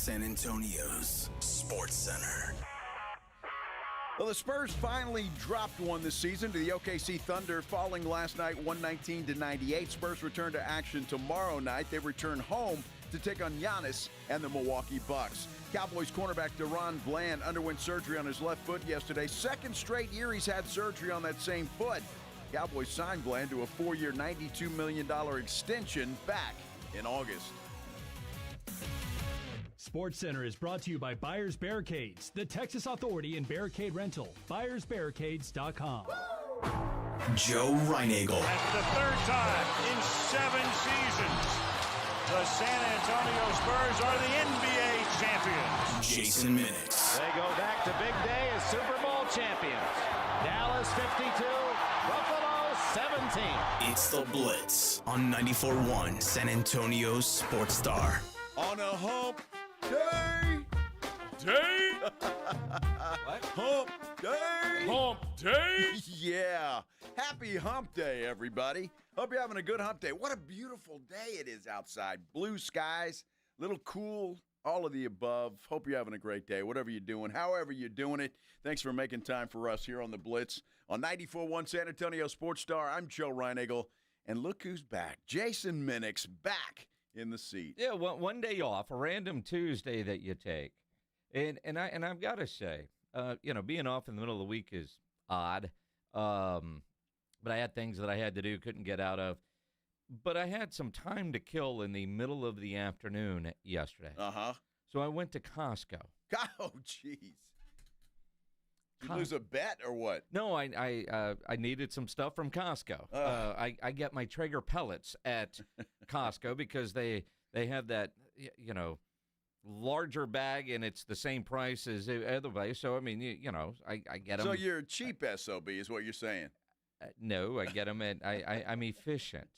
San Antonio's Sports Center. Well, the Spurs finally dropped one this season to the OKC Thunder, falling last night 119-98. Spurs return to action tomorrow night. They return home to take on Giannis and the Milwaukee Bucks. Cowboys cornerback Deron Bland underwent surgery on his left foot yesterday. Second straight year he's had surgery on that same foot. Cowboys signed Bland to a 4-year, $92 million extension back in August. Sports Center is brought to you by Buyers Barricades, the Texas authority in barricade rental. BuyersBarricades.com. Joe Reinagel. That's the third time in 7 seasons the San Antonio Spurs are the NBA champions. Jason Minix. They go back to big day as Super Bowl champions. Dallas 52, Buffalo 17. It's the Blitz on 94.1 San Antonio's Sports Star. On a hump day. What? Hump day. Hump day? Yeah. Happy hump day, everybody. Hope you're having a good hump day. What a beautiful day it is outside. Blue skies, little cool, all of the above. Hope you're having a great day, whatever you're doing, however you're doing it. Thanks for making time for us here on the Blitz. On 94.1 San Antonio Sports Star, I'm Joe Reinagel. And look who's back. Jason Minix back in the seat. Yeah, one day off, a random Tuesday that you take. And I've got to say, being off in the middle of the week is odd. But I had things that I had to do, couldn't get out of. But I had some time to kill in the middle of the afternoon yesterday. Uh-huh. So I went to Costco. Oh, jeez. Did you lose a bet or what? No, I needed some stuff from Costco. I get my Traeger pellets at Costco because they have that, larger bag, and it's the same price as other place. So, I mean, I get them. So you're a cheap SOB is what you're saying. No, I get them at, I'm efficient.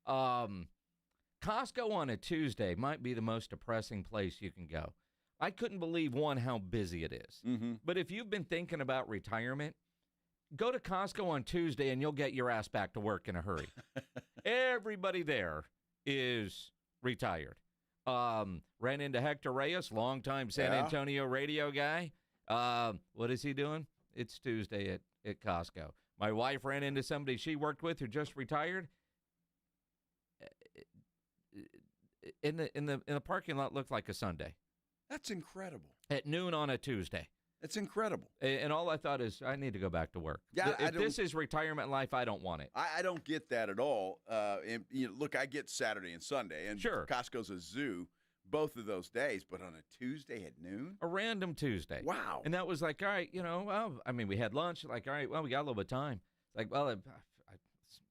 Costco on a Tuesday might be the most depressing place you can go. I couldn't believe, one, how busy it is. Mm-hmm. But if you've been thinking about retirement, go to Costco on Tuesday and you'll get your ass back to work in a hurry. Everybody there is retired. Ran into Hector Reyes, longtime San Antonio radio guy. What is he doing? It's Tuesday at Costco. My wife ran into somebody she worked with who just retired. In the parking lot looked like a Sunday. That's incredible. At noon on a Tuesday. It's incredible. And all I thought is, I need to go back to work. Yeah, if this is retirement life, I don't want it. I don't get that at all. Look, I get Saturday and Sunday, and sure, Costco's a zoo both of those days, but on a Tuesday at noon? A random Tuesday. Wow. And that was like, all right, we had lunch. Like, all right, well, we got a little bit of time. It's like, well, I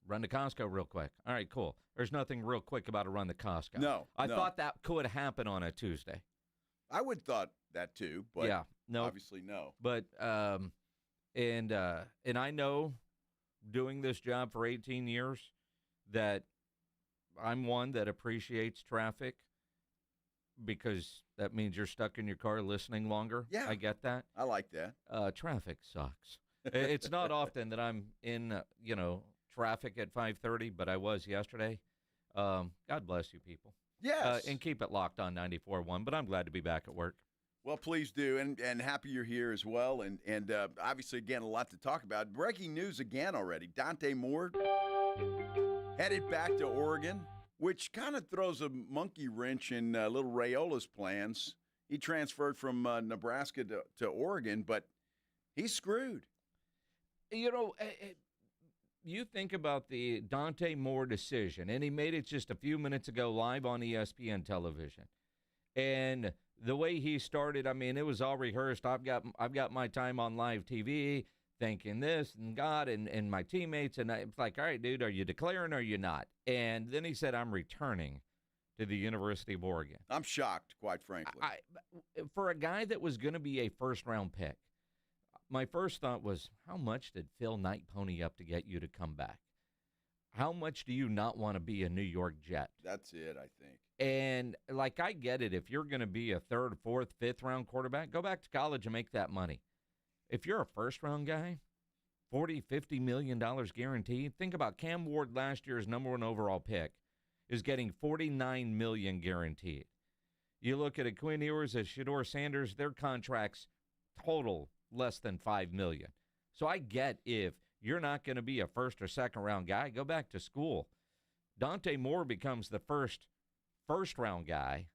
run to Costco real quick. All right, cool. There's nothing real quick about a run to Costco. No. I thought that could happen on a Tuesday. I would thought that too, but yeah, no, obviously no. But and I know, doing this job for 18 years, that I'm one that appreciates traffic because that means you're stuck in your car listening longer. Yeah, I get that. I like that. Traffic sucks. It's not often that I'm in traffic at 5:30, but I was yesterday. God bless you people. Yes. And keep it locked on 94.1, but I'm glad to be back at work. Well, please do, and happy you're here as well. And obviously, again, a lot to talk about. Breaking news again already. Dante Moore headed back to Oregon, which kind of throws a monkey wrench in little Rayola's plans. He transferred from Nebraska to Oregon, but he's screwed. You think about the Dante Moore decision, and he made it just a few minutes ago live on ESPN television. And the way he started, I mean, it was all rehearsed. I've got my time on live TV, thanking this and God and my teammates. And it's like, all right, dude, are you declaring or are you not? And then he said, I'm returning to the University of Oregon. I'm shocked, quite frankly. For a guy that was going to be a first-round pick, my first thought was, how much did Phil Knight pony up to get you to come back? How much do you not want to be a New York Jet? That's it, I think. And, I get it. If you're going to be a third, fourth, fifth-round quarterback, go back to college and make that money. If you're a first-round guy, $40, $50 million guaranteed. Think about Cam Ward, last year's number 1 overall pick, is getting $49 million guaranteed. You look at a Quinn Ewers, a Shedeur Sanders, their contracts total less than $5 million. So I get if you're not going to be a first or second round guy, go back to school. Dante Moore becomes the first round guy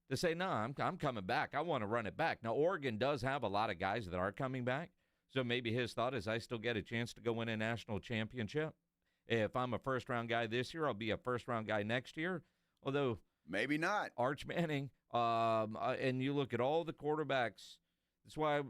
to say, no, I'm coming back. I want to run it back. Now, Oregon does have a lot of guys that are coming back. So maybe his thought is I still get a chance to go win a national championship. If I'm a first-round guy this year, I'll be a first-round guy next year. Although maybe not. Arch Manning, and you look at all the quarterbacks. That's why,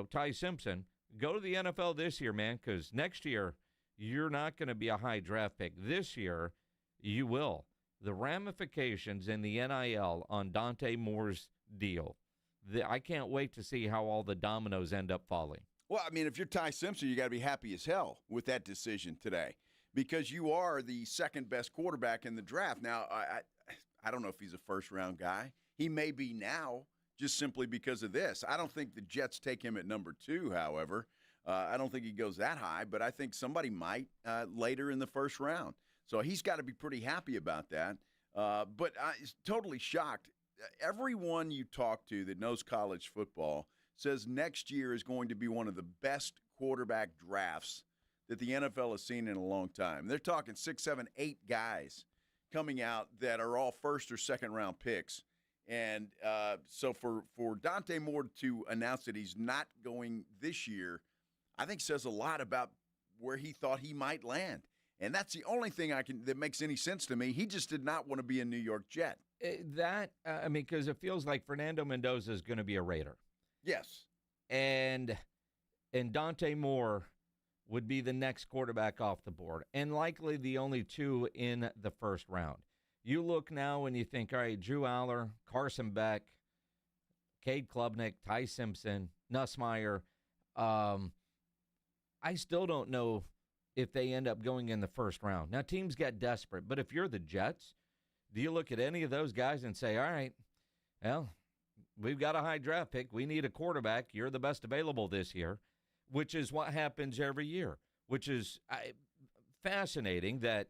Ty Simpson, go to the NFL this year, man, because next year you're not going to be a high draft pick. This year you will. The ramifications in the NIL on Dante Moore's deal, I can't wait to see how all the dominoes end up falling. Well, I mean, if you're Ty Simpson, you got to be happy as hell with that decision today because you are the second best quarterback in the draft. Now, I don't know if he's a first-round guy. He may be now just simply because of this. I don't think the Jets take him at number 2, however. I don't think he goes that high, but I think somebody might later in the first round. So he's got to be pretty happy about that. But I'm totally shocked. Everyone you talk to that knows college football says next year is going to be one of the best quarterback drafts that the NFL has seen in a long time. They're talking 6, 7, 8 guys coming out that are all first or second round picks. And so for Dante Moore to announce that he's not going this year, I think says a lot about where he thought he might land. And that's the only thing that makes any sense to me. He just did not want to be a New York Jet. Because it feels like Fernando Mendoza is going to be a Raider. Yes. And Dante Moore would be the next quarterback off the board, and likely the only 2 in the first round. You look now and you think, all right, Drew Aller, Carson Beck, Cade Klubnik, Ty Simpson, Nussmeier. I still don't know if they end up going in the first round. Now, teams get desperate, but if you're the Jets, do you look at any of those guys and say, all right, well, we've got a high draft pick. We need a quarterback. You're the best available this year, which is what happens every year, which is fascinating that,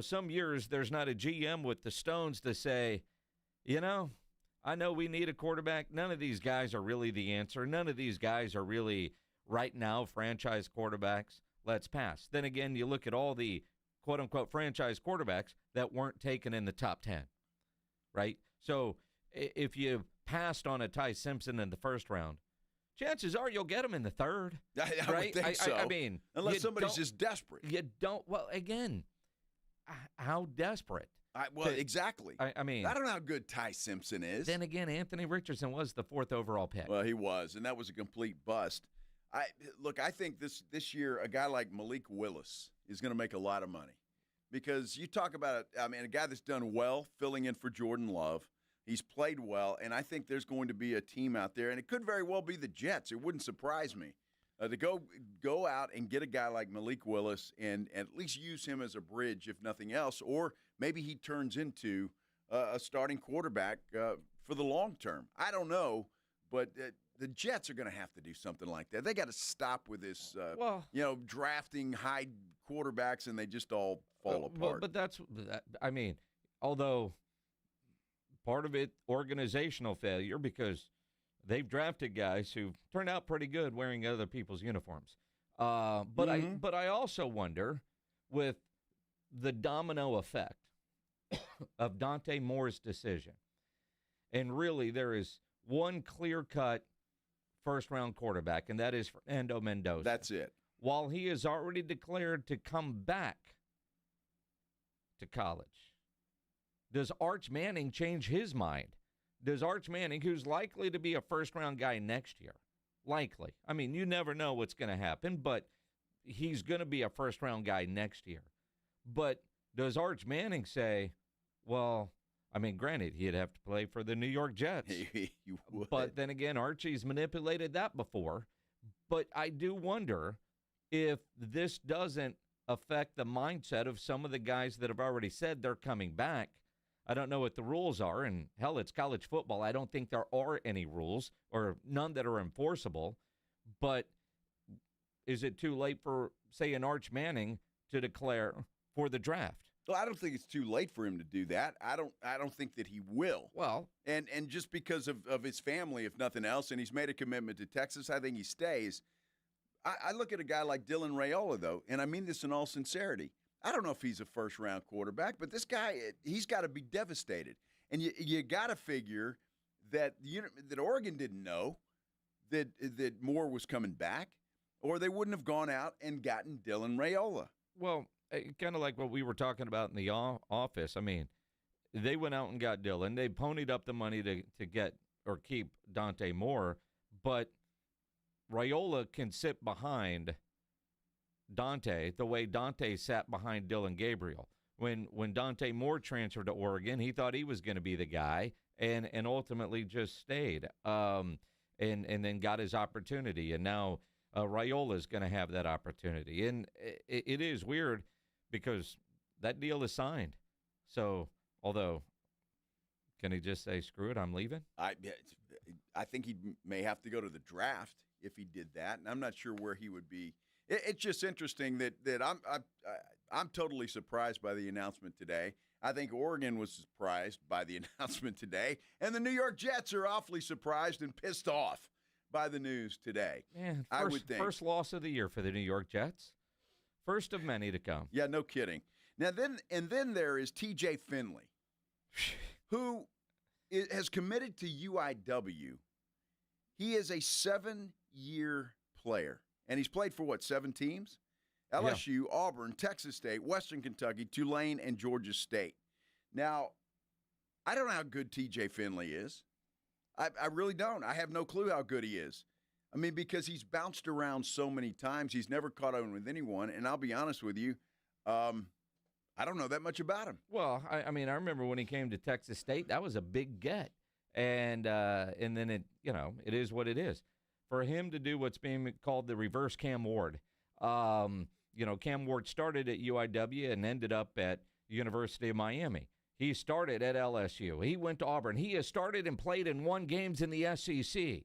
some years there's not a GM with the stones to say, I know we need a quarterback. None of these guys are really the answer. None of these guys are really right now franchise quarterbacks. Let's pass. Then again, you look at all the quote-unquote franchise quarterbacks that weren't taken in the top 10, right? So if you passed on a Ty Simpson in the first round, chances are you'll get him in the third. I right? would think so. I mean, unless somebody's just desperate. You don't. Well, again, how desperate? Exactly. I mean, I don't know how good Ty Simpson is. Then again, Anthony Richardson was the 4th overall pick. Well, he was, and that was a complete bust. I think this year a guy like Malik Willis is going to make a lot of money because you talk about a guy that's done well filling in for Jordan Love. He's played well, and I think there's going to be a team out there, and it could very well be the Jets. It wouldn't surprise me to go out and get a guy like Malik Willis and at least use him as a bridge, if nothing else, or maybe he turns into a starting quarterback for the long term. I don't know, but the Jets are going to have to do something like that. They got to stop with this, drafting high quarterbacks, and they just all fall apart. But although part of it, organizational failure, because they've drafted guys who turned out pretty good wearing other people's uniforms. But I also wonder, with the domino effect of Dante Moore's decision, and really there is one clear-cut first-round quarterback, and that is Fernando Mendoza. That's it. While he is already declared to come back to college, does Arch Manning change his mind? Does Arch Manning, who's likely to be a first-round guy next year, likely. I mean, you never know what's going to happen, but he's going to be a first-round guy next year. But does Arch Manning say, well, granted, he'd have to play for the New York Jets. You would. But then again, Archie's manipulated that before. But I do wonder if this doesn't affect the mindset of some of the guys that have already said they're coming back. I don't know what the rules are, and hell, it's college football. I don't think there are any rules, or none that are enforceable. But is it too late for, say, an Arch Manning to declare for the draft? Well, I don't think it's too late for him to do that. I don't think that he will. Well, and just because of his family, if nothing else, and he's made a commitment to Texas, I think he stays. I look at a guy like Dylan Raiola, though, and I mean this in all sincerity. I don't know if he's a first-round quarterback, but this guy, he's got to be devastated. And you got to figure that that Oregon didn't know that Moore was coming back, or they wouldn't have gone out and gotten Dylan Raiola. Well, kind of like what we were talking about in the office. I mean, they went out and got Dylan. They ponied up the money to get or keep Dante Moore, but Raiola can sit behind Dante the way Dante sat behind Dylan Gabriel. When Dante Moore transferred to Oregon, he thought he was going to be the guy, and ultimately just stayed, and then got his opportunity. And now Raiola is going to have that opportunity. And it is weird because that deal is signed. So, although, can he just say, screw it, I'm leaving? I think he may have to go to the draft if he did that, and I'm not sure where he would be. It's just interesting that I'm totally surprised by the announcement today. I think Oregon was surprised by the announcement today, and the New York Jets are awfully surprised and pissed off by the news today. Man, I would think. First loss of the year for the New York Jets. First of many to come. Yeah, no kidding. Now then there is T.J. Finley, who has committed to UIW. He is a 7-year player, and he's played for, 7 teams? LSU, yeah. Auburn, Texas State, Western Kentucky, Tulane, and Georgia State. Now, I don't know how good T.J. Finley is. I really don't. I have no clue how good he is. I mean, because he's bounced around so many times. He's never caught on with anyone, and I'll be honest with you, I don't know that much about him. Well, I mean, I remember when he came to Texas State, that was a big get. And then it is what it is. For him to do what's being called the reverse Cam Ward, Cam Ward started at UIW and ended up at University of Miami. He started at LSU. He went to Auburn. He has started and played and won games in the SEC.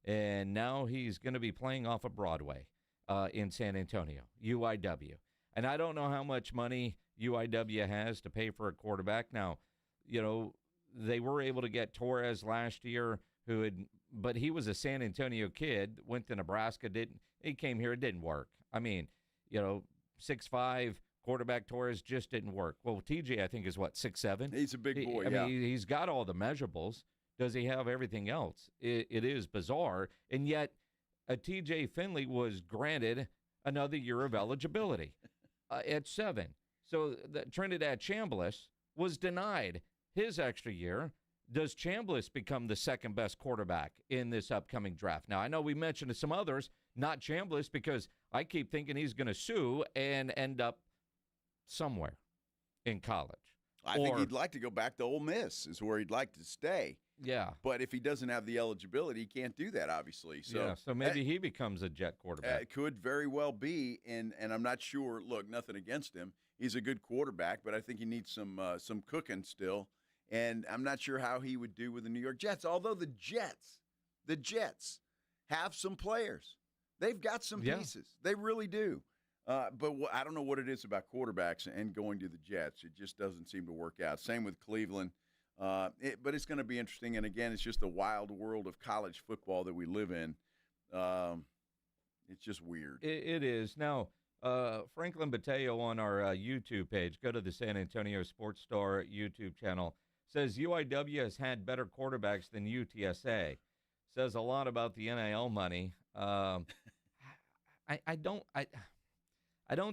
And now he's going to be playing off of Broadway in San Antonio, UIW. And I don't know how much money UIW has to pay for a quarterback. Now, they were able to get Torres last year, but he was a San Antonio kid, went to Nebraska, he came here, it didn't work. I mean, 6'5", quarterback Torres just didn't work. Well, TJ, I think, is 6'7"? He's a big boy, I mean, he's got all the measurables. Does he have everything else? It is bizarre. And yet, TJ Finley was granted another year of eligibility at 7. So Trinidad Chambliss was denied his extra year. Does Chambliss become the second best quarterback in this upcoming draft? Now, I know we mentioned some others, not Chambliss, because I keep thinking he's going to sue and end up somewhere in college. I think he'd like to go back to Ole Miss is where he'd like to stay. Yeah. But if he doesn't have the eligibility, he can't do that, obviously. So maybe he becomes a Jet quarterback. It could very well be, and I'm not sure. Look, nothing against him. He's a good quarterback, but I think he needs some cooking still. And I'm not sure how he would do with the New York Jets, although the Jets have some players. They've got some pieces. They really do. But I don't know what it is about quarterbacks and going to the Jets. It just doesn't seem to work out. Same with Cleveland. But it's going to be interesting. And, again, it's just the wild world of college football that we live in. It's just weird. It is. Now, Franklin Bateo on our YouTube page, go to the San Antonio Sports Star YouTube channel, says UIW has had better quarterbacks than UTSA. Says a lot about the NIL money. I don't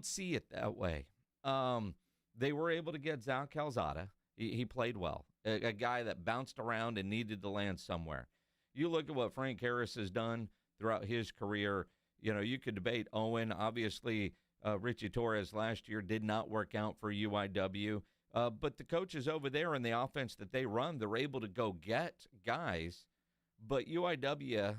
see it that way. They were able to get Zal Calzada. He played well. A guy that bounced around and needed to land somewhere. You look at what Frank Harris has done throughout his career. You could debate Owen. Obviously, Richie Torres last year did not work out for UIW. But the coaches over there and the offense that they run, they're able to go get guys. But UIW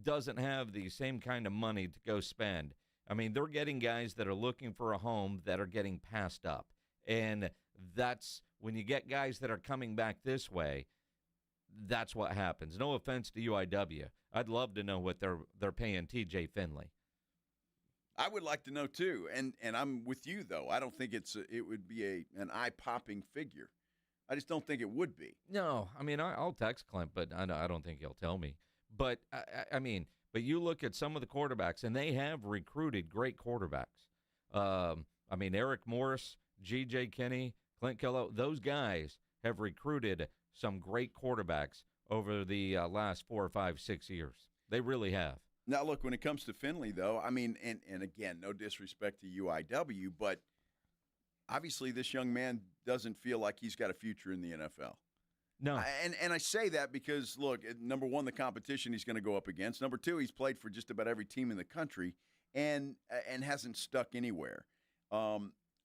doesn't have the same kind of money to go spend. I mean, they're getting guys that are looking for a home that are getting passed up. And that's when you get guys that are coming back this way, that's what happens. No offense to UIW. I'd love to know what they're paying TJ Finley. I would like to know too, and I'm with you though. I don't think it would be an eye-popping figure. I just don't think it would be. No, I mean I'll text Clint, but I don't think he'll tell me. But I mean, but you look at some of the quarterbacks, and they have recruited great quarterbacks. I mean Eric Morris, G.J. Kinney, Clint Kello, those guys have recruited some great quarterbacks over the last 4 or 5, 6 years. They really have. Now, look, when it comes to Finley, though, I mean, and again, no disrespect to UIW, but obviously this young man doesn't feel like he's got a future in the NFL. No. And I say that because, look, number one, the competition he's going to go up against. Number two, he's played for just about every team in the country and hasn't stuck anywhere.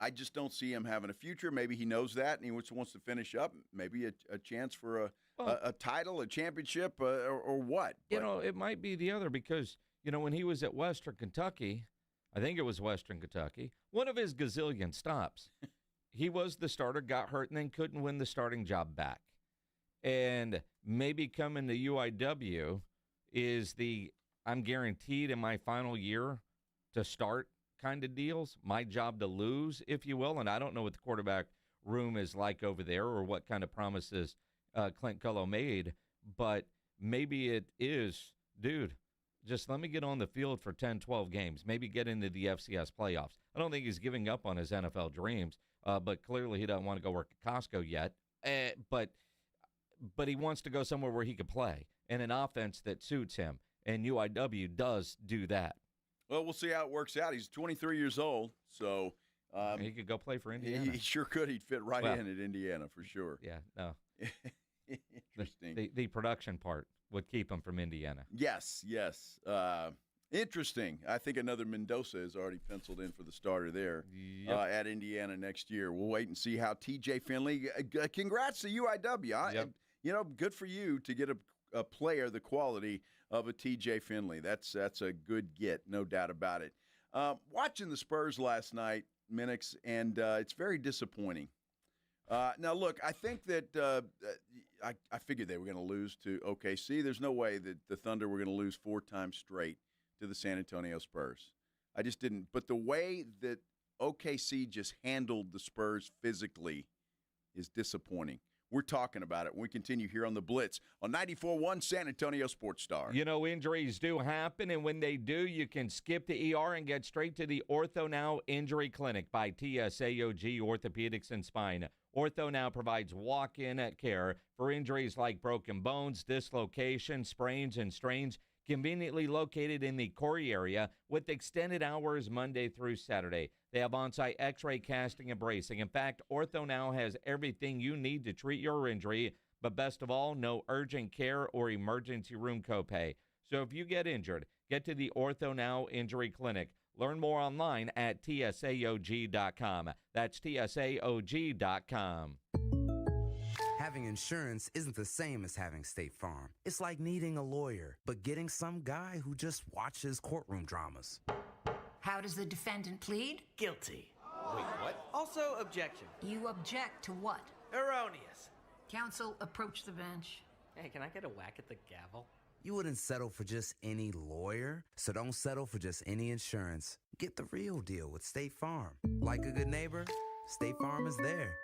I just don't see him having a future. Maybe he knows that, and he just wants to finish up. Maybe a chance for a title, a championship, or what. But, it might be the other because, when he was at Western Kentucky, I think it was Western Kentucky, one of his gazillion stops, he was the starter, got hurt, and then couldn't win the starting job back. And maybe coming to UIW is I'm guaranteed in my final year to start kind of deals, my job to lose, if you will. And I don't know what the quarterback room is like over there or what kind of promises Clint Cullo made, but maybe it is, dude, just let me get on the field for 10, 12 games, maybe get into the FCS playoffs. I don't think he's giving up on his NFL dreams, but clearly he doesn't want to go work at Costco yet. But he wants to go somewhere where he could play and an offense that suits him, and UIW does do that. Well, we'll see how it works out. He's 23 years old, so he could go play for Indiana. He sure could. He'd fit right in at Indiana for sure. Yeah, no. Interesting. The production part would keep him from Indiana. Yes. Interesting. I think another Mendoza is already penciled in for the starter there at Indiana next year. We'll wait and see how T.J. Finley. Congrats to UIW. Yep. Good for you to get a player the quality of a T.J. Finley. That's a good get, no doubt about it. Watching the Spurs last night, Minix, and it's very disappointing. Now, look, I think that I figured they were going to lose to OKC. There's no way that the Thunder were going to lose 4 times straight to the San Antonio Spurs. I just didn't. But the way that OKC just handled the Spurs physically is disappointing. We're talking about it when we continue here on the Blitz on 94.1 San Antonio Sports Star. Injuries do happen, and when they do, you can skip the ER and get straight to the Ortho Now Injury Clinic by TSAOG Orthopedics and Spine. Ortho Now provides walk-in care for injuries like broken bones, dislocations, sprains, and strains, conveniently located in the Corey area with extended hours Monday through Saturday. They have on-site x-ray casting and bracing. In fact, Ortho Now has everything you need to treat your injury, but best of all, no urgent care or emergency room copay. So if you get injured, get to the Ortho Now Injury Clinic. Learn more online at tsaog.com. That's tsaog.com. Having insurance isn't the same as having State Farm. It's like needing a lawyer, but getting some guy who just watches courtroom dramas. How does the defendant plead? Guilty. Wait, what? Also, objection. You object to what? Erroneous. Counsel, approach the bench. Hey, can I get a whack at the gavel? You wouldn't settle for just any lawyer, so don't settle for just any insurance. Get the real deal with State Farm. Like a good neighbor, State Farm is there.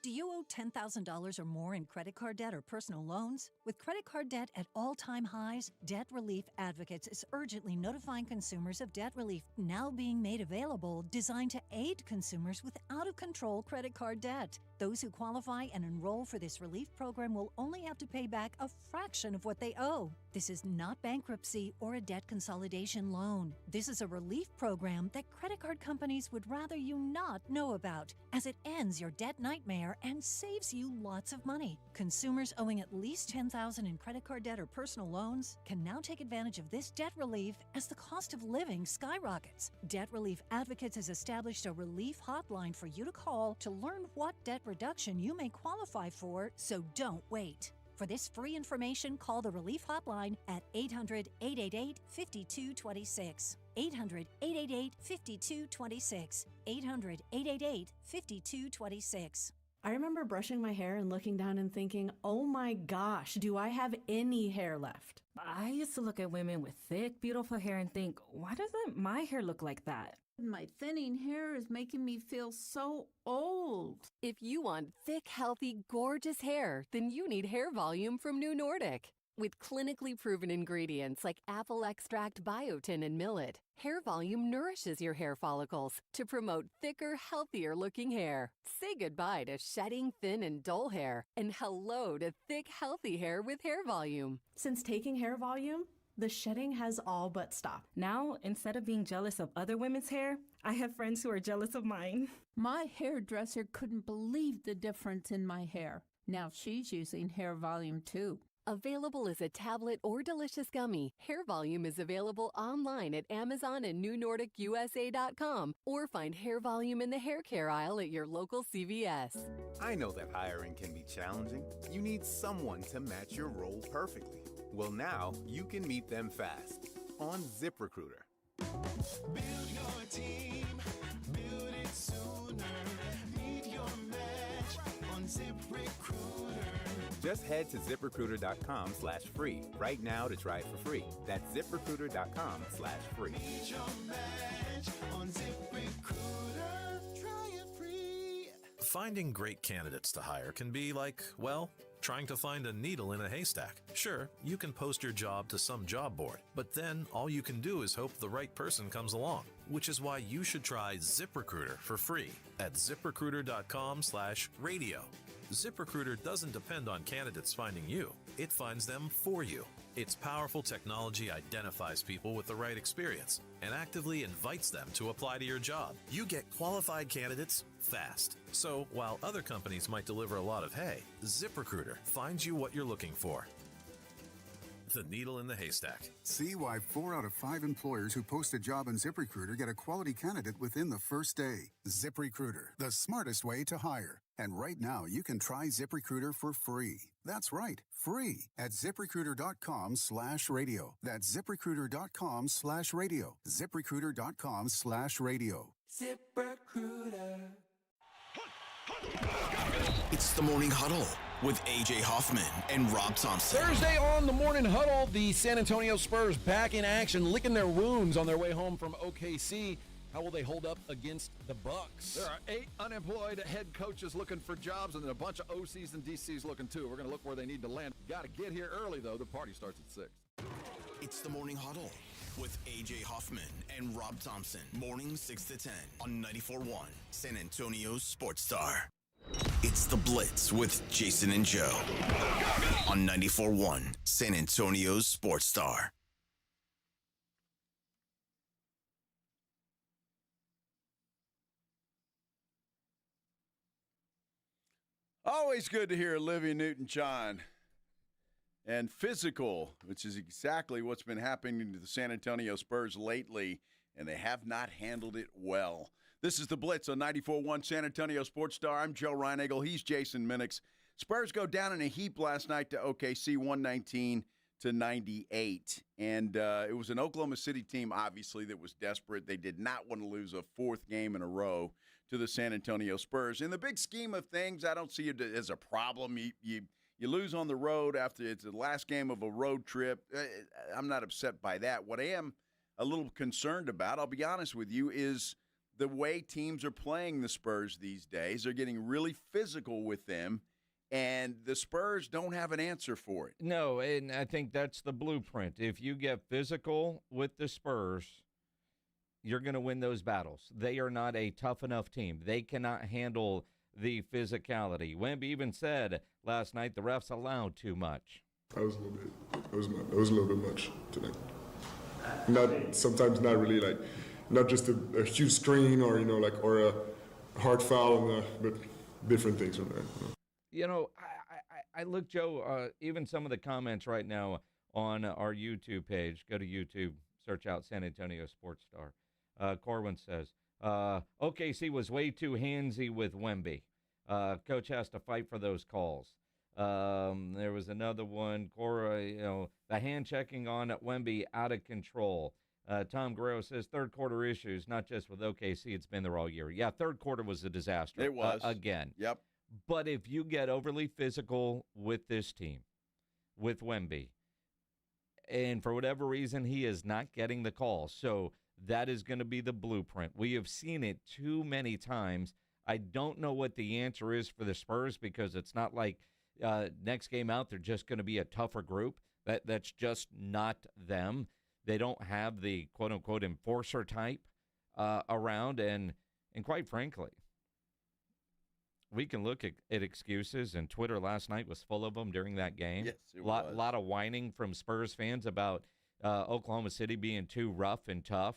Do you owe $10,000 or more in credit card debt or personal loans? With credit card debt at all-time highs, Debt Relief Advocates is urgently notifying consumers of debt relief now being made available, designed to aid consumers with out-of-control credit card debt. Those who qualify and enroll for this relief program will only have to pay back a fraction of what they owe. This is not bankruptcy or a debt consolidation loan. This is a relief program that credit card companies would rather you not know about, as it ends your debt nightmare and saves you lots of money. Consumers owing at least $10,000 in credit card debt or personal loans can now take advantage of this debt relief as the cost of living skyrockets. Debt Relief Advocates has established a relief hotline for you to call to learn what debt reduction you may qualify for, so don't wait. For this free information, call the Relief Hotline at 800-888-5226. 800-888-5226. 800-888-5226. I remember brushing my hair and looking down and thinking, oh my gosh, do I have any hair left? I used to look at women with thick, beautiful hair and think, why doesn't my hair look like that? My thinning hair is making me feel so old. If you want thick, healthy, gorgeous hair, then you need hair volume from New Nordic. With clinically proven ingredients like apple extract, biotin, and millet, hair volume nourishes your hair follicles to promote thicker, healthier-looking hair. Say goodbye to shedding, thin, and dull hair, and hello to thick, healthy hair with hair volume. Since taking hair volume, the shedding has all but stopped. Now, instead of being jealous of other women's hair, I have friends who are jealous of mine. My hairdresser couldn't believe the difference in my hair. Now she's using hair volume too. Available as a tablet or delicious gummy, Hair Volume is available online at Amazon and NewNordicUSA.com, or find Hair Volume in the hair care aisle at your local CVS. I know that hiring can be challenging. You need someone to match your role perfectly. Well, now you can meet them fast on ZipRecruiter. Build your team, build it sooner. Meet your match on ZipRecruiter. Just head to ZipRecruiter.com/free right now to try it for free. That's ZipRecruiter.com/free. Meet your match on ZipRecruiter. Try it free. Finding great candidates to hire can be like, well, trying to find a needle in a haystack. Sure, you can post your job to some job board, but then all you can do is hope the right person comes along, which is why you should try ZipRecruiter for free at ZipRecruiter.com/radio. ZipRecruiter doesn't depend on candidates finding you. It finds them for you. Its powerful technology identifies people with the right experience and actively invites them to apply to your job. You get qualified candidates fast. So while other companies might deliver a lot of hay, ZipRecruiter finds you what you're looking for. The needle in the haystack. See why 4 out of 5 employers who post a job on ZipRecruiter get a quality candidate within the first day. ZipRecruiter, the smartest way to hire. And right now, you can try ZipRecruiter for free. That's right, free at ZipRecruiter.com/radio. That's ZipRecruiter.com/radio. ZipRecruiter.com/radio. ZipRecruiter. It's the Morning Huddle with A.J. Hoffman and Rob Thompson. Thursday on the Morning Huddle, the San Antonio Spurs back in action, licking their wounds on their way home from OKC. How will they hold up against the Bucks? There are 8 unemployed head coaches looking for jobs, and then a bunch of OCs and DCs looking too. We're going to look where they need to land. Got to get here early, though. The party starts at 6. It's the Morning Huddle with A.J. Hoffman and Rob Thompson. Morning 6 to 10 on 94.1 San Antonio's Sports Star. It's the Blitz with Jason and Joe on 94.1 San Antonio's Sports Star. Always good to hear Olivia Newton-John. And physical, which is exactly what's been happening to the San Antonio Spurs lately, and they have not handled it well. This is the Blitz on 94.1 San Antonio Sports Star. I'm Joe Reinagle. He's Jason Minix. Spurs go down in a heap last night to OKC, 119-98. And it was an Oklahoma City team, obviously, that was desperate. They did not want to lose a 4th game in a row to the San Antonio Spurs. In the big scheme of things, I don't see it as a problem. You lose on the road after it's the last game of a road trip. I'm not upset by that. What I am a little concerned about, I'll be honest with you, is the way teams are playing the Spurs these days. They're getting really physical with them, and the Spurs don't have an answer for it. No, and I think that's the blueprint. If you get physical with the Spurs, you're going to win those battles. They are not a tough enough team. They cannot handle the physicality. Wemby even said last night the refs allowed too much. That was a little bit much tonight. Sometimes not really like, not just a huge screen or or a hard foul, but different things from there. I look, Joe. Even some of the comments right now on our YouTube page. Go to YouTube, search out San Antonio Sports Star. Corwin says, OKC was way too handsy with Wemby. Coach has to fight for those calls. There was another one, Cora, the hand checking on Wemby out of control. Tom Guerrero says third quarter issues, not just with OKC, it's been there all year. Yeah, third quarter was a disaster. It was. Again. Yep. But if you get overly physical with this team, with Wemby, and for whatever reason he is not getting the call, so that is going to be the blueprint. We have seen it too many times. I don't know what the answer is for the Spurs because it's not like next game out they're just going to be a tougher group. That's just not them. They don't have the quote-unquote enforcer type around, and quite frankly, we can look at excuses, and Twitter last night was full of them during that game. Yes, it was. A lot of whining from Spurs fans about Oklahoma City being too rough and tough.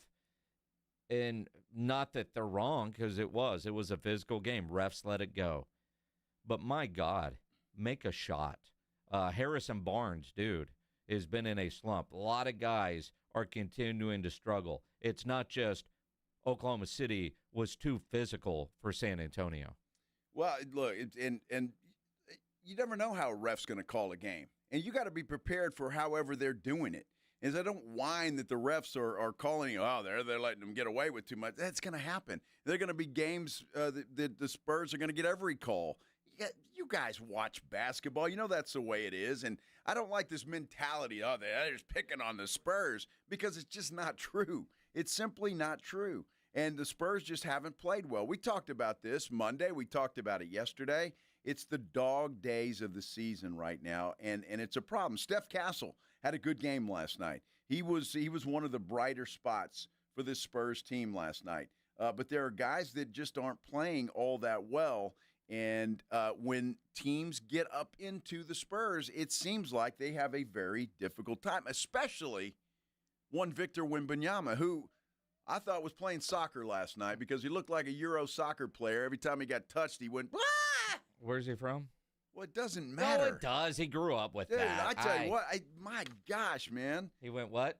And not that they're wrong, because it was a physical game. Refs let it go. But my God, make a shot. Harrison Barnes, dude, has been in a slump. A lot of guys are continuing to struggle. It's not just Oklahoma City was too physical for San Antonio. Well, look, and you never know how a ref's going to call a game. And you got to be prepared for however they're doing it. And they don't whine that the refs are calling, they're letting them get away with too much. That's going to happen. There are going to be games that the Spurs are going to get every call. You guys watch basketball. You know that's the way it is. And I don't like this mentality, they're just picking on the Spurs, because it's just not true. It's simply not true. And the Spurs just haven't played well. We talked about this Monday. We talked about it yesterday. It's the dog days of the season right now, and it's a problem. Steph Castle had a good game last night. He was one of the brighter spots for this Spurs team last night. But there are guys that just aren't playing all that well. And when teams get up into the Spurs, it seems like they have a very difficult time, especially one Victor Wembanyama, who I thought was playing soccer last night because he looked like a Euro soccer player. Every time he got touched, he went, ah! Where's he from? Well, it doesn't matter. No, it does. He grew up with Dude, that. I tell you what, my gosh, man. He went what?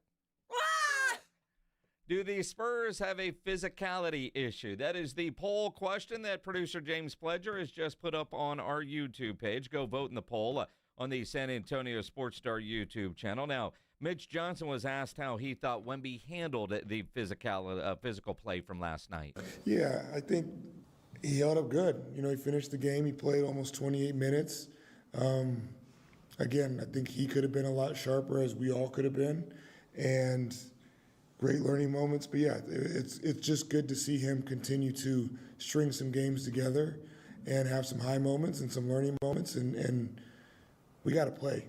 Do the Spurs have a physicality issue? That is the poll question that producer James Pledger has just put up on our YouTube page. Go vote in the poll on the San Antonio Sports Star YouTube channel. Now, Mitch Johnson was asked how he thought Wemby handled the physical play from last night. Yeah, I think he held up good. You know, he finished the game. He played almost 28 minutes. Again, I think he could have been a lot sharper, as we all could have been. And great learning moments. But, yeah, it's just good to see him continue to string some games together and have some high moments and some learning moments. And we got to play.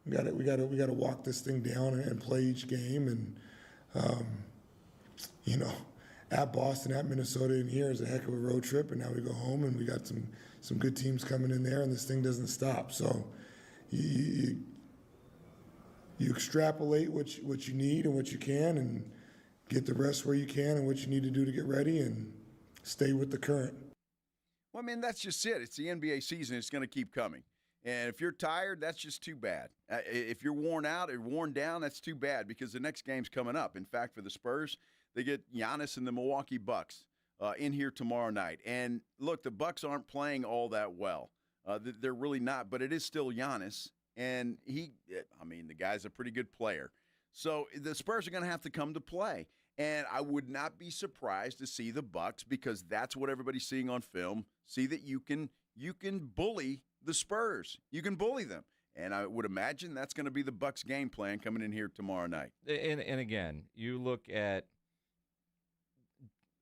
We got to walk this thing down and play each game. And, you know, at Boston, at Minnesota, and here is a heck of a road trip. And now we go home, and we got some good teams coming in there, and this thing doesn't stop. So you extrapolate what you need and what you can, and get the rest where you can and what you need to do to get ready, and stay with the current. Well, I mean, that's just it. It's the NBA season. It's going to keep coming. And if you're tired, that's just too bad. If you're worn out or worn down, that's too bad, because the next game's coming up. In fact, for the Spurs, they get Giannis and the Milwaukee Bucks in here tomorrow night. And look, the Bucks aren't playing all that well. They're really not, but it is still Giannis. And the guy's a pretty good player. So the Spurs are going to have to come to play. And I would not be surprised to see the Bucks, because that's what everybody's seeing on film, see that you can bully the Spurs. You can bully them. And I would imagine that's going to be the Bucks' game plan coming in here tomorrow night. And again, you look at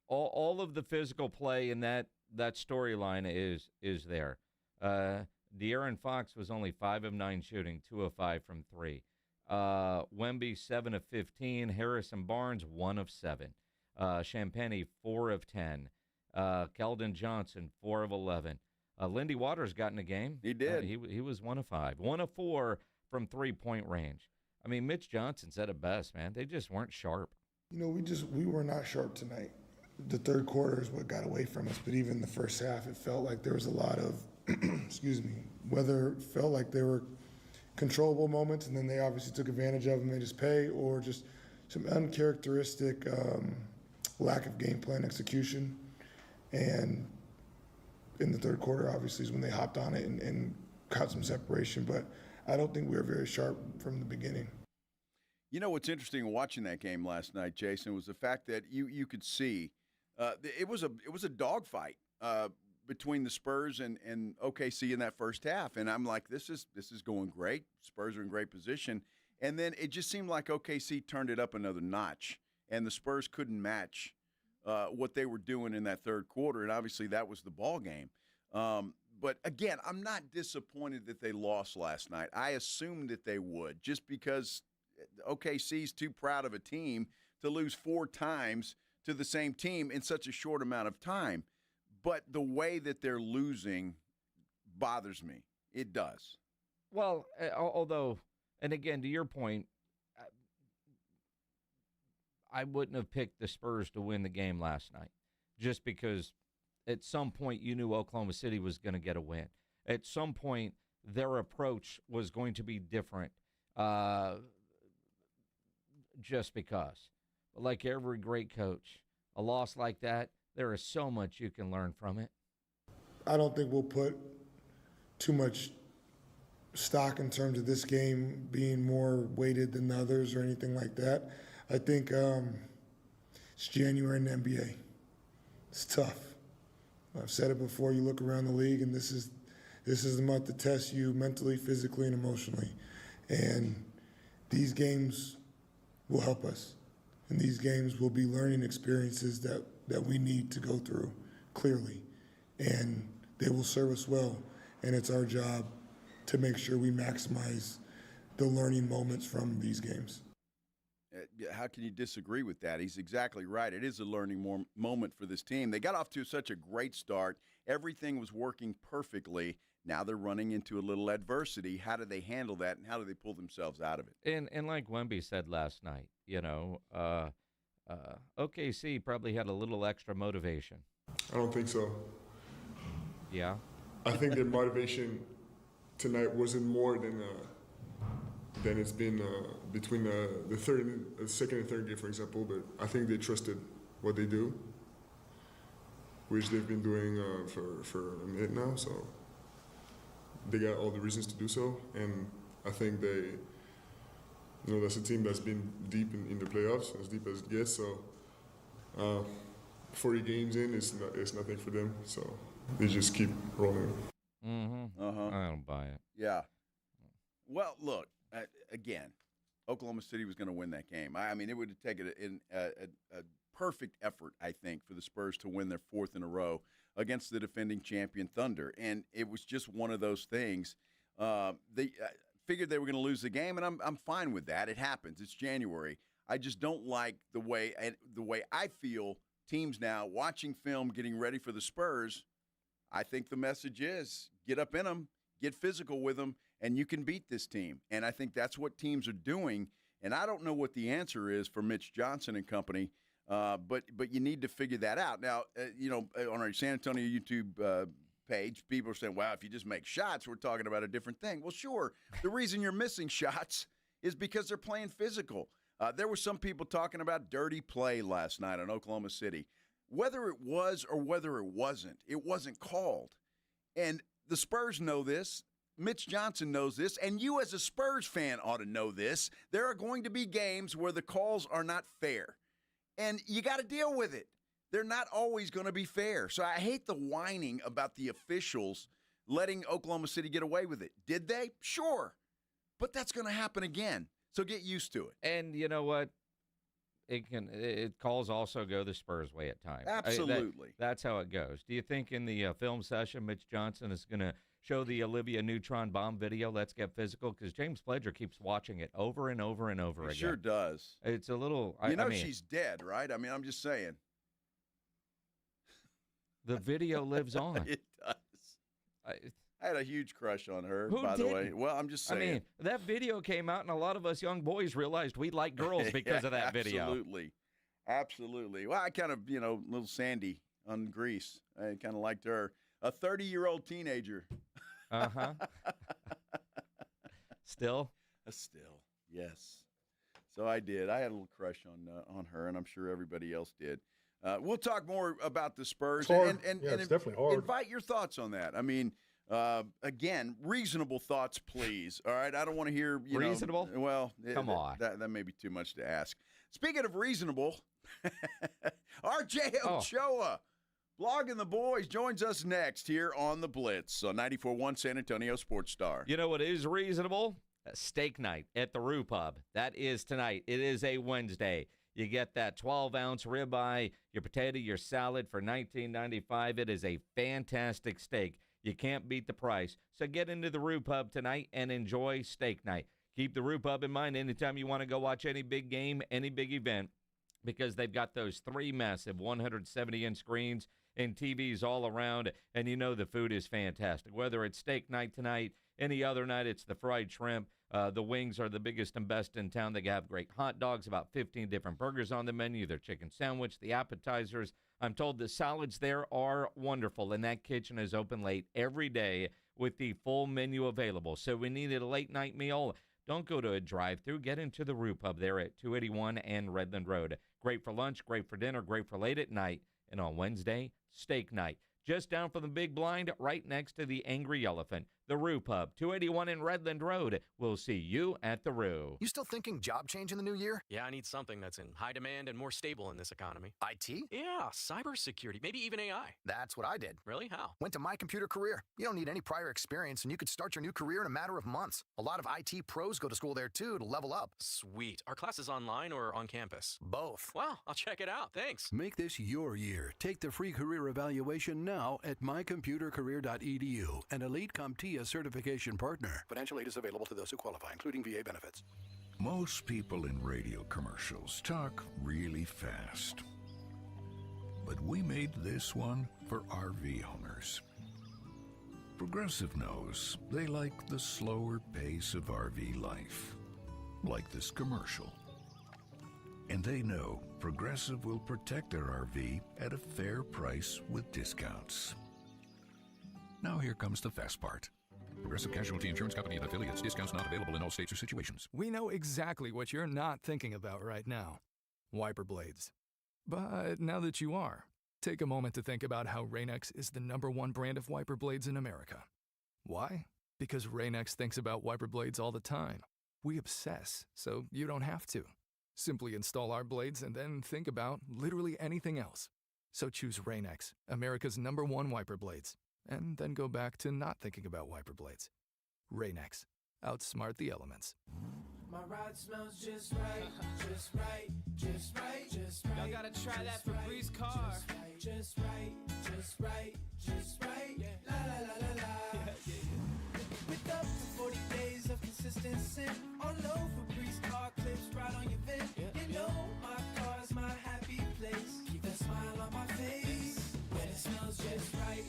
all of the physical play in that storyline is there. De'Aaron Fox was only 5 of 9 shooting, 2 of 5 from 3. Wemby 7 of 15. Harrison Barnes 1 of 7. Champagnie 4 of 10. Keldon Johnson 4 of 11. Lindy Waters got in the game. He did. He was 1 of 5. 1 of 4 from 3-point range. I mean, Mitch Johnson said it best, man. They just weren't sharp. You know, we were not sharp tonight. The third quarter is what got away from us, but even the first half, it felt like there was a lot of, whether it felt like there were controllable moments, and then they obviously took advantage of them, they just pay, or just some uncharacteristic lack of game plan execution. And in the third quarter, obviously, is when they hopped on it and caught some separation. But I don't think we were very sharp from the beginning. You know what's interesting watching that game last night, Jason, was the fact that you could see it was a dogfight between the Spurs and OKC in that first half, and I'm like, this is going great. Spurs are in great position, and then it just seemed like OKC turned it up another notch, and the Spurs couldn't match what they were doing in that third quarter, and obviously that was the ball game. But again, I'm not disappointed that they lost last night. I assumed that they would, just because OKC's too proud of a team to lose 4 times to the same team in such a short amount of time. But the way that they're losing bothers me. It does. Well, although, and again, to your point, I wouldn't have picked the Spurs to win the game last night just because at some point you knew Oklahoma City was going to get a win. At some point, their approach was going to be different just because. But like every great coach, a loss like that, there is so much you can learn from it. I don't think we'll put too much stock in terms of this game being more weighted than the others or anything like that. I think it's January in the NBA. It's tough. I've said it before. You look around the league, and this is the month to test you mentally, physically, and emotionally. And these games will help us. And these games will be learning experiences that we need to go through, clearly. And they will serve us well. And it's our job to make sure we maximize the learning moments from these games. How can you disagree with that? He's exactly right. It is a learning moment for this team. They got off to such a great start. Everything was working perfectly. Now they're running into a little adversity. How do they handle that, and how do they pull themselves out of it? And like Wemby said last night, OKC probably had a little extra motivation. I don't think so. Yeah? I think their motivation tonight wasn't more than it's been between the second and third game, for example. But I think they trusted what they do, which they've been doing for a minute now. So they got all the reasons to do so, and I think that's a team that's been deep in the playoffs, as deep as it gets. So 40 games in, it's nothing for them. So they just keep rolling. Mm-hmm. I don't buy it. Yeah. Well, look, again, Oklahoma City was going to win that game. I mean, it would have taken a perfect effort, I think, for the Spurs to win their 4th in a row against the defending champion Thunder. And it was just one of those things. They figured they were going to lose the game, and I'm fine with that. It happens. It's January. I just don't like the way I feel teams now watching film, getting ready for the Spurs. I think the message is get up in them, get physical with them, and you can beat this team. And I think that's what teams are doing. And I don't know what the answer is for Mitch Johnson and company, but you need to figure that out. Now, on our San Antonio YouTube page, people are saying, wow, if you just make shots, we're talking about a different thing. Well, sure. The reason you're missing shots is because they're playing physical. There were some people talking about dirty play last night in Oklahoma City. Whether it was or whether it wasn't called. And the Spurs know this. Mitch Johnson knows this. And you as a Spurs fan ought to know this. There are going to be games where the calls are not fair. And you got to deal with it. They're not always going to be fair. So I hate the whining about the officials letting Oklahoma City get away with it. Did they? Sure. But that's going to happen again. So get used to it. And you know what? Calls also go the Spurs way at times. Absolutely. That's how it goes. Do you think in the film session, Mitch Johnson is going to show the Olivia Neutron bomb video, Let's Get Physical? Because James Pledger keeps watching it over and over and over again. Sure does. It's a little... she's dead, right? I mean, I'm just saying. The video lives on. It does. I had a huge crush on her, Who by didn't? the way. Well, I'm just saying. I mean, that video came out, and a lot of us young boys realized we like girls because of that video. Absolutely. Well, I kind of, little Sandy on Grease. I kind of liked her. A 30-year-old teenager. Uh-huh. Still? Still, yes. So I did. I had a little crush on her, and I'm sure everybody else did. We'll talk more about the Spurs. It's definitely hard. Invite your thoughts on that. I mean, again, reasonable thoughts, please. All right, I don't want to hear reasonable. Well, come on, that may be too much to ask. Speaking of reasonable, R.J. Ochoa Blogging the Boys joins us next here on the Blitz on 94.1 San Antonio Sports Star. You know what is reasonable? A steak night at the Roo Pub. That is tonight. It is a Wednesday. You get that 12-ounce ribeye, your potato, your salad for $19.95. It is a fantastic steak. You can't beat the price. So get into the Roo Pub tonight and enjoy steak night. Keep the Roo Pub in mind anytime you want to go watch any big game, any big event, because they've got those 3 massive 170-inch screens and TVs all around, and you know the food is fantastic. Whether it's steak night tonight, any other night, it's the fried shrimp. The wings are the biggest and best in town. They have great hot dogs, about 15 different burgers on the menu, their chicken sandwich, the appetizers. I'm told the salads there are wonderful, and that kitchen is open late every day with the full menu available. So we needed a late-night meal. Don't go to a drive-thru. Get into the Roo Pub there at 281 and Redland Road. Great for lunch, great for dinner, great for late at night. And on Wednesday, steak night. Just down from the big blind, right next to the Angry Elephant. The Roo Pub, 281 in Redland Road. We'll see you at the Roo. You still thinking job change in the new year? Yeah, I need something that's in high demand and more stable in this economy. IT? Yeah, cybersecurity, maybe even AI. That's what I did. Really? How? Went to My Computer Career. You don't need any prior experience, and you could start your new career in a matter of months. A lot of IT pros go to school there, too, to level up. Sweet. Are classes online or on campus? Both. Wow, I'll check it out. Thanks. Make this your year. Take the free career evaluation now at mycomputercareer.edu, an elite CompTIA certification partner. Financial aid is available to those who qualify, including VA benefits. Most people in radio commercials talk really fast. But we made this one for RV owners. Progressive knows they like the slower pace of RV life, like this commercial. And they know Progressive will protect their RV at a fair price with discounts. Now here comes the fast part. Progressive Casualty Insurance Company and affiliates. Discounts not available in all states or situations. We know exactly what you're not thinking about right now. Wiper blades. But now that you are, take a moment to think about how Rain-X is the #1 brand of wiper blades in America. Why? Because Rain-X thinks about wiper blades all the time. We obsess, so you don't have to. Simply install our blades and then think about literally anything else. So choose Rain-X, America's #1 wiper blades. And then go back to not thinking about wiper blades. Rain-X. Outsmart the elements. My ride smells just right, just right, just right, just right. Y'all gotta try that Febreze car. Just right, just right, just right. Yeah. La la la la la. With up to 40 days of consistent scent. On low Febreze car clips right on your vent. You know my car's my happy place. Keep that smile on my face. When it smells just right.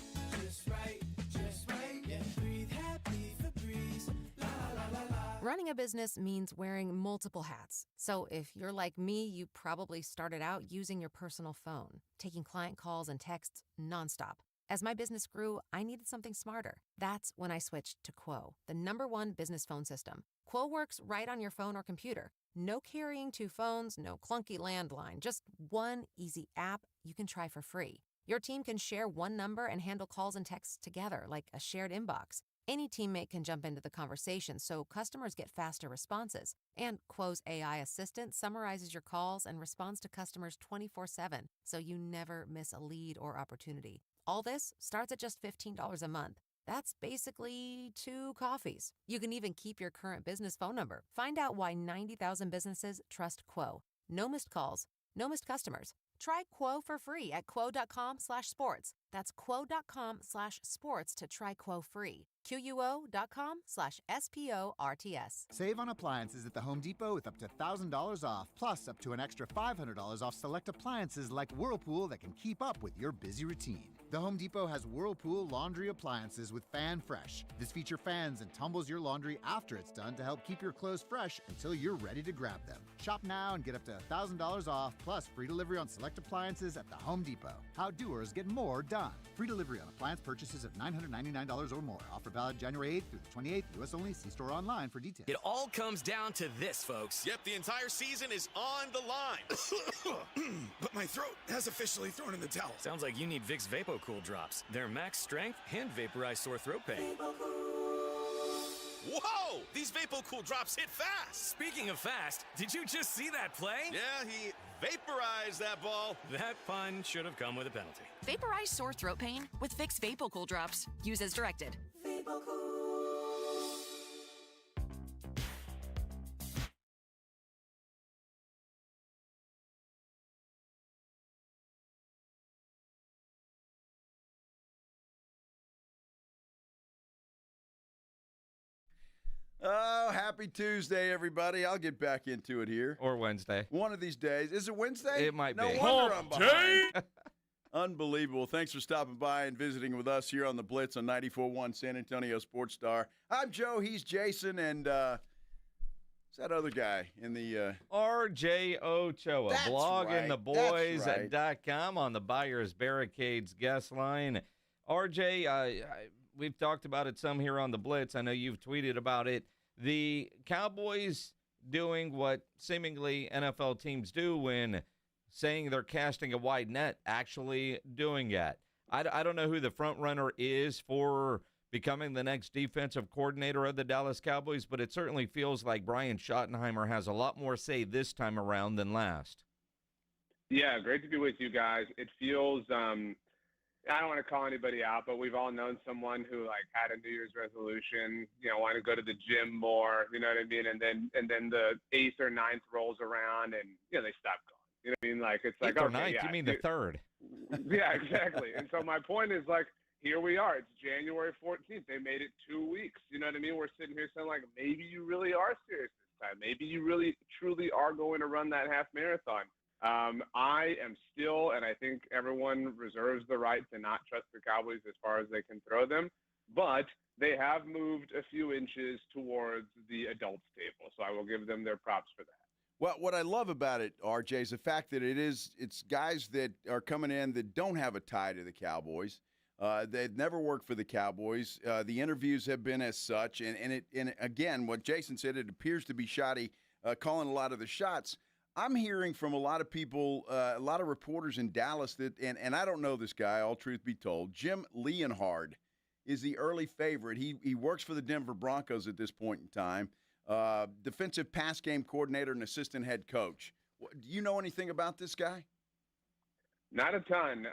Running a business means wearing multiple hats. So if you're like me, you probably started out using your personal phone, taking client calls and texts nonstop. As my business grew, I needed something smarter. That's when I switched to Quo, the #1 business phone system. Quo works right on your phone or computer. No carrying 2 phones, no clunky landline, just one easy app you can try for free. Your team can share one number and handle calls and texts together like a shared inbox. Any teammate can jump into the conversation, so customers get faster responses. And Quo's AI assistant summarizes your calls and responds to customers 24/7, so you never miss a lead or opportunity. All this starts at just $15 a month. That's basically 2 coffees. You can even keep your current business phone number. Find out why 90,000 businesses trust Quo. No missed calls, no missed customers. Try Quo for free at quo.com/sports. That's quo.com/sports to try Quo free. QUO.com/SPORTS. Save on appliances at the Home Depot with up to $1,000 off, plus up to an extra $500 off select appliances like Whirlpool that can keep up with your busy routine. The Home Depot has Whirlpool laundry appliances with Fan Fresh. This feature fans and tumbles your laundry after it's done to help keep your clothes fresh until you're ready to grab them. Shop now and get up to $1,000 off, plus free delivery on select appliances at the Home Depot. How doers get more done. Free delivery on appliance purchases of $999 or more. Offer valid January 8th through the 28th. U.S. only. See store online for details. It all comes down to this, folks. Yep, the entire season is on the line. But my throat has officially thrown in the towel. Sounds like you need Vicks VapoCool drops. They're max strength and vaporize sore throat pain. Whoa! These VapoCool drops hit fast. Speaking of fast, did you just see that play? Yeah, he vaporized that ball. That pun should have come with a penalty. Vaporize sore throat pain with Vicks VapoCool drops. Use as directed. Oh, happy Tuesday, everybody. I'll get back into it here. Or Wednesday. One of these days. Is it Wednesday? It might no be. Wonder I'm behind. Unbelievable. Thanks for stopping by and visiting with us here on the Blitz on 94.1 San Antonio Sports Star. I'm Joe. He's Jason. And what's that other guy in the RJ Ochoa, That's right. bloggingtheboys.com on the Buyers Barricades guest line. RJ, we've talked about it some here on the Blitz. I know you've tweeted about it. The Cowboys doing what seemingly NFL teams do when saying they're casting a wide net, actually doing it. I don't know who the front runner is for becoming the next defensive coordinator of the Dallas Cowboys, but it certainly feels like Brian Schottenheimer has a lot more say this time around than last. Yeah, great to be with you guys. It feels I don't want to call anybody out, but we've all known someone who had a New Year's resolution, want to go to the gym more, you know what I mean? And then the 8th or 9th rolls around and they stop going. You know what I mean? It's like 8th or okay, 9th, yeah, you mean the 3rd. Yeah, exactly. And so my point is here we are. It's January 14th. They made it 2 weeks. You know what I mean? We're sitting here saying maybe you really are serious this time. Maybe you really truly are going to run that half marathon. I am still, and I think everyone reserves the right to not trust the Cowboys as far as they can throw them, but they have moved a few inches towards the adults table, so I will give them their props for that. Well, what I love about it, RJ, is the fact that it's guys that are coming in that don't have a tie to the Cowboys. They've never worked for the Cowboys. The interviews have been as such, and again, what Jason said, it appears to be Schotty calling a lot of the shots. I'm hearing from a lot of people, a lot of reporters in Dallas that, and I don't know this guy, all truth be told, Jim Leonhard is the early favorite. He works for the Denver Broncos at this point in time, defensive pass game coordinator and assistant head coach. Do you know anything about this guy? Not a ton,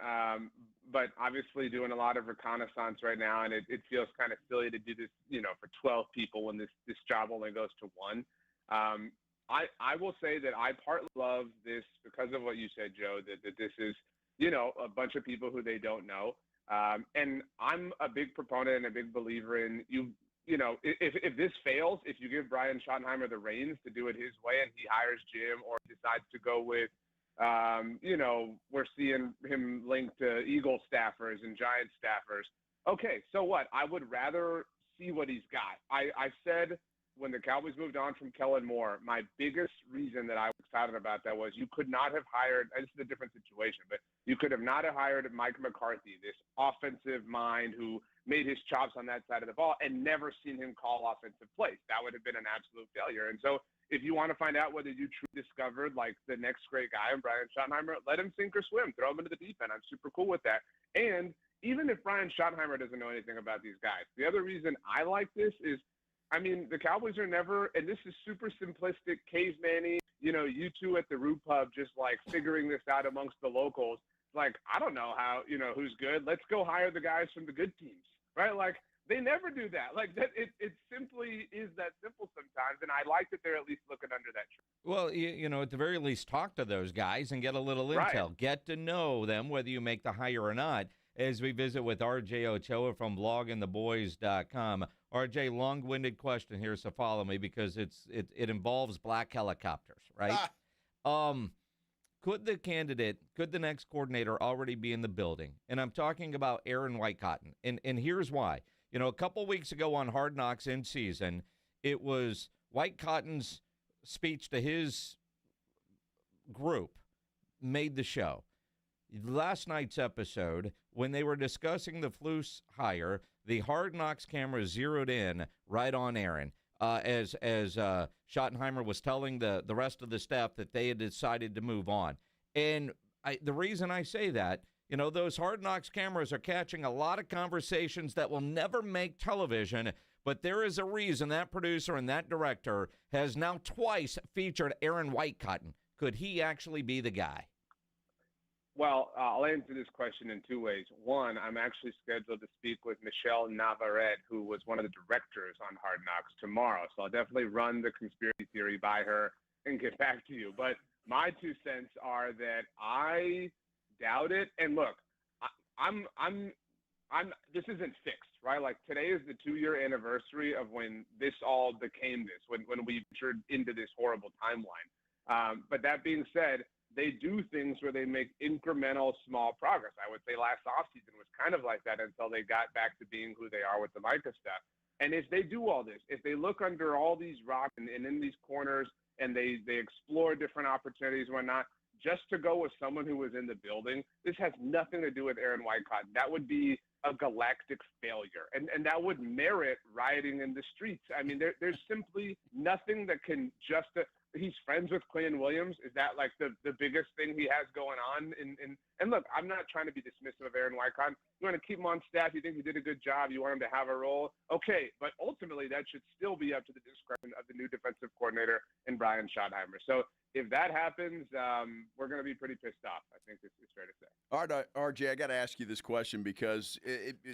but obviously doing a lot of reconnaissance right now, and it feels kind of silly to do this, for 12 people when this job only goes to one. I will say that I partly love this because of what you said, Joe, that this is, a bunch of people who they don't know. And I'm a big proponent and a big believer in if this fails, if you give Brian Schottenheimer the reins to do it his way and he hires Jim or decides to go with, we're seeing him linked to Eagle staffers and Giant staffers. Okay, so what? I would rather see what he's got. I said when the Cowboys moved on from Kellen Moore, my biggest reason that I was excited about that was you could not have hired, and this is a different situation, but you could have not have hired Mike McCarthy, this offensive mind who made his chops on that side of the ball and never seen him call offensive plays. That would have been an absolute failure. And so if you want to find out whether you truly discovered the next great guy in Brian Schottenheimer, let him sink or swim, throw him into the deep end. I'm super cool with that. And even if Brian Schottenheimer doesn't know anything about these guys, the other reason I like this is, the Cowboys are never, and this is super simplistic, caveman-y, you two at the Root Pub just figuring this out amongst the locals. I don't know how, who's good. Let's go hire the guys from the good teams, right? They never do that. It simply is that simple sometimes, and I like that they're at least looking under that tree. Well, at the very least, talk to those guys and get a little intel. Right. Get to know them, whether you make the hire or not, as we visit with RJ Ochoa from bloggingtheboys.com. RJ, long-winded question here, so follow me because it involves black helicopters, right? Could the next coordinator already be in the building? And I'm talking about Aaron Whitecotton. And here's why. A couple weeks ago on Hard Knocks in season, it was Whitecotton's speech to his group made the show. Last night's episode, when they were discussing the Flus hire, the Hard Knocks camera zeroed in right on Aaron as Schottenheimer was telling the rest of the staff that they had decided to move on. And the reason I say that, those Hard Knocks cameras are catching a lot of conversations that will never make television, but there is a reason that producer and that director has now twice featured Aaron Whitecotton. Could he actually be the guy? Well, I'll answer this question in two ways. One, I'm actually scheduled to speak with Michelle Navarrete, who was one of the directors on Hard Knocks, tomorrow. So I'll definitely run the conspiracy theory by her and get back to you. But my 2 cents are that I doubt it. And look, this isn't fixed, right? Like, today is the 2-year anniversary of when this all became this, when we entered into this horrible timeline. But that being said, they do things where they make incremental small progress. I would say last offseason was kind of like that until they got back to being who they are with the Micah stuff. And if they do all this, if they look under all these rocks and in these corners and they explore different opportunities and whatnot, just to go with someone who was in the building, this has nothing to do with Aaron Wycott. That would be a galactic failure. And that would merit rioting in the streets. I mean, there's simply nothing that can he's friends with Quinn Williams. Is that like the biggest thing he has going on? And look, I'm not trying to be dismissive of Aaron Wycott. You want to keep him on staff. You think he did a good job. You want him to have a role. Okay. But ultimately that should still be up to the discretion of the new defensive coordinator and Brian Schottenheimer. So if that happens, we're going to be pretty pissed off. I think it's fair to say. All right, RJ, I got to ask you this question because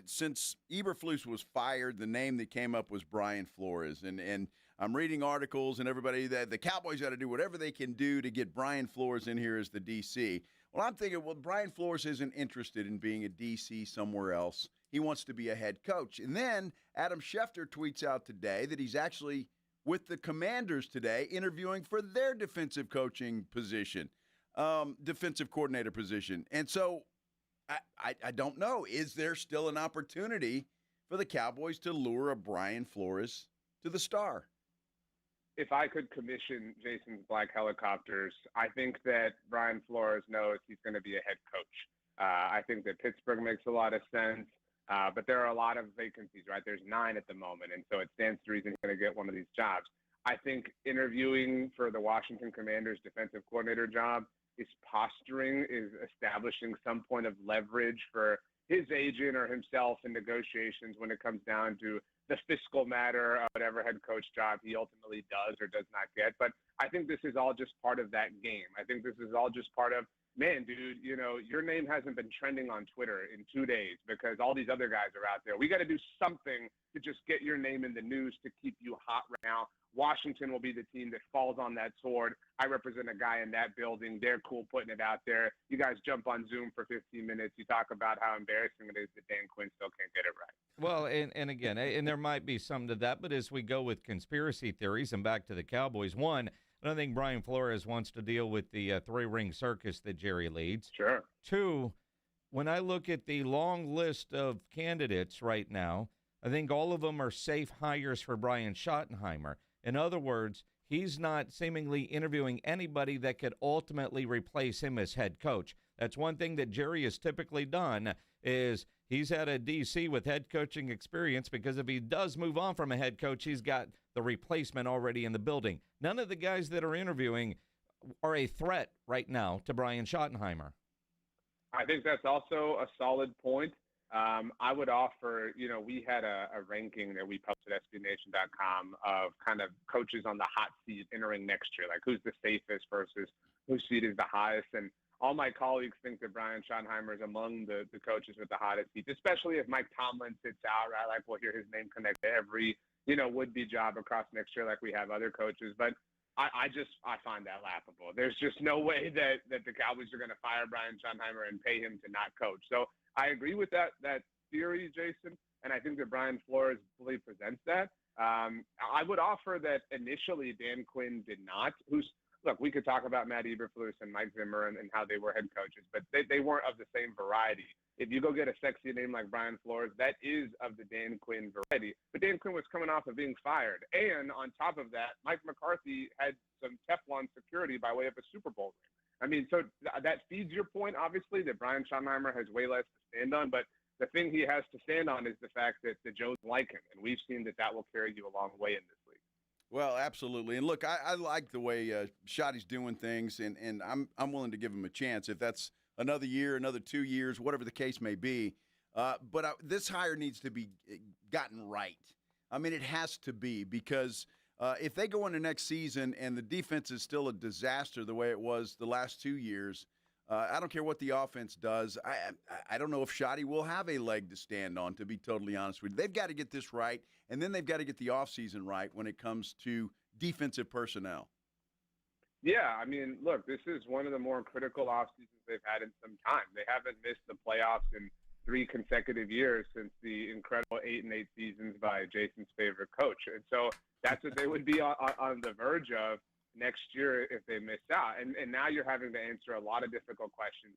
since Eberflus was fired, the name that came up was Brian Flores. And I'm reading articles and everybody that the Cowboys got to do whatever they can do to get Brian Flores in here as the DC. Well, I'm thinking, Brian Flores isn't interested in being a DC somewhere else. He wants to be a head coach. And then Adam Schefter tweets out today that he's actually with the Commanders today interviewing for their defensive coaching position, defensive coordinator position. And so I don't know. Is there still an opportunity for the Cowboys to lure a Brian Flores to the Star? If I could commission Jason's Black Helicopters, I think that Brian Flores knows he's going to be a head coach. I think that Pittsburgh makes a lot of sense, but there are a lot of vacancies, right? There's 9 at the moment, and so it stands to reason he's going to get one of these jobs. I think interviewing for the Washington Commanders defensive coordinator job is posturing, is establishing some point of leverage for his agent or himself in negotiations when it comes down to the fiscal matter of whatever head coach job he ultimately does or does not get. But I think this is all just part of that game. I think this is all just part of, man, dude, your name hasn't been trending on Twitter in 2 days because all these other guys are out there. We got to do something to just get your name in the news to keep you hot right now. Washington will be the team that falls on that sword. I represent a guy in that building. They're cool putting it out there. You guys jump on Zoom for 15 minutes. You talk about how embarrassing it is that Dan Quinn still can't get it right. Well, and again, and there might be some to that, but as we go with conspiracy theories and back to the Cowboys, one, I don't think Brian Flores wants to deal with the 3-ring circus that Jerry leads. Sure. 2, when I look at the long list of candidates right now, I think all of them are safe hires for Brian Schottenheimer. In other words, he's not seemingly interviewing anybody that could ultimately replace him as head coach. That's one thing that Jerry has typically done is he's had a DC with head coaching experience because if he does move on from a head coach, he's got the replacement already in the building. None of the guys that are interviewing are a threat right now to Brian Schottenheimer. I think that's also a solid point. I would offer, we had a ranking that we posted at SBNation.com of kind of coaches on the hot seat entering next year, like who's the safest versus whose seat is the highest. And all my colleagues think that Brian Schottenheimer is among the coaches with the hottest seats, especially if Mike Tomlin sits out, right? Like we'll hear his name connect to every, would-be job across next year like we have other coaches. But I find that laughable. There's just no way that the Cowboys are going to fire Brian Schottenheimer and pay him to not coach. So I agree with that theory, Jason, and I think that Brian Flores fully presents that. I would offer that initially Dan Quinn did not. Look, we could talk about Matt Eberflus and Mike Zimmer and how they were head coaches, but they weren't of the same variety. If you go get a sexy name like Brian Flores, that is of the Dan Quinn variety. But Dan Quinn was coming off of being fired. And on top of that, Mike McCarthy had some Teflon security by way of a Super Bowl ring. I mean, so that feeds your point, obviously, that Brian Schottenheimer has way less to stand on. But the thing he has to stand on is the fact that the Joes like him. And we've seen that will carry you a long way in this league. Well, absolutely. And look, I like the way Schotty's doing things, and I'm willing to give him a chance if that's another year, another 2 years, whatever the case may be. But this hire needs to be gotten right. I mean, it has to be because if they go into next season and the defense is still a disaster the way it was the last 2 years, I don't care what the offense does. I don't know if Shoddy will have a leg to stand on, to be totally honest with you. They've got to get this right, and then they've got to get the offseason right when it comes to defensive personnel. Yeah, I mean, look, this is one of the more critical off seasons they've had in some time. They haven't missed the playoffs in 3 consecutive years since the incredible 8-8 seasons by Jason's favorite coach. And so that's what they would be on the verge of next year if they miss out. And now you're having to answer a lot of difficult questions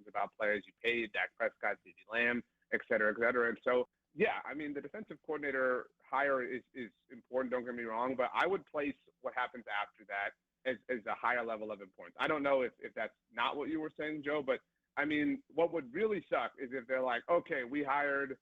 about players you paid, Dak Prescott, CeeDee Lamb, et cetera, et cetera. And so, yeah, I mean, the defensive coordinator hire is important, don't get me wrong, but I would place what happens after that as a higher level of importance. I don't know if that's not what you were saying, Joe, but I mean, what would really suck is if they're like, okay, we hired,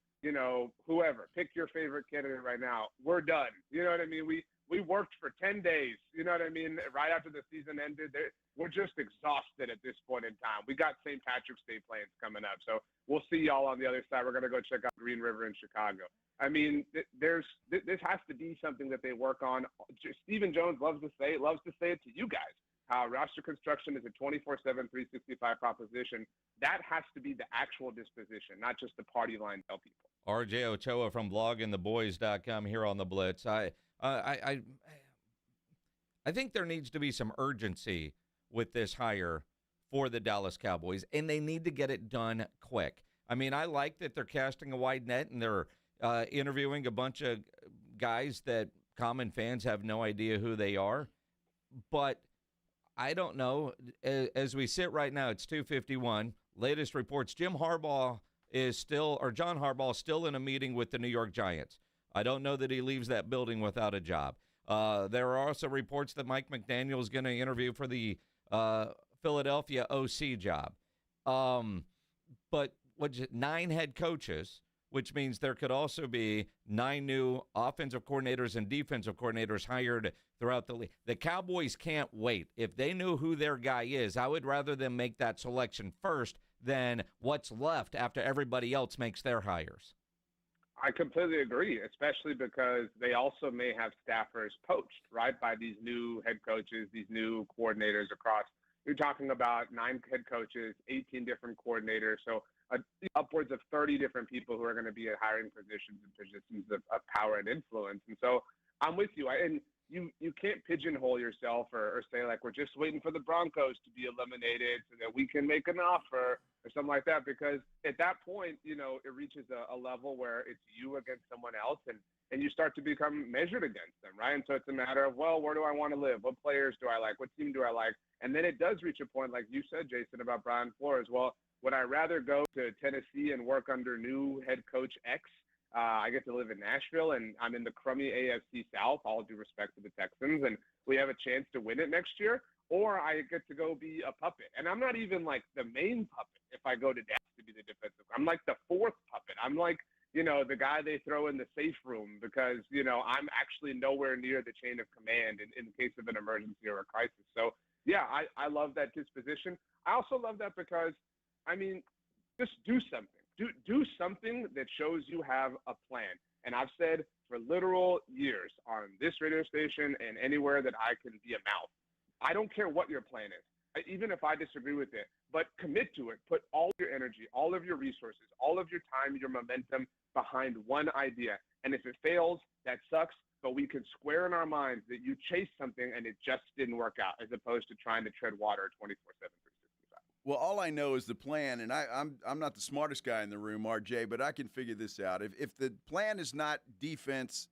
whoever, pick your favorite candidate right now. We're done. You know what I mean? We worked for 10 days, you know what I mean? Right after the season ended, we're just exhausted at this point in time. We got St. Patrick's Day plans coming up. So we'll see y'all on the other side. We're going to go check out Green River in Chicago. I mean, this has to be something that they work on. Stephen Jones loves to say it to you guys, how roster construction is a 24/7, 365 proposition. That has to be the actual disposition, not just the party line tell people. RJ Ochoa from bloggingtheboys.com here on the Blitz. I think there needs to be some urgency with this hire for the Dallas Cowboys, and they need to get it done quick. I mean, I like that they're casting a wide net and they're interviewing a bunch of guys that common fans have no idea who they are. But I don't know. As we sit right now, it's 2:51. Latest reports, John Harbaugh is still in a meeting with the New York Giants. I don't know that he leaves that building without a job. There are also reports that Mike McDaniel is going to interview for the Philadelphia OC job. But 9 head coaches, which means there could also be 9 new offensive coordinators and defensive coordinators hired throughout the league. The Cowboys can't wait. If they knew who their guy is, I would rather them make that selection first than what's left after everybody else makes their hires. I completely agree, especially because they also may have staffers poached, right, by these new head coaches, these new coordinators across. You're talking about 9 head coaches, 18 different coordinators, so upwards of 30 different people who are going to be at hiring positions and positions of power and influence. And so I'm with you. And you can't pigeonhole yourself or say, like, we're just waiting for the Broncos to be eliminated so that we can make an offer or something like that, because at that point, it reaches a level where it's you against someone else, and you start to become measured against them, right? And so it's a matter of, well, where do I want to live? What players do I like? What team do I like? And then it does reach a point, like you said, Jason, about Brian Flores. Well, would I rather go to Tennessee and work under new head coach X? I get to live in Nashville, and I'm in the crummy AFC South, all due respect to the Texans, and we have a chance to win it next year. Or I get to go be a puppet. And I'm not even like the main puppet if I go to Dallas to be the defensive. I'm like the 4th puppet. I'm like, the guy they throw in the safe room because, I'm actually nowhere near the chain of command in case of an emergency or a crisis. So, yeah, I love that disposition. I also love that because, I mean, just do something. Do something that shows you have a plan. And I've said for literal years on this radio station and anywhere that I can be a mouth, I don't care what your plan is, even if I disagree with it, but commit to it. Put all your energy, all of your resources, all of your time, your momentum behind one idea. And if it fails, that sucks, but we can square in our minds that you chased something and it just didn't work out, as opposed to trying to tread water 24/7, 365. Well, all I know is the plan, and I'm not the smartest guy in the room, RJ, but I can figure this out. If the plan is not defense,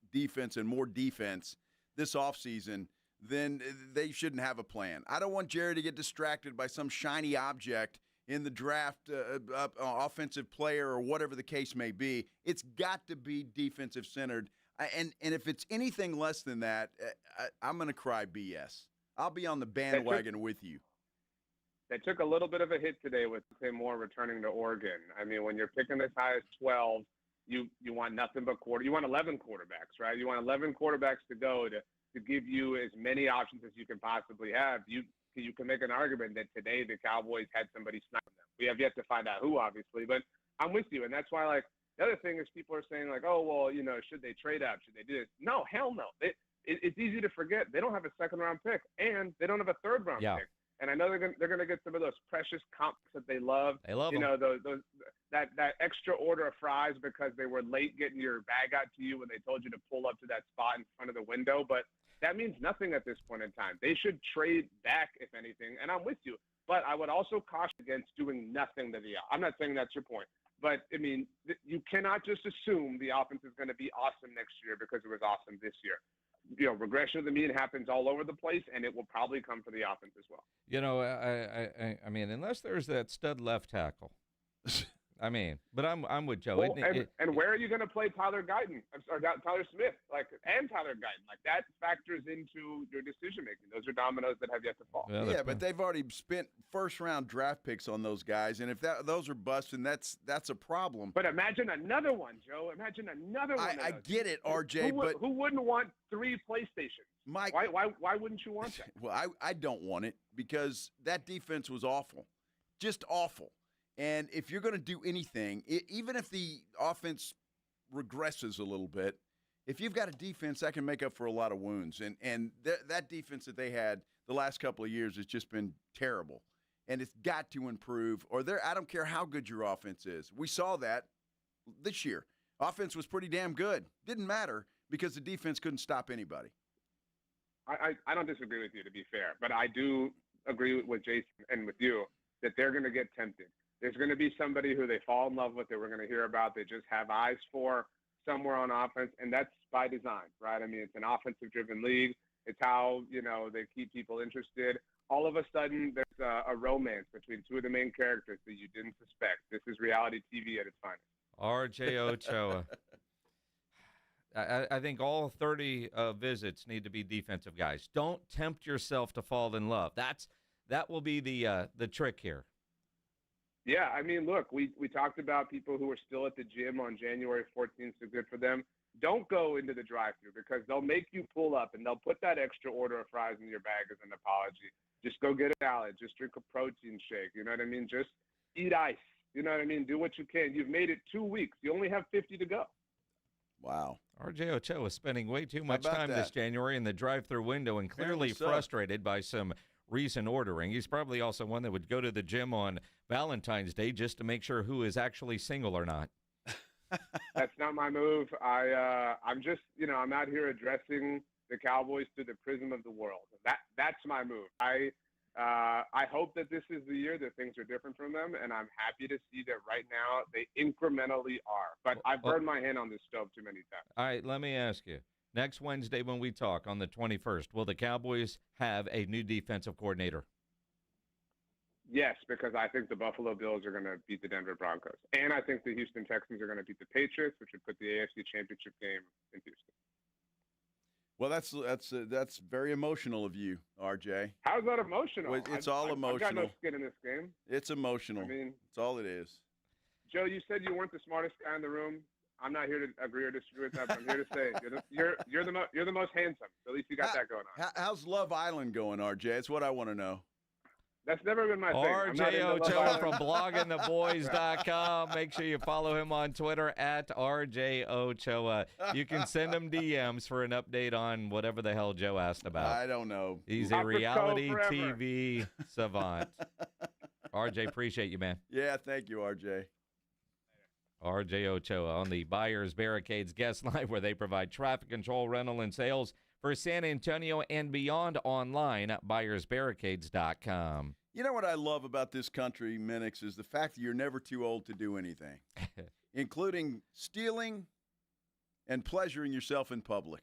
and more defense this offseason, then they shouldn't have a plan. I don't want Jerry to get distracted by some shiny object in the draft, offensive player or whatever the case may be. It's got to be defensive-centered. And if it's anything less than that, I'm going to cry BS. I'll be on the bandwagon with you. They took a little bit of a hit today with Tim Moore returning to Oregon. I mean, when you're picking as high as 12, you want nothing but you want 11 quarterbacks, right? You want 11 quarterbacks to go to give you as many options as you can possibly have. You can make an argument that today the Cowboys had somebody snipe them. We have yet to find out who, obviously, but I'm with you. And that's why, like, the other thing is people are saying, like, oh, well, should they trade up? Should they do this? No, hell no. It's easy to forget. They don't have a second-round pick, and they don't have a third-round pick. And I know they're gonna get some of those precious comps that they love. They love you them. know, that extra order of fries because they were late getting your bag out to you when they told you to pull up to that spot in front of the window. But that means nothing at this point in time. They should trade back, if anything. And I'm with you. But I would also caution against doing nothing to the – I'm not saying that's your point. But, I mean, you cannot just assume the offense is going to be awesome next year because it was awesome this year. You know, regression of the mean happens all over the place, and it will probably come for the offense as well. You know, I mean, unless there's that stud left tackle. I mean, but I'm with Joe. Well, and where are you going to play Tyler Guyton or Tyler Smith, and Tyler Guyton? Like that factors into your decision making. Those are dominoes that have yet to fall. Yeah, but they've already spent first-round draft picks on those guys, and if those are busting, that's a problem. But imagine another one, Joe. Imagine another one. I get it, RJ, but who wouldn't want 3 PlayStations? Mike, why wouldn't you want that? Well, I don't want it because that defense was awful, just awful. And if you're going to do anything, even if the offense regresses a little bit, if you've got a defense, that can make up for a lot of wounds. And that defense that they had the last couple of years has just been terrible. And it's got to improve. I don't care how good your offense is. We saw that this year. Offense was pretty damn good. Didn't matter because the defense couldn't stop anybody. I don't disagree with you, to be fair. But I do agree with Jason and with you that they're going to get tempted. There's going to be somebody who they fall in love with that we're going to hear about. They just have eyes for somewhere on offense, and that's by design, right? I mean, it's an offensive-driven league. It's how, they keep people interested. All of a sudden, there's a romance between 2 of the main characters that you didn't suspect. This is reality TV at its finest. R.J. Ochoa. I think all 30 visits need to be defensive guys. Don't tempt yourself to fall in love. That will be the trick here. Yeah, I mean, look, we talked about people who are still at the gym on January 14th, so good for them. Don't go into the drive-thru because they'll make you pull up and they'll put that extra order of fries in your bag as an apology. Just go get a salad. Just drink a protein shake. You know what I mean? Just eat ice. You know what I mean? Do what you can. You've made it 2 weeks. You only have 50 to go. Wow. R.J. Ochoa was spending way too much time this January in the drive-thru window and clearly frustrated by some recent ordering. He's probably also one that would go to the gym on Valentine's Day just to make sure who is actually single or not. That's not my move. I'm just, I'm out here addressing the Cowboys through the prism of the world. That's my move. I hope that this is the year that things are different from them, and I'm happy to see that right now they incrementally are. But I've burned my hand on this stove too many times. All right, let me ask you. Next Wednesday when we talk on the 21st, will the Cowboys have a new defensive coordinator? Yes, because I think the Buffalo Bills are going to beat the Denver Broncos. And I think the Houston Texans are going to beat the Patriots, which would put the AFC Championship game in Houston. Well, that's very emotional of you, RJ. How's that emotional? Well, it's all emotional. I've got no skin in this game. It's emotional. I mean, it's all it is. Joe, you said you weren't the smartest guy in the room. I'm not here to agree or disagree with that, but I'm here to say you're the most handsome. At least you got that going on. How's Love Island going, RJ? It's what I want to know. That's never been my thing. RJ Ochoa from bloggingtheboys.com. Make sure you follow him on Twitter at RJ Ochoa. You can send him DMs for an update on whatever the hell Joe asked about. I don't know. He's a reality TV savant. RJ, appreciate you, man. Yeah, thank you, RJ. RJ Ochoa on the Buyers Barricades guest line, where they provide traffic control, rental, and sales for San Antonio and beyond online at buyersbarricades.com. You know what I love about this country, Minix, is the fact that you're never too old to do anything, including stealing and pleasuring yourself in public.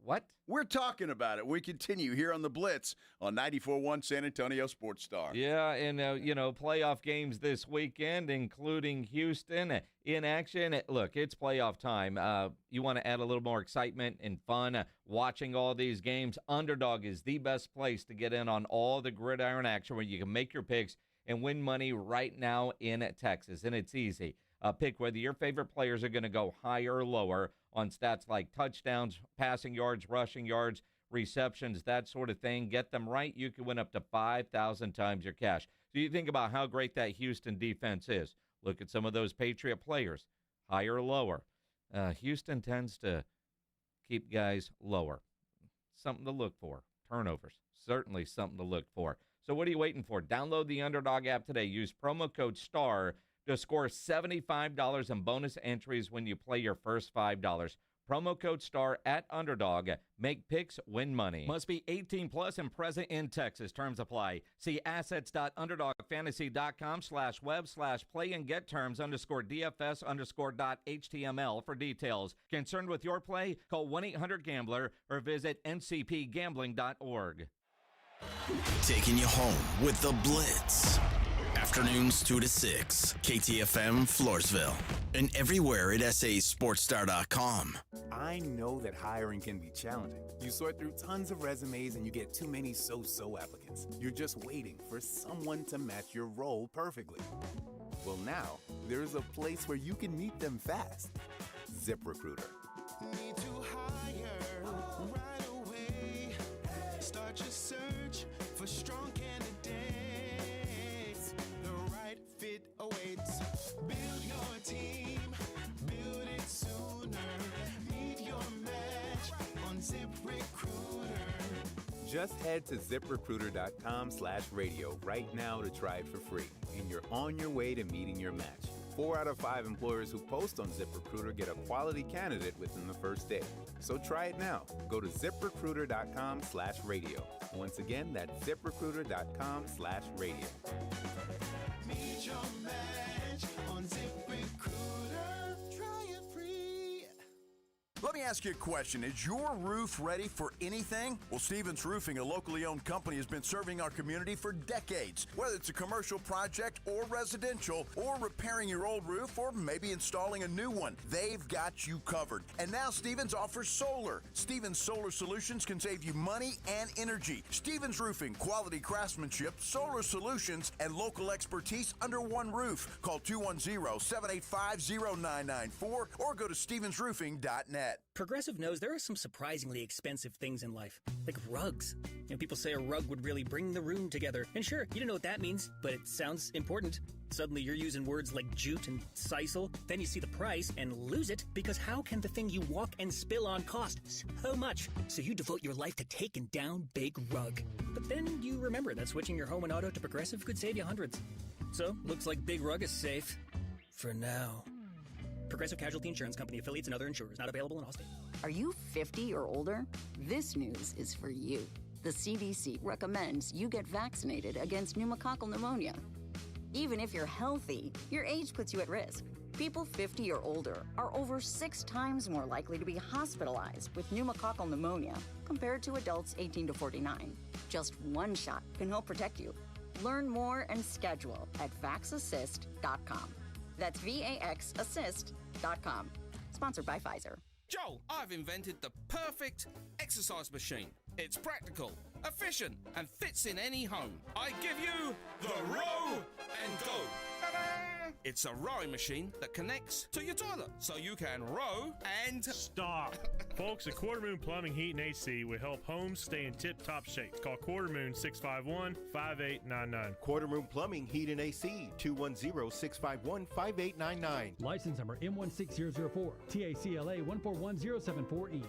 What? We're talking about it. We continue here on the Blitz on 94.1 San Antonio Sports Star. Yeah, and, playoff games this weekend, including Houston in action. Look, it's playoff time. You want to add a little more excitement and fun watching all these games. Underdog is the best place to get in on all the gridiron action where you can make your picks and win money right now in Texas, and it's easy. Pick whether your favorite players are going to go higher or lower on stats like touchdowns, passing yards, rushing yards, receptions, that sort of thing. Get them right, you can win up to 5,000 times your cash. So you think about how great that Houston defense is. Look at some of those Patriot players, higher or lower. Houston tends to keep guys lower. Something to look for. Turnovers, certainly something to look for. So what are you waiting for? Download the Underdog app today. Use promo code STAR to score $75 in bonus entries when you play your first $5. Promo code STAR at Underdog. Make picks, win money. Must be 18 plus and present in Texas. Terms apply. See assets.underdogfantasy.com/web/play and get terms _DFS_.html for details. Concerned with your play? Call 1-800-GAMBLER or visit ncpgambling.org. Taking you home with the Blitz. Afternoons 2 to 6, KTFM Floresville, and everywhere at sasportstar.com. I know that hiring can be challenging. You sort through tons of resumes and you get too many so-so applicants. You're just waiting for someone to match your role perfectly. Well, now, there's a place where you can meet them fast. ZipRecruiter. Need to hire right away. Start your search for strong candidates. The right fit awaits. Build your team. Build it sooner. Meet your match on ZipRecruiter. Just head to ZipRecruiter.com/radio right now to try it for free. And you're on your way to meeting your match. 4 out of 5 employers who post on ZipRecruiter get a quality candidate within the first day. So try it now. Go to ZipRecruiter.com/radio. Once again, that's ZipRecruiter.com/radio. Meet your match on ZipRecruiter. Try it free. Let me ask you a question. Is your roof ready for anything? Well, Stevens Roofing, a locally owned company, has been serving our community for decades. Whether it's a commercial project or residential, or repairing your old roof, or maybe installing a new one, they've got you covered. And now Stevens offers solar. Stevens Solar Solutions can save you money and energy. Stevens Roofing, quality craftsmanship, solar solutions, and local expertise under one roof. Call 210-785-0994 or go to stevensroofing.net. Progressive knows there are some surprisingly expensive things in life, like rugs. People say a rug would really bring the room together. And sure, you don't know what that means, but it sounds important. Suddenly you're using words like jute and sisal. Then you see the price and lose it, because how can the thing you walk and spill on cost so much? So you devote your life to taking down Big Rug. But then you remember that switching your home and auto to Progressive could save you hundreds. So, looks like Big Rug is safe. For now. Progressive Casualty Insurance Company, affiliates, and other insurers. Not available in all states. Are you 50 or older? This news is for you. The CDC recommends you get vaccinated against pneumococcal pneumonia. Even if you're healthy, your age puts you at risk. People 50 or older are over 6 times more likely to be hospitalized with pneumococcal pneumonia compared to adults 18 to 49. Just one shot can help protect you. Learn more and schedule at vaxassist.com. That's VAXassist.com. Sponsored by Pfizer. Joel, I've invented the perfect exercise machine. It's practical, efficient, and fits in any home. I give you the Row and Go. Ta-da! It's a rowing machine that connects to your toilet, so you can row and... Stop. Folks, at Quarter Moon Plumbing, Heat, and AC will help homes stay in tip-top shape. Call Quarter Moon 651-5899. Quarter Moon Plumbing, Heat, and AC, 210-651-5899. License number M16004, TACLA 141074E.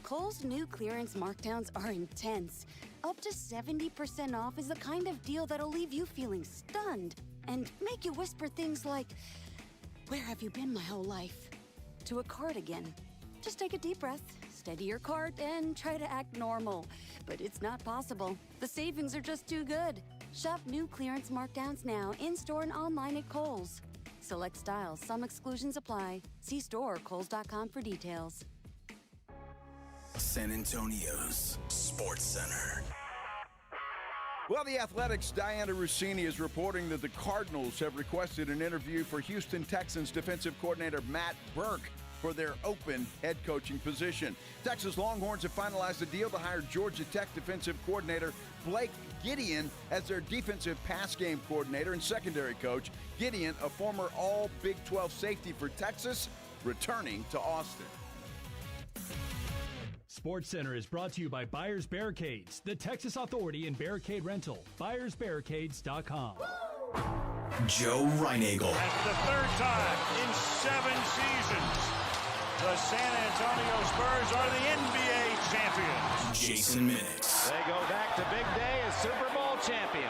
Kohl's new clearance markdowns are intense. Up to 70% off is the kind of deal that'll leave you feeling stunned and make you whisper things like, "Where have you been my whole life?" to a cardigan. Just take a deep breath, steady your cart, and try to act normal. But it's not possible. The savings are just too good. Shop new clearance markdowns now, in-store and online at Kohl's. Select styles, some exclusions apply. See store or kohls.com for details. San Antonio's Sports Center. Well, the Athletics' Diana Rossini is reporting that the Cardinals have requested an interview for Houston Texans defensive coordinator Matt Burke for their open head coaching position. Texas Longhorns have finalized a deal to hire Georgia Tech defensive coordinator Blake Gideon as their defensive pass game coordinator and secondary coach. Gideon, a former All-Big 12 safety for Texas, returning to Austin. Sports Center is brought to you by Buyers Barricades, the Texas Authority in Barricade Rental. BuyersBarricades.com. Joe Reinagel. That's the 3rd time in 7 seasons the San Antonio Spurs are the NBA champions. Jason Minix. They go back to big day as Super Bowl champions.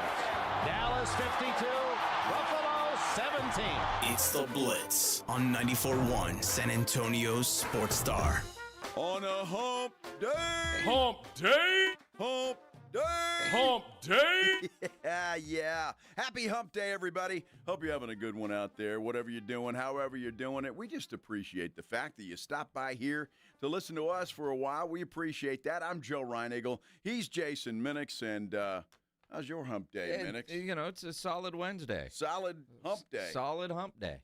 Dallas 52, Buffalo 17. It's the Blitz on 94.1 San Antonio's Sports Star. On a hump day. Hump day. Hump day. Hump day. Yeah. Happy hump day, everybody. Hope you're having a good one out there. Whatever you're doing, however you're doing it, we just appreciate the fact that you stopped by here to listen to us for a while. We appreciate that. I'm Joe Reinagle. He's Jason Minix. And how's your hump day, Minix? You know, it's a solid Wednesday. Solid hump day. Solid hump day.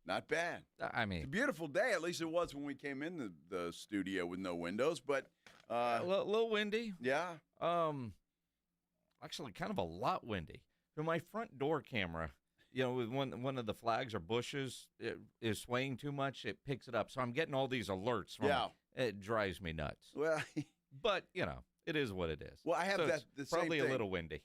Not bad. I mean, it's a beautiful day. At least it was when we came in the studio with no windows, but a little windy. Yeah. Actually, kind of a lot windy. So my front door camera, you know, with one of the flags or bushes is swaying too much, it picks it up. So I'm getting all these alerts from it. It drives me nuts. Well, but you know, it is what it is. Well, I have so the same probably thing a little windy.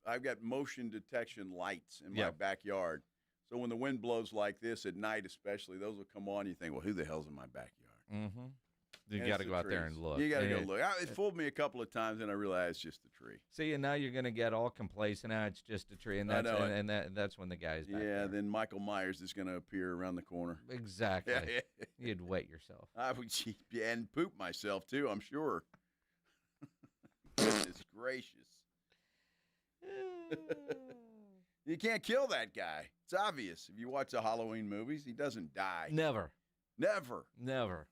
I've got motion detection lights in my backyard. So when the wind blows like this at night, especially, those will come on. You think, well, who the hell's in my backyard? Mm-hmm. You got to go out there and look. You got to go look. It fooled me a couple of times, and I realized it's just a tree. See, and now you're going to get all complacent. Now it's just a tree, and that's when the guy's back there. Then Michael Myers is going to appear around the corner. Exactly. You'd wet yourself. I would, and poop myself, too, I'm sure. Goodness gracious. You can't kill that guy. It's obvious. If you watch the Halloween movies, he doesn't die. Never.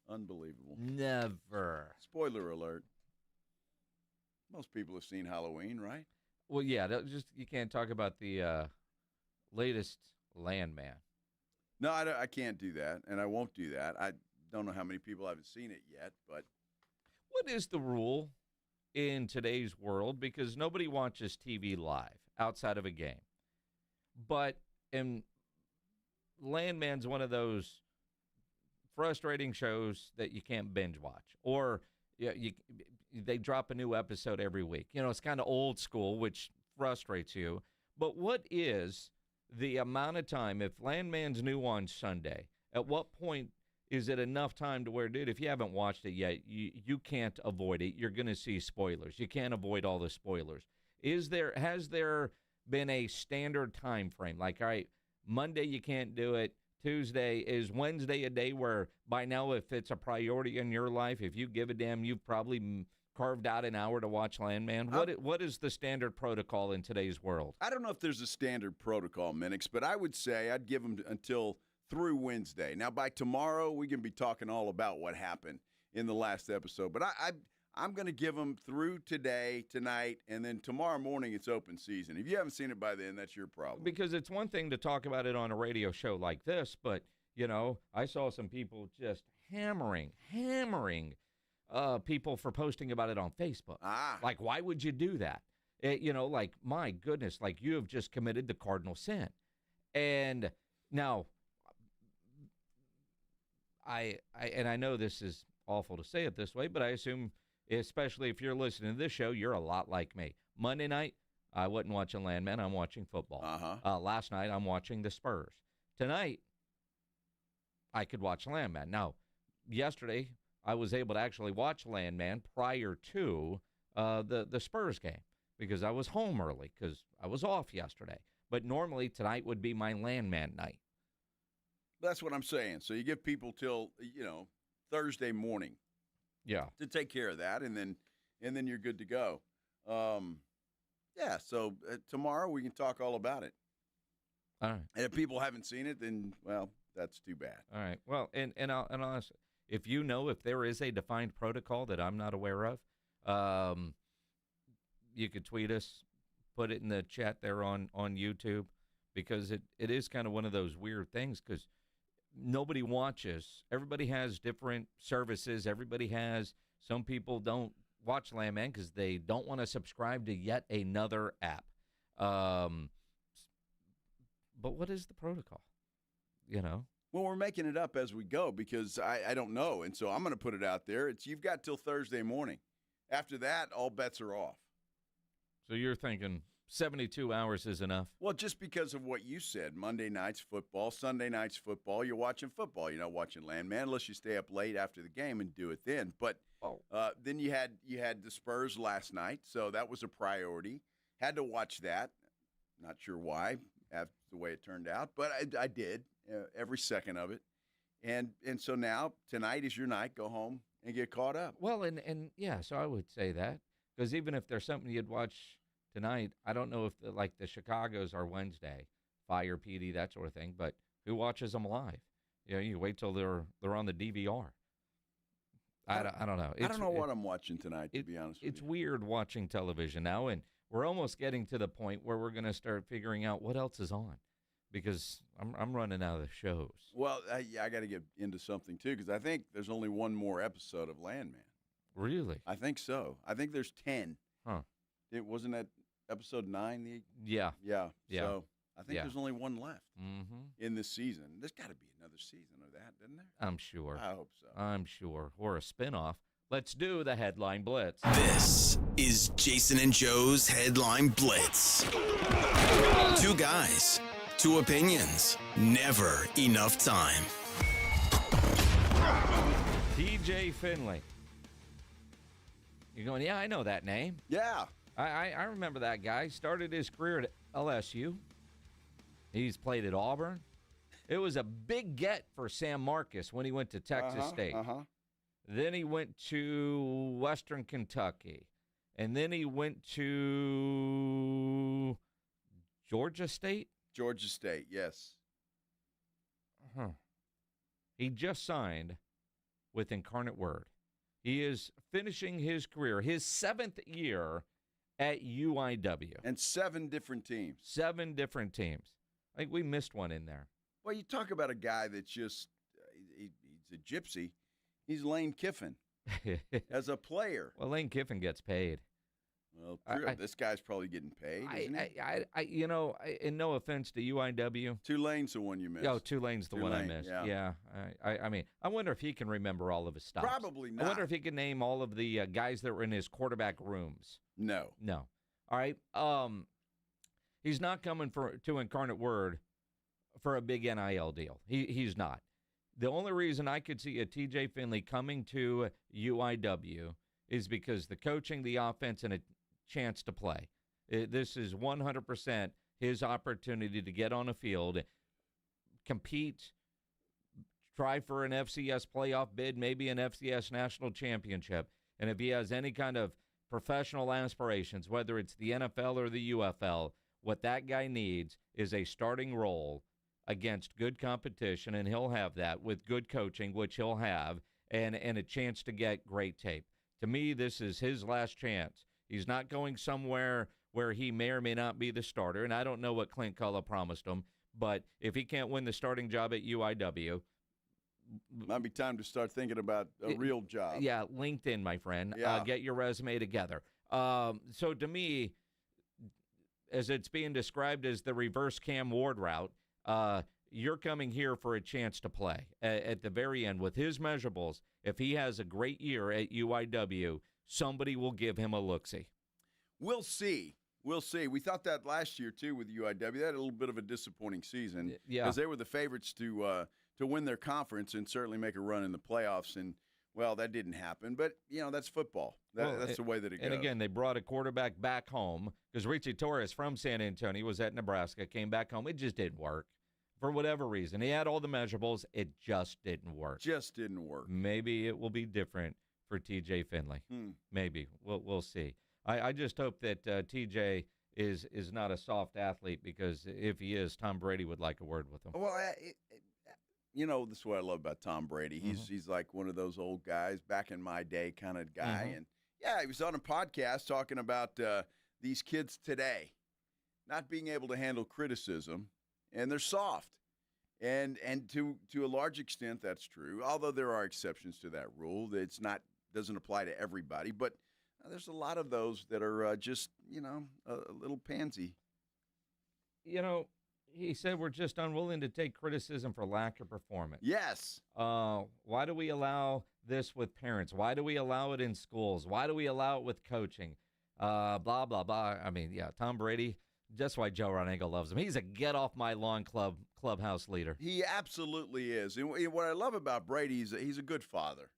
Unbelievable. Never. Spoiler alert. Most people have seen Halloween, right? Well, yeah. You can't talk about the latest Landman. No, I can't do that, and I won't do that. I don't know how many people haven't seen it yet, but. What is the rule in today's world? Because nobody watches TV live outside of a game. But Landman's one of those frustrating shows that you can't binge watch, or they drop a new episode every week. You know, it's kind of old school, which frustrates you. But what is the amount of time, if Landman's new on Sunday, at what point is it enough time to where, dude, if you haven't watched it yet, you can't avoid it. You're going to see spoilers. You can't avoid all the spoilers. Has there been a standard time frame? Like, all right, Monday you can't do it. Tuesday, is Wednesday a day where by now, if it's a priority in your life, if you give a damn, you've probably carved out an hour to watch Landman? What is the standard protocol in today's world? I don't know if there's a standard protocol, Minix, but I would say I'd give them until through Wednesday. Now, by tomorrow, we can be talking all about what happened in the last episode. But I'm going to give them through today, tonight, and then tomorrow morning it's open season. If you haven't seen it by then, that's your problem. Because it's one thing to talk about it on a radio show like this, but, you know, I saw some people just hammering people for posting about it on Facebook. Like, why would you do that? You know, like, my goodness, like, you have just committed the cardinal sin. And now, I know this is awful to say it this way, but I assume, especially if you're listening to this show, you're a lot like me. Monday night, I wasn't watching Landman. I'm watching football. Last night, I'm watching the Spurs. Tonight, I could watch Landman. Now, yesterday, I was able to actually watch Landman prior to the Spurs game because I was home early because I was off yesterday. But normally, tonight would be my Landman night. That's what I'm saying. So you give people till, Thursday morning. Yeah. To take care of that, and then you're good to go. So tomorrow we can talk all about it. All right. And if people haven't seen it, then, well, that's too bad. All right. Well, and honestly, if you know if there is a defined protocol that I'm not aware of, you could tweet us, put it in the chat there on YouTube, because it is kind of one of those weird things because nobody watches. Everybody has different services. Some people don't watch Landman because they don't want to subscribe to yet another app. But what is the protocol? You know? Well, we're making it up as we go because I don't know. And so I'm going to put it out there. You've got till Thursday morning. After that, all bets are off. So you're thinking 72 hours is enough. Well, just because of what you said, Monday night's football, Sunday night's football, you're watching football. You're not watching Landman unless you stay up late after the game and do it then. But then you had the Spurs last night, so that was a priority. Had to watch that. Not sure why, that's the way it turned out, but I did every second of it. And so now tonight is your night. Go home and get caught up. Well, and yeah, so I would say that because even if there's something you'd watch tonight, I don't know if the Chicago's are Wednesday, Fire, PD, that sort of thing, but who watches them live? You wait till they're on the DVR. I don't know. I don't know what I'm watching tonight, to be honest with you. It's weird watching television now, and we're almost getting to the point where we're going to start figuring out what else is on because I'm running out of the shows. Well, I got to get into something, too, because I think there's only one more episode of Landman. Really? I think so. I think there's 10. Huh. It wasn't that episode 9? Yeah. So I think there's only one left Mm-hmm. in this season. There's got to be another season of that, doesn't there? I'm sure. I hope so. I'm sure. Or a spinoff. Let's do the Headline Blitz. This is Jason and Joe's Headline Blitz. Two guys, two opinions, never enough time. TJ Finley. You're going, yeah, I know that name. Yeah. I remember that guy. Started his career at LSU. He's played at Auburn. It was a big get for Sam Marcus when he went to Texas State. Then he went to Western Kentucky. And then he went to Georgia State? Georgia State, yes. He just signed with Incarnate Word. He is finishing his career, his 7th year at UIW. And 7 different teams. 7 different teams. I think we missed one in there. Well, you talk about a guy that's just he's a gypsy. He's Lane Kiffin as a player. Well, Lane Kiffin gets paid. Well, true. This guy's probably getting paid, isn't he? And no offense to UIW. Tulane's the one you missed. Oh, Tulane's the one I missed. Yeah. I mean, I wonder if he can remember all of his stops. Probably not. I wonder if he can name all of the guys that were in his quarterback rooms. No. All right. He's not coming to Incarnate Word for a big NIL deal. He's not. The only reason I could see a TJ Finley coming to UIW is because the coaching, the offense, and a chance to play. This is 100% his opportunity to get on a field, compete, try for an FCS playoff bid, maybe an FCS national championship. And if he has any kind of professional aspirations, whether it's the NFL or the UFL, what that guy needs is a starting role against good competition, and he'll have that with good coaching, which he'll have, and a chance to get great tape. To me, this is his last chance. He's not going somewhere where he may or may not be the starter, and I don't know what Clint Cullen promised him, but if he can't win the starting job at UIW, might be time to start thinking about a real job. Yeah, LinkedIn, my friend. Yeah. Get your resume together. So to me, as it's being described as the reverse Cam Ward route, you're coming here for a chance to play. At the very end, with his measurables, if he has a great year at UIW, somebody will give him a look-see. We'll see. We'll see. We thought that last year, too, with UIW. They had a little bit of a disappointing season. Yeah. Because they were the favorites to win their conference and certainly make a run in the playoffs. And, well, that didn't happen. But, that's football. That's the way that it goes. And, again, they brought a quarterback back home because Richie Torres from San Antonio was at Nebraska, came back home. It just didn't work for whatever reason. He had all the measurables. It just didn't work. Just didn't work. Maybe it will be different for TJ Finley. Maybe. We'll see. I just hope that TJ is not a soft athlete, because if he is, Tom Brady would like a word with him. Well, this is what I love about Tom Brady. He's like one of those old guys, back in my day kind of guy. And, yeah, he was on a podcast talking about these kids today not being able to handle criticism, and they're soft. And to a large extent, that's true, although there are exceptions to that rule. It's not doesn't apply to everybody, but there's a lot of those that are just, a little pansy. He said we're just unwilling to take criticism for lack of performance. Yes. Why do we allow this with parents? Why do we allow it in schools? Why do we allow it with coaching? blah, blah, blah. I mean, yeah, Tom Brady, that's why Joe Ronango loves him. He's a get-off-my-lawn clubhouse leader. He absolutely is. And what I love about Brady is that he's a good father.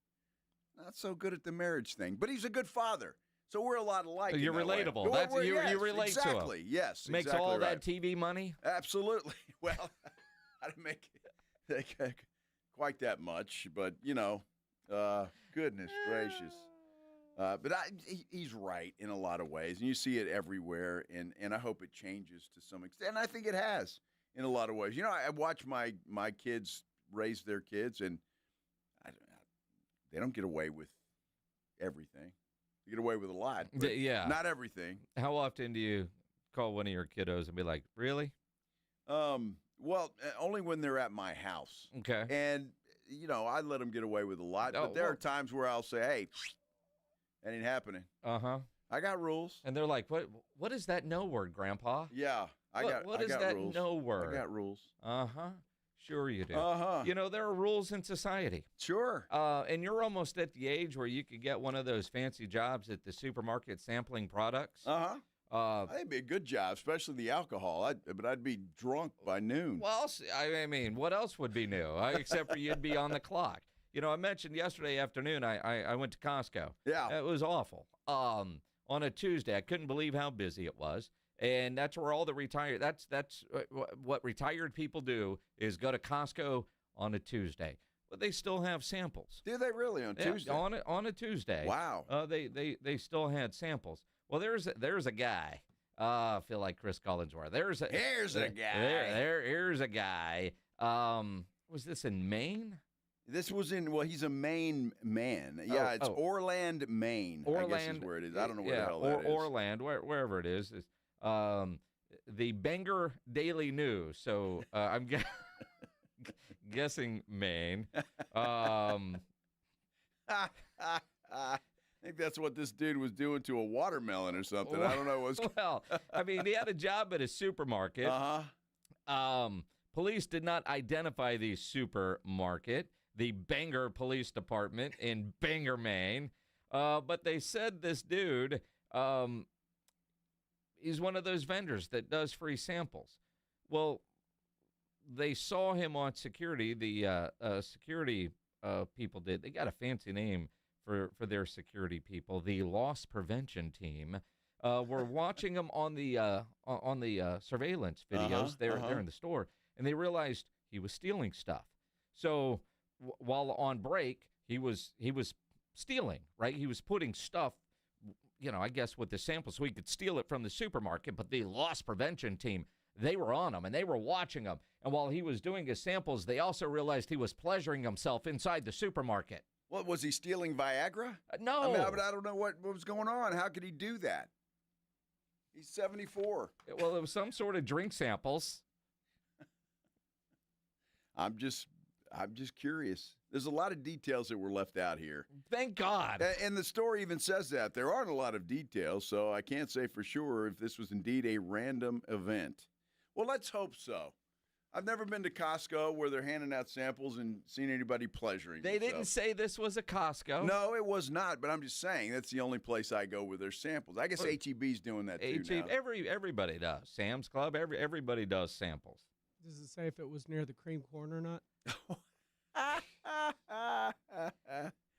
Not so good at the marriage thing, but he's a good father. So we're a lot alike. You're relatable. You relate exactly. to him. Yes. Makes exactly all right. that TV money? Absolutely. Well, I didn't make quite that much, but, goodness gracious. But he's right in a lot of ways, and you see it everywhere, and I hope it changes to some extent. And I think it has in a lot of ways. I watch my kids raise their kids, and they don't get away with everything. They get away with a lot, but not everything. How often do you call one of your kiddos and be like, really? Well, only when they're at my house. Okay. And, I let them get away with a lot, but there are times where I'll say, hey, that ain't happening. Uh-huh. I got rules. And they're like, what is that no word, Grandpa? Yeah. What is that rules. no word? I got rules. Uh-huh. Sure you do. Uh-huh. There are rules in society. Sure. And you're almost at the age where you could get one of those fancy jobs at the supermarket sampling products. Uh-huh. I think it'd be a good job, especially the alcohol. But I'd be drunk by noon. Well, I mean, what else would be new except for you'd be on the clock? I mentioned yesterday afternoon I went to Costco. Yeah. It was awful. On a Tuesday, I couldn't believe how busy it was. And that's where all the retired, that's what retired people do is go to Costco on a Tuesday. But they still have samples. Do they really on Tuesday? On a Tuesday. Wow. They still had samples. Well, there's a guy. I feel like Chris Collinsworth. Here's a guy. Here's a guy. Was this in Maine? This was he's a Maine man. Yeah, it's Orland, Maine. I guess is where it is. I don't know where the hell that is. Orland, wherever it is. The Bangor Daily News. So I'm guessing Maine. I think that's what this dude was doing to a watermelon or something. I don't know. Well, I mean, he had a job at a supermarket. Uh-huh. Police did not identify the supermarket, the Bangor Police Department in Bangor, Maine. But they said this dude, he's one of those vendors that does free samples. Well, they saw him on security. The security people did. They got a fancy name for their security people, the loss prevention team. Were watching him on the surveillance videos there in the store, and they realized he was stealing stuff. So while on break, he was stealing, right? He was putting stuff, I guess with the sample so he could steal it from the supermarket. But the loss prevention team, they were on him, and they were watching him. And while he was doing his samples, they also realized he was pleasuring himself inside the supermarket. What, was he stealing Viagra? No. I don't know what was going on. How could he do that? He's 74. Well, it was some sort of drink samples. I'm just curious. There's a lot of details that were left out here. Thank God. And the story even says that. There aren't a lot of details, so I can't say for sure if this was indeed a random event. Well, let's hope so. I've never been to Costco where they're handing out samples and seen anybody pleasuring They didn't say this was a Costco. No, it was not, but I'm just saying that's the only place I go where there's samples. I guess H-E-B's doing that too now. Everybody does. Sam's Club, everybody does samples. Does it say if it was near the cream corn or not?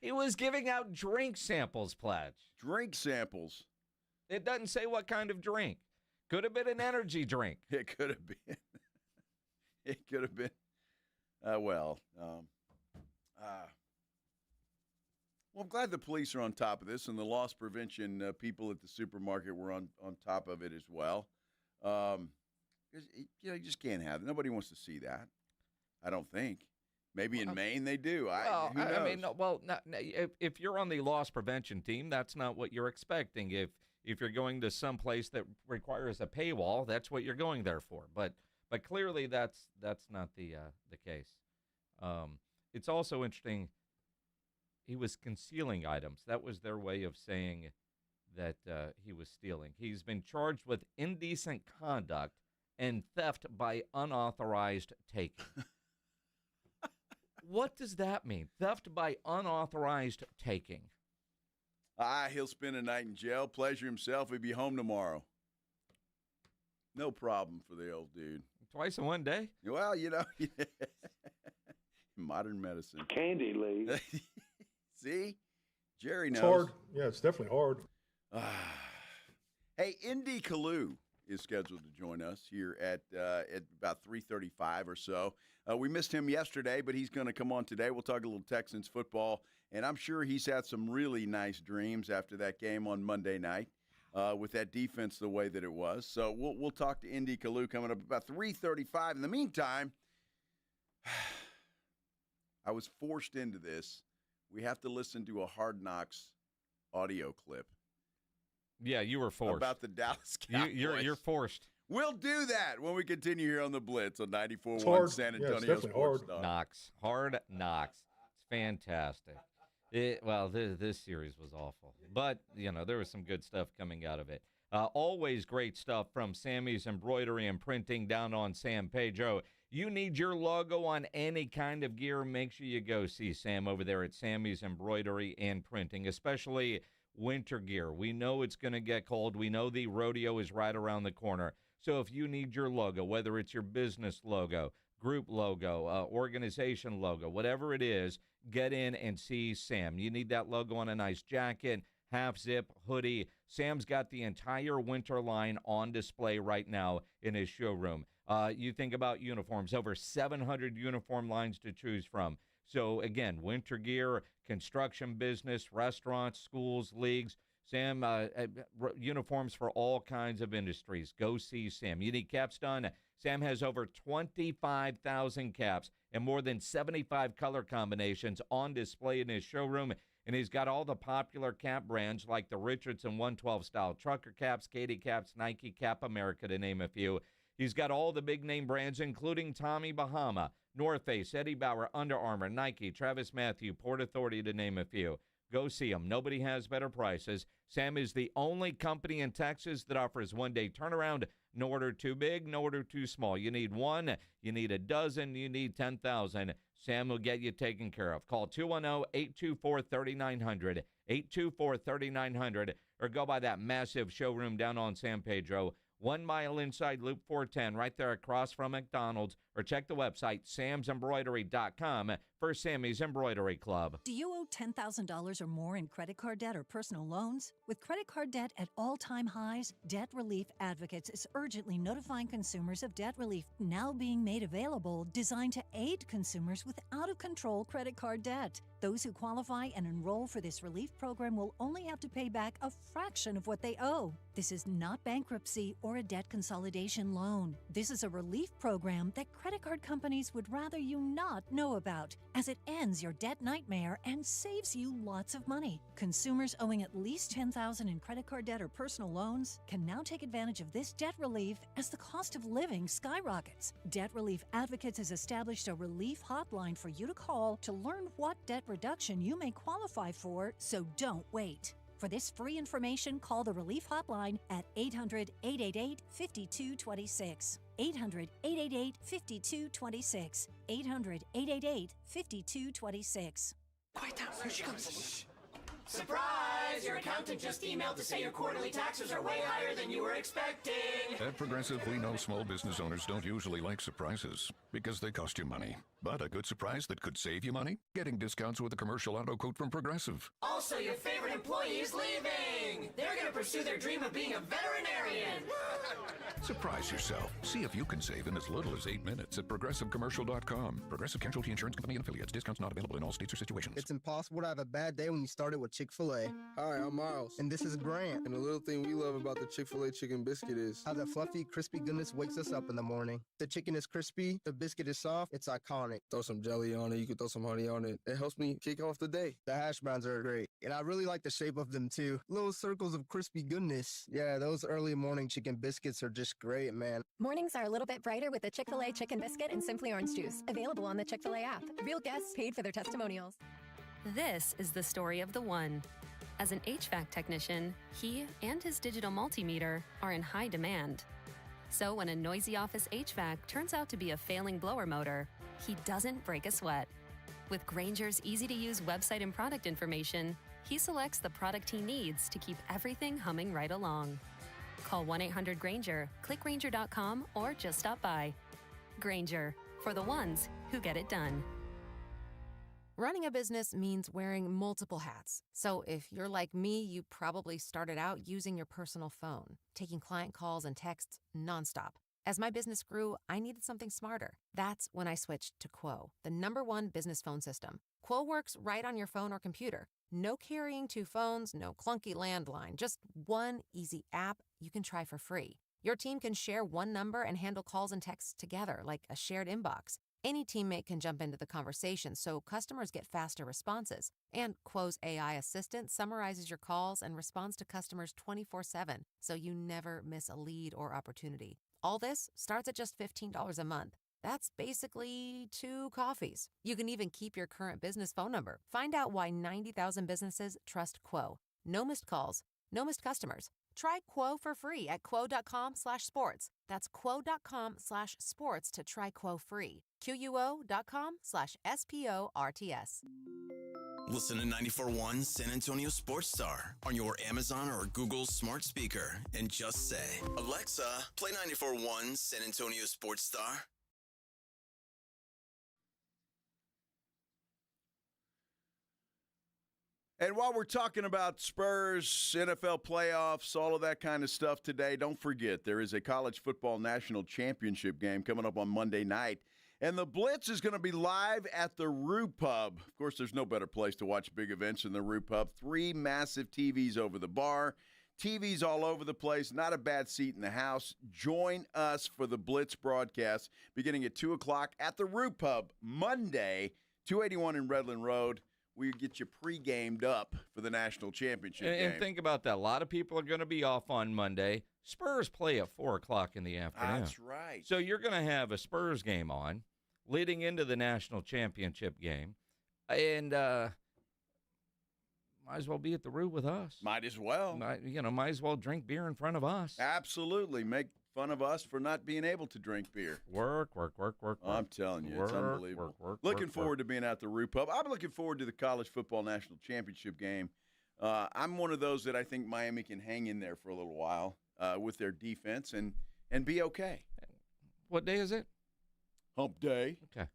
He was giving out drink samples, Pledge. Drink samples? It doesn't say what kind of drink. Could have been an energy drink. It could have been. It could have been. Well, I'm glad the police are on top of this, and the loss prevention people at the supermarket were on top of it as well. You just can't have it. Nobody wants to see that. I don't think. Maybe in Maine they do. Who knows? If you're on the loss prevention team, that's not what you're expecting. If you're going to some place that requires a paywall, that's what you're going there for. But clearly that's not the case. It's also interesting. He was concealing items. That was their way of saying that he was stealing. He's been charged with indecent conduct and theft by unauthorized taking. What does that mean? Theft by unauthorized taking. He'll spend a night in jail, pleasure himself. He'll be home tomorrow. No problem for the old dude. Twice in one day? Well, modern medicine. Candy Lee. See? Jerry knows. It's hard. Yeah, it's definitely hard. Hey, Indy Kalu is scheduled to join us here at about 3:35 or so. We missed him yesterday, but he's going to come on today. We'll talk a little Texans football, and I'm sure he's had some really nice dreams after that game on Monday night with that defense the way that it was. So we'll talk to Indy Kalu coming up about 3:35. In the meantime, I was forced into this. We have to listen to a Hard Knocks audio clip. Yeah, you were forced. About the Dallas Cowboys. You're forced. We'll do that when we continue here on the Blitz on 94.1 San Antonio Sports Star. Hard Knocks. It's fantastic. This series was awful. But, there was some good stuff coming out of it. Always great stuff from Sammy's Embroidery and Printing down on San Pedro. You need your logo on any kind of gear, make sure you go see Sam over there at Sammy's Embroidery and Printing, especially winter gear. We know it's going to get cold. We know the rodeo is right around the corner. So if you need your logo, whether it's your business logo, group logo, organization logo, whatever it is, get in and see Sam. You need that logo on a nice jacket, half-zip, hoodie. Sam's got the entire winter line on display right now in his showroom. You think about uniforms, over 700 uniform lines to choose from. So, again, winter gear, construction business, restaurants, schools, leagues. Sam, uniforms for all kinds of industries. Go see Sam. You need caps done. Sam has over 25,000 caps and more than 75 color combinations on display in his showroom. And he's got all the popular cap brands like the Richardson 112 style trucker caps, Katie caps, Nike, Cap America, to name a few. He's got all the big name brands, including Tommy Bahama, North Face, Eddie Bauer, Under Armour, Nike, Travis Matthew, Port Authority, to name a few. Go see him. Nobody has better prices. Sam is the only company in Texas that offers one-day turnaround. No order too big, no order too small. You need one, you need a dozen, you need 10,000. Sam will get you taken care of. Call 210-824-3900, 824-3900, or go by that massive showroom down on San Pedro, 1 mile inside Loop 410, right there across from McDonald's, or check the website, samsembroidery.com, for Sammy's Embroidery Club. Do you owe $10,000 or more in credit card debt or personal loans? With credit card debt at all-time highs, Debt Relief Advocates is urgently notifying consumers of debt relief now being made available, designed to aid consumers with out-of-control credit card debt. Those who qualify and enroll for this relief program will only have to pay back a fraction of what they owe. This is not bankruptcy or a debt consolidation loan. This is a relief program that credit card companies would rather you not know about, as it ends your debt nightmare and saves you lots of money. Consumers owing at least $10,000 in credit card debt or personal loans can now take advantage of this debt relief as the cost of living skyrockets. Debt Relief Advocates has established a relief hotline for you to call to learn what debt reduction you may qualify for, so don't wait. For this free information, call the Relief Hotline at 800-888-5226. 800-888-5226. 800-888-5226. Quiet down, here she comes. Surprise! Your accountant just emailed to say your quarterly taxes are way higher than you were expecting. At Progressive, we know small business owners don't usually like surprises because they cost you money. But a good surprise that could save you money? Getting discounts with a commercial auto quote from Progressive. Also, your favorite employee is leaving. They're going to pursue their dream of being a veterinarian. Surprise yourself. See if you can save in as little as 8 minutes at ProgressiveCommercial.com. Progressive Casualty Insurance Company and Affiliates. Discounts not available in all states or situations. It's impossible to have a bad day when you started with Chick-fil-A. Hi, I'm Miles. And this is Grant. And the little thing we love about the Chick-fil-A chicken biscuit is how the fluffy, crispy goodness wakes us up in the morning. The chicken is crispy, the biscuit is soft, it's iconic. Throw some jelly on it, you can throw some honey on it. It helps me kick off the day. The hash browns are great. And I really like the shape of them too. Little circles of crispy goodness. Yeah, those early morning chicken biscuits are just great, man. Mornings are a little bit brighter with the Chick-fil-A chicken biscuit and Simply Orange Juice. Available on the Chick-fil-A app. Real guests paid for their testimonials. This is the story of the one. As an HVAC technician, he and his digital multimeter are in high demand. So when a noisy office HVAC turns out to be a failing blower motor, he doesn't break a sweat. With Grainger's easy-to-use website and product information, he selects the product he needs to keep everything humming right along. Call 1-800-GRANGER, click Grainger.com, or just stop by. Grainger, for the ones who get it done. Running a business means wearing multiple hats. So if you're like me, you probably started out using your personal phone, taking client calls and texts nonstop. As my business grew, I needed something smarter. That's when I switched to Quo, the #1 business phone system. Quo works right on your phone or computer. No carrying 2 phones, no clunky landline, just one easy app you can try for free. Your team can share one number and handle calls and texts together like a shared inbox. Any teammate can jump into the conversation, so customers get faster responses. And Quo's AI assistant summarizes your calls and responds to customers 24/7, so you never miss a lead or opportunity. All this starts at just $15 a month. That's basically 2 coffees. You can even keep your current business phone number. Find out why 90,000 businesses trust Quo. No missed calls, no missed customers. Try Quo for free at quo.com/sports. That's quo.com/sports to try Quo free. QUO.com/SPORTS. Listen to 94.1 San Antonio Sports Star on your Amazon or Google smart speaker and just say, Alexa, play 94.1 San Antonio Sports Star. And while we're talking about Spurs, NFL playoffs, all of that kind of stuff today, don't forget there is a college football national championship game coming up on Monday night. And the Blitz is going to be live at the Rue Pub. Of course, there's no better place to watch big events than the Rue Pub. 3 massive TVs over the bar, TVs all over the place, not a bad seat in the house. Join us for the Blitz broadcast beginning at 2 o'clock at the Rue Pub, Monday, 281 in Redland Road. We get you pre-gamed up for the national championship game. And think about that. A lot of people are going to be off on Monday. Spurs play at 4 o'clock in the afternoon. That's right. So you're going to have a Spurs game on leading into the national championship game. And might as well be at the Rue with us. Might as well. Might as well drink beer in front of us. Absolutely. Make fun of us for not being able to drink beer. Work. I'm telling you, it's unbelievable. Looking forward to being at the Rue Pub. I'm looking forward to the college football national championship game. I'm one of those that I think Miami can hang in there for a little while with their defense and be okay. What day is it? Hump day. Okay.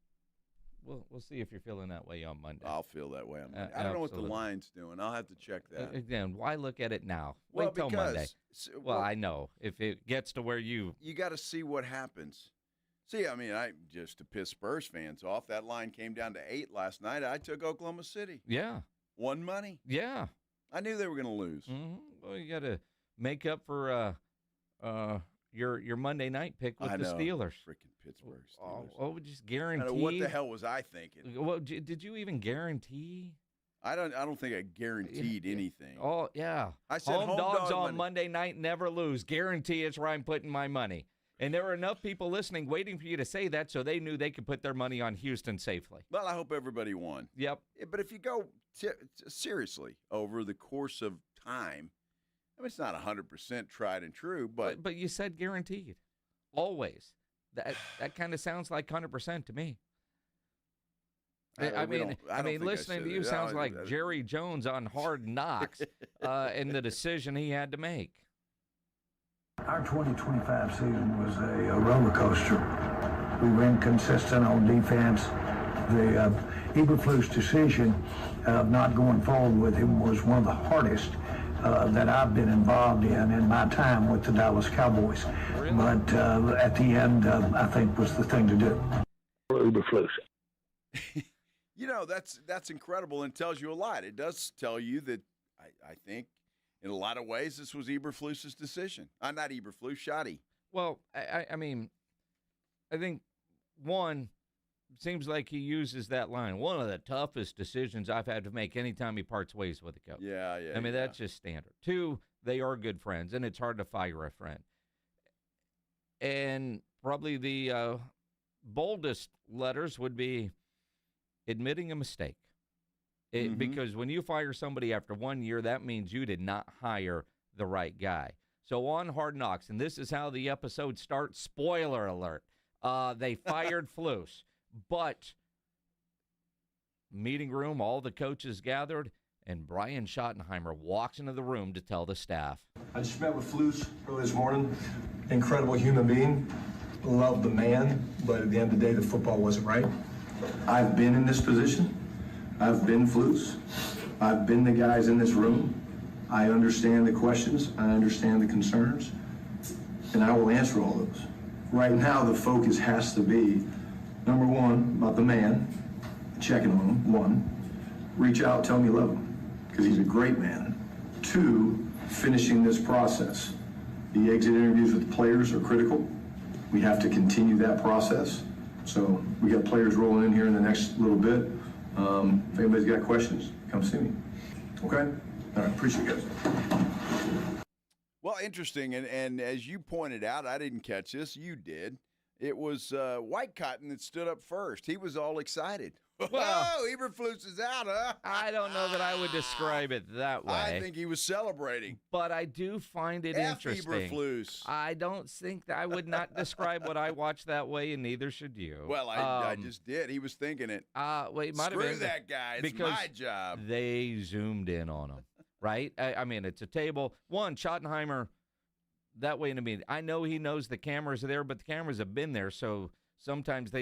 We'll see if you're feeling that way on Monday. I'll feel that way on Monday. I don't know what the line's doing. I'll have to check that. Again, why look at it now? Wait till Monday. Well, I know. If it gets to where you got to see what happens. See, I mean, just to piss Spurs fans off, that line came down to 8 last night. I took Oklahoma City. Yeah. Won money. Yeah. I knew they were going to lose. Mm-hmm. Well, you got to make up for your Monday night pick with the Steelers. Freaking Pittsburgh Steelers. Oh, just guaranteed. What the hell was I thinking? Well, did you even guarantee? I don't think I guaranteed anything. Oh, yeah. I said home dogs on Monday night never lose. Guarantee it's where I'm putting my money. And there were enough people listening waiting for you to say that so they knew they could put their money on Houston safely. Well, I hope everybody won. Yep. But if you go seriously over the course of time, I mean, it's not 100% tried and true, but you said guaranteed. Always. That kind of sounds like 100% to me. I mean, listening to you sounds like Jerry Jones on Hard Knocks and the decision he had to make. Our 2025 season was a roller coaster. We were inconsistent on defense. The Eberflus decision of not going forward with him was one of the hardest that I've been involved in my time with the Dallas Cowboys. Really? But at the end, I think was the thing to do. Eberflus. That's incredible and tells you a lot. It does tell you that I think in a lot of ways this was Eberflus's decision. Not Eberflus, Shoddy. Well, I mean, I think one, seems like he uses that line. One of the toughest decisions I've had to make anytime he parts ways with a coach. Yeah. I mean, that's just standard. 2, they are good friends, and it's hard to fire a friend. And probably the boldest letters would be admitting a mistake. Because when you fire somebody after 1 year, that means you did not hire the right guy. So on Hard Knocks, and this is how the episode starts, spoiler alert, they fired Flus. But meeting room, all the coaches gathered, and Brian Schottenheimer walks into the room to tell the staff. I just met with Flus early this morning. Incredible human being. Love the man, but at the end of the day, the football wasn't right. I've been in this position. I've been Flus. I've been the guys in this room. I understand the questions. I understand the concerns. And I will answer all those. Right now, the focus has to be, number one, about the man, checking on him, one. Reach out, tell him you love him, because he's a great man. Two, finishing this process. The exit interviews with the players are critical. We have to continue that process. So we got players rolling in here in the next little bit. If anybody's got questions, come see me. Okay? All right, appreciate you guys. Well, interesting, and as you pointed out, I didn't catch this. You did. It was White Cotton that stood up first. He was all excited. Well, Eberflus is out, huh? I don't know that I would describe it that way. I think he was celebrating. But I do find it interesting. Eberflus. I don't think that I would not describe what I watched that way, and neither should you. Well, I just did. He was thinking it. Well, it might Screw have been that guy. It's my job. They zoomed in on him, right? I mean, it's a table. One, Schottenheimer, that way in a meeting. I know he knows the cameras are there, but the cameras have been there, so sometimes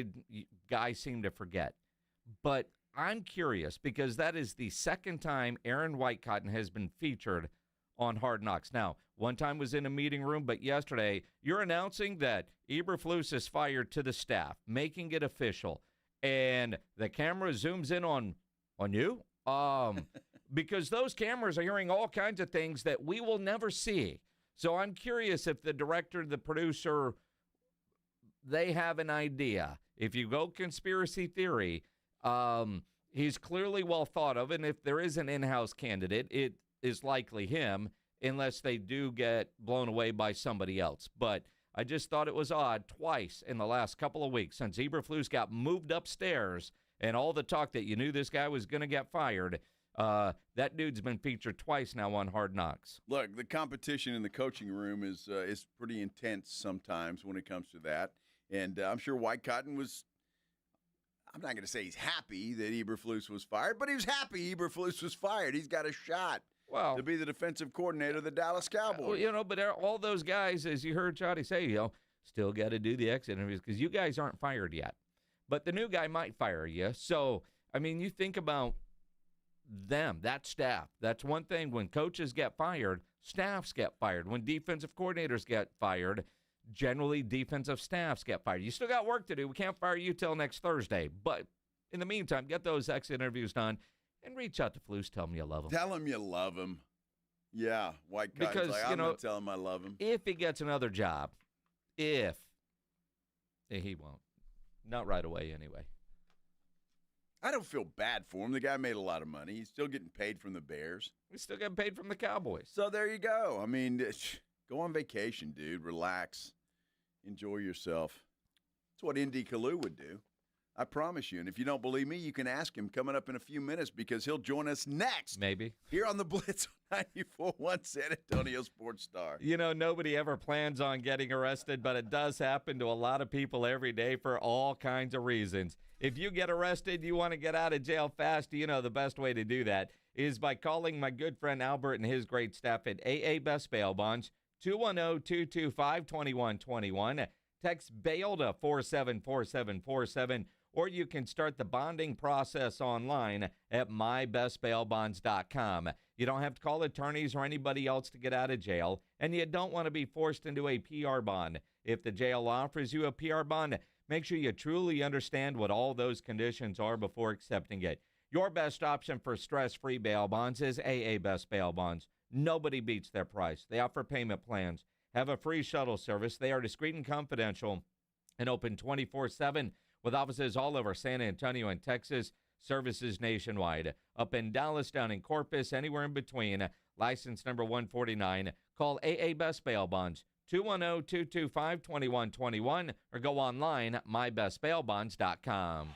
guys seem to forget. But I'm curious because that is the second time Aaron Whitecotton has been featured on Hard Knocks. Now, one time was in a meeting room, but yesterday you're announcing that Eberflus is fired to the staff, making it official, and the camera zooms in on you? Because those cameras are hearing all kinds of things that we will never see. So I'm curious if the director, the producer, they have an idea. If you go conspiracy theory, he's clearly well thought of, and if there is an in-house candidate, it is likely him, unless they do get blown away by somebody else. But I just thought it was odd twice in the last couple of weeks since Eberflus got moved upstairs and all the talk that you knew this guy was going to get fired. That dude's been featured twice now on Hard Knocks. Look, the competition in the coaching room is pretty intense sometimes when it comes to that. And I'm sure Whitecotton was, I'm not going to say he's happy that Eberflus was fired, but he was happy Eberflus was fired. He's got a shot to be the defensive coordinator of the Dallas Cowboys. But all those guys, as you heard Jody say, still got to do the exit interviews because you guys aren't fired yet. But the new guy might fire you. So, I mean, you think about them, that staff. That's one thing. When coaches get fired, staffs get fired. When defensive coordinators get fired, generally defensive staffs get fired. You still got work to do. We can't fire you till next Thursday. But in the meantime, get those exit interviews done and reach out to Flus. Tell him you love him. Tell him you love him. Yeah, Whitecotton's like, I'm going to tell him I love him. If he gets another job, he won't. Not right away anyway. I don't feel bad for him. The guy made a lot of money. He's still getting paid from the Bears. He's still getting paid from the Cowboys. So there you go. I mean, go on vacation, dude. Relax. Enjoy yourself. That's what Indy Kalu would do. I promise you. And if you don't believe me, you can ask him coming up in a few minutes because he'll join us next. Maybe. Here on the Blitz 94.1 San Antonio Sports Star. Nobody ever plans on getting arrested, but it does happen to a lot of people every day for all kinds of reasons. If you get arrested, you want to get out of jail fast, the best way to do that is by calling my good friend Albert and his great staff at AA Best Bail Bonds, 210-225-2121. Text bail to 474747, or you can start the bonding process online at mybestbailbonds.com. You don't have to call attorneys or anybody else to get out of jail, and you don't want to be forced into a PR bond. If the jail offers you a PR bond, make sure you truly understand what all those conditions are before accepting it. Your best option for stress-free bail bonds is AA Best Bail Bonds. Nobody beats their price. They offer payment plans, have a free shuttle service. They are discreet and confidential and open 24/7 with offices all over San Antonio and Texas, services nationwide. Up in Dallas, down in Corpus, anywhere in between. License number 149. Call AA Best Bail Bonds, 210-225-2121, or go online at mybestbailbonds.com.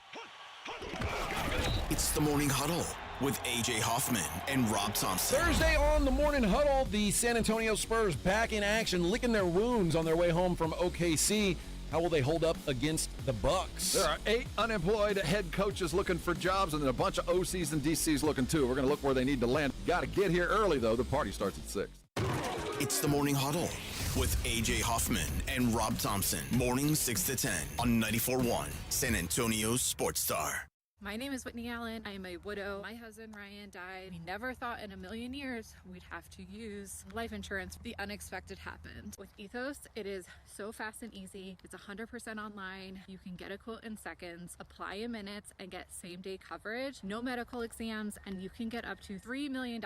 It's the Morning Huddle with A.J. Hoffman and Rob Thompson. Thursday on the Morning Huddle, the San Antonio Spurs back in action, licking their wounds on their way home from OKC. How will they hold up against the Bucks? There are 8 unemployed head coaches looking for jobs, and then a bunch of OCs and DCs looking too. We're going to look where they need to land. Got to get here early, though. The party starts at 6. It's the Morning Huddle with A.J. Hoffman and Rob Thompson. Mornings 6 to 10 on 94.1 San Antonio's Sports Star. My name is Whitney Allen. I am a widow. My husband Ryan died. We never thought in a million years we'd have to use life insurance. The unexpected happened. With Ethos, it is so fast and easy. It's 100% online. You can get a quote in seconds, apply in minutes, and get same-day coverage. No medical exams, and you can get up to $3 million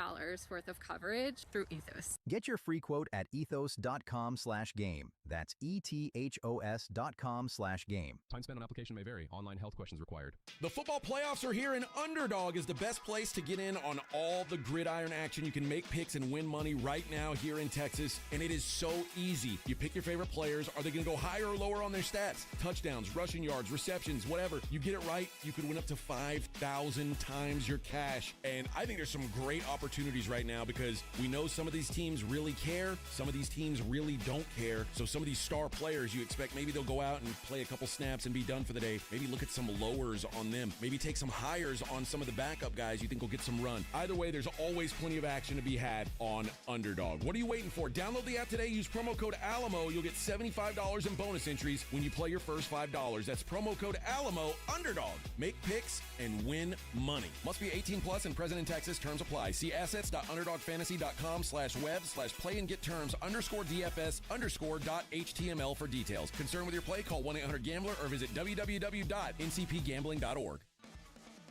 worth of coverage through Ethos. Get your free quote at ethos.com/game. That's ethos.com/game. Time spent on application may vary. Online health questions required. The football playoffs are here, and Underdog is the best place to get in on all the gridiron action. You can make picks and win money right now here in Texas, and it is so easy. You pick your favorite players. Are they going to go higher or lower on their stats? Touchdowns, rushing yards, receptions, whatever. You get it right, you could win up to 5,000 times your cash. And I think there's some great opportunities right now because we know some of these teams really care. Some of these teams really don't care. So some of these star players, you expect maybe they'll go out and play a couple snaps and be done for the day. Maybe look at some lowers on them. Maybe take some hires on some of the backup guys you think will get some run. Either way, there's always plenty of action to be had on Underdog. What are you waiting for? Download the app today. Use promo code Alamo. You'll get $75 in bonus entries when you play your first $5. That's promo code Alamo. Underdog. Make picks and win money. Must be 18 plus and present in Texas. Terms apply. See assets.underdogfantasy.com/web/play and get terms _DFS_.html for details. Concerned with your play? Call 1-800-GAMBLER or visit www.ncpgambling.org.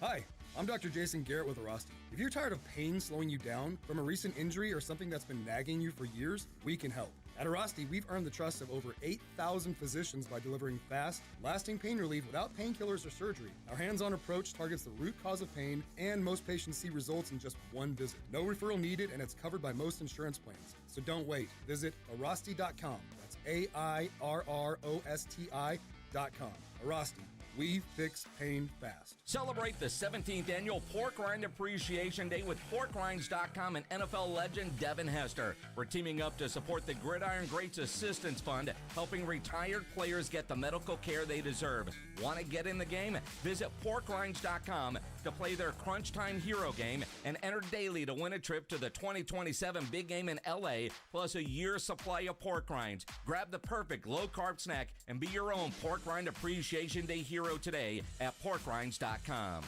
Hi, I'm Dr. Jason Garrett with Arasti. If you're tired of pain slowing you down from a recent injury or something that's been nagging you for years, we can help. At Arasti, we've earned the trust of over 8,000 physicians by delivering fast, lasting pain relief without painkillers or surgery. Our hands-on approach targets the root cause of pain, and most patients see results in just one visit. No referral needed, and it's covered by most insurance plans. So don't wait. Visit Arasti.com. That's AIRROSTI.com. Arasti. We fix pain fast. Celebrate the 17th annual Pork Rind Appreciation Day with PorkRinds.com and NFL legend Devin Hester. We're teaming up to support the Gridiron Greats Assistance Fund, helping retired players get the medical care they deserve. Want to get in the game? Visit PorkRinds.com to play their Crunch Time Hero game and enter daily to win a trip to the 2027 big game in LA, plus a year's supply of pork rinds. Grab the perfect low-carb snack and be your own Pork Rind Appreciation Day hero today at PorkRinds.com.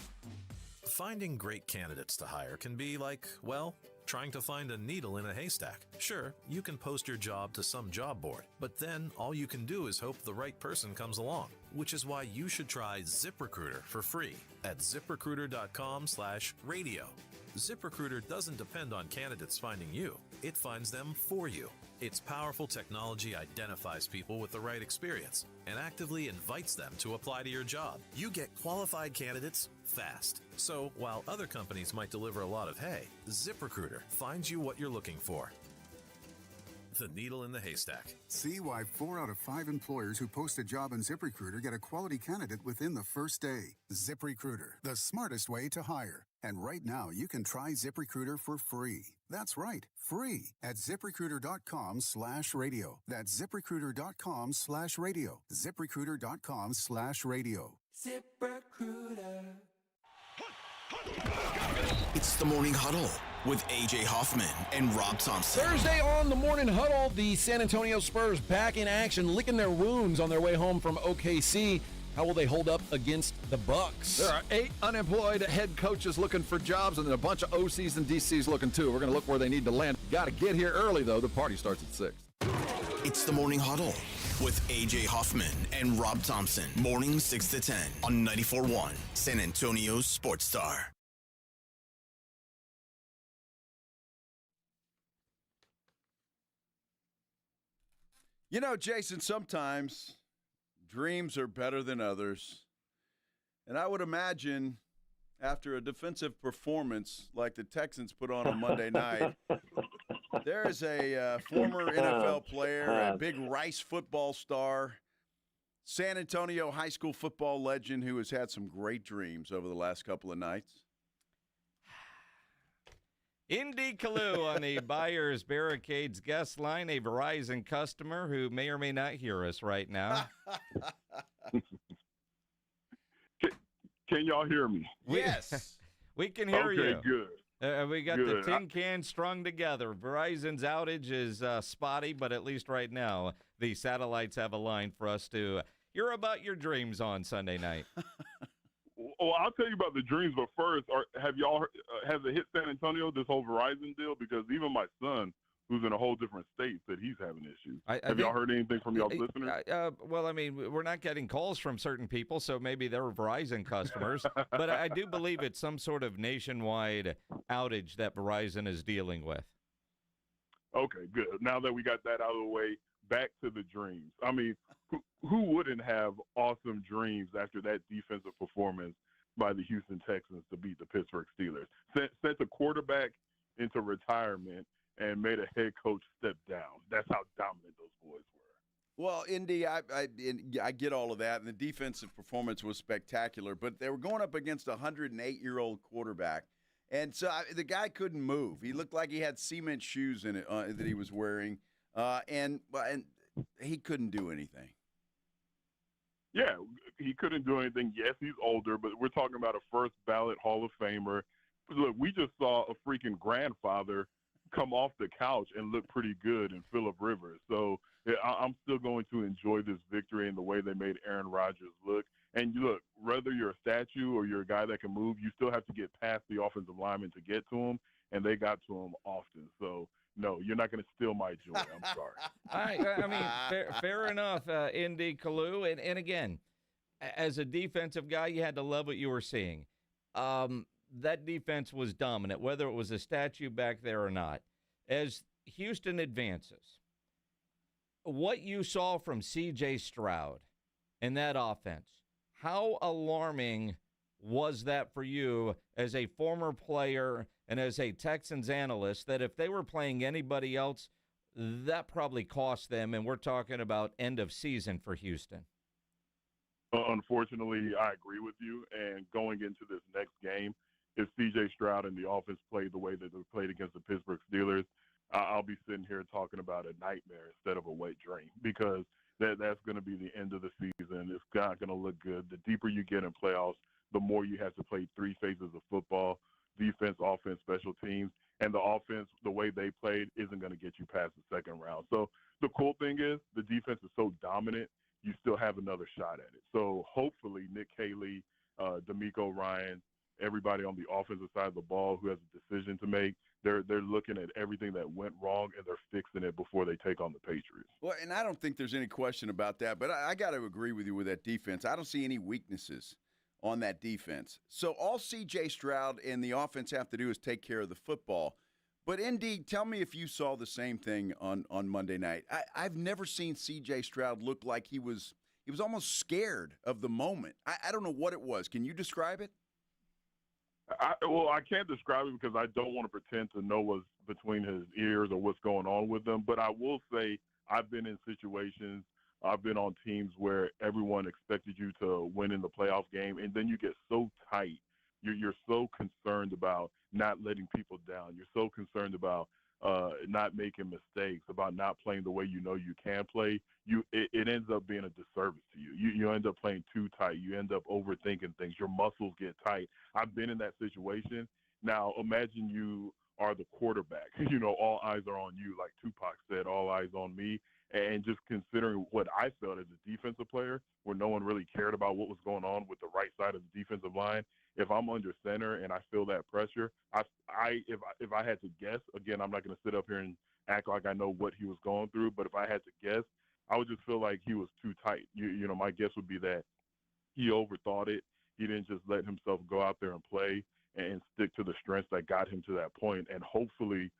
Finding great candidates to hire can be like, well, trying to find a needle in a haystack. Sure, you can post your job to some job board, but then all you can do is hope the right person comes along, which is why you should try ZipRecruiter for free at ZipRecruiter.com/radio. ZipRecruiter doesn't depend on candidates finding you. It finds them for you. Its powerful technology identifies people with the right experience and actively invites them to apply to your job. You get qualified candidates fast. So while other companies might deliver a lot of hay, ZipRecruiter finds you what you're looking for. The needle in the haystack. See why 4 out of 5 employers who post a job on ZipRecruiter get a quality candidate within the first day. ZipRecruiter, the smartest way to hire. And right now, you can try ZipRecruiter for free. That's right, free at ZipRecruiter.com/radio. That's ZipRecruiter.com/radio. ZipRecruiter.com/radio. ZipRecruiter. It's the Morning Huddle with A.J. Hoffman and Rob Thompson. Thursday on the Morning Huddle, the San Antonio Spurs back in action, licking their wounds on their way home from OKC. How will they hold up against the Bucks? There are 8 unemployed head coaches looking for jobs, and then a bunch of OCs and DCs looking too. We're going to look where they need to land. Got to get here early, though. The party starts at 6. It's the Morning Huddle with A.J. Hoffman and Rob Thompson. Mornings 6 to 10 on 94.1 San Antonio's Sports Star. You know, Jason, sometimes dreams are better than others. And I would imagine after a defensive performance like the Texans put on Monday night, there is a former NFL player, a big Rice football star, San Antonio high school football legend who has had some great dreams over the last couple of nights. Indy Kalu on the Buyers Barricades guest line, a Verizon customer who may or may not hear us right now. Can y'all hear me? Yes. We can hear you. Okay, good. We got Good. the tin can strung together. Verizon's outage is spotty, but at least right now the satellites have a line for us to hear about your dreams on Sunday night. Well, I'll tell you about the dreams, but first, have y'all has it hit San Antonio, this whole Verizon deal? Because even my son, who's in a whole different state, said he's having issues. Have y'all heard anything from y'all listeners? Well, I mean, we're not getting calls from certain people, so maybe they're Verizon customers. But I do believe it's some sort of nationwide outage that Verizon is dealing with. Okay, good. Now that we got that out of the way, back to the dreams. I mean, who wouldn't have awesome dreams after that defensive performance by the Houston Texans to beat the Pittsburgh Steelers? Sent a quarterback into retirement and made a head coach step down. That's how dominant those boys were. Well, Indy, I get all of that, and the defensive performance was spectacular, but they were going up against a 108-year-old quarterback, and so the guy couldn't move. He looked like he had cement shoes in it that he was wearing, and he couldn't do anything. Yeah, he couldn't do anything. Yes, he's older, but we're talking about a first-ballot Hall of Famer. Look, we just saw a freaking grandfather come off the couch and look pretty good in Phillip Rivers. So yeah, I'm still going to enjoy this victory and the way they made Aaron Rodgers look. And look, whether you're a statue or you're a guy that can move, you still have to get past the offensive lineman to get to him, and they got to him often. So, no, you're not going to steal my joy. I'm sorry. I mean, fair enough, Indy Kalu. And again, as a defensive guy, you had to love what you were seeing. That defense was dominant, whether it was a statue back there or not. As Houston advances, what you saw from C.J. Stroud in that offense, how alarming was that for you as a former player and as a Texans analyst, that if they were playing anybody else, that probably cost them, and we're talking about end of season for Houston? Unfortunately, I agree with you, and going into this next game, if C.J. Stroud and the offense played the way that they played against the Pittsburgh Steelers, I'll be sitting here talking about a nightmare instead of a wet dream, because that's going to be the end of the season. It's not going to look good. The deeper you get in playoffs, the more you have to play three phases of football: defense, offense, special teams. And the offense, the way they played, isn't going to get you past the second round. So the cool thing is the defense is so dominant, you still have another shot at it. So hopefully Nick Haley, D'Amico Ryan, everybody on the offensive side of the ball who has a decision to make, they're looking at everything that went wrong and they're fixing it before they take on the Patriots. Well, and I don't think there's any question about that, but I got to agree with you with that defense. I don't see any weaknesses on that defense. So all C.J. Stroud and the offense have to do is take care of the football. But, indeed, tell me if you saw the same thing on Monday night. I've never seen C.J. Stroud look like he was almost scared of the moment. I don't know what it was. Can you describe it? I can't describe it because I don't want to pretend to know what's between his ears or what's going on with them. But I will say I've been in situations, I've been on teams where everyone expected you to win in the playoff game, and then you get so tight. You're so concerned about not letting people down. You're so concerned about not making mistakes, about not playing the way you know you can play. It ends up being a disservice to you. You end up playing too tight. You end up overthinking things. Your muscles get tight. I've been in that situation. Now, imagine you are the quarterback. All eyes are on you. Like Tupac said, all eyes on me. And just considering what I felt as a defensive player, where no one really cared about what was going on with the right side of the defensive line, if I'm under center and I feel that pressure, if I had to guess, again, I'm not going to sit up here and act like I know what he was going through, but if I had to guess, I would just feel like he was too tight. My guess would be that he overthought it. He didn't just let himself go out there and play and stick to the strengths that got him to that point. And hopefully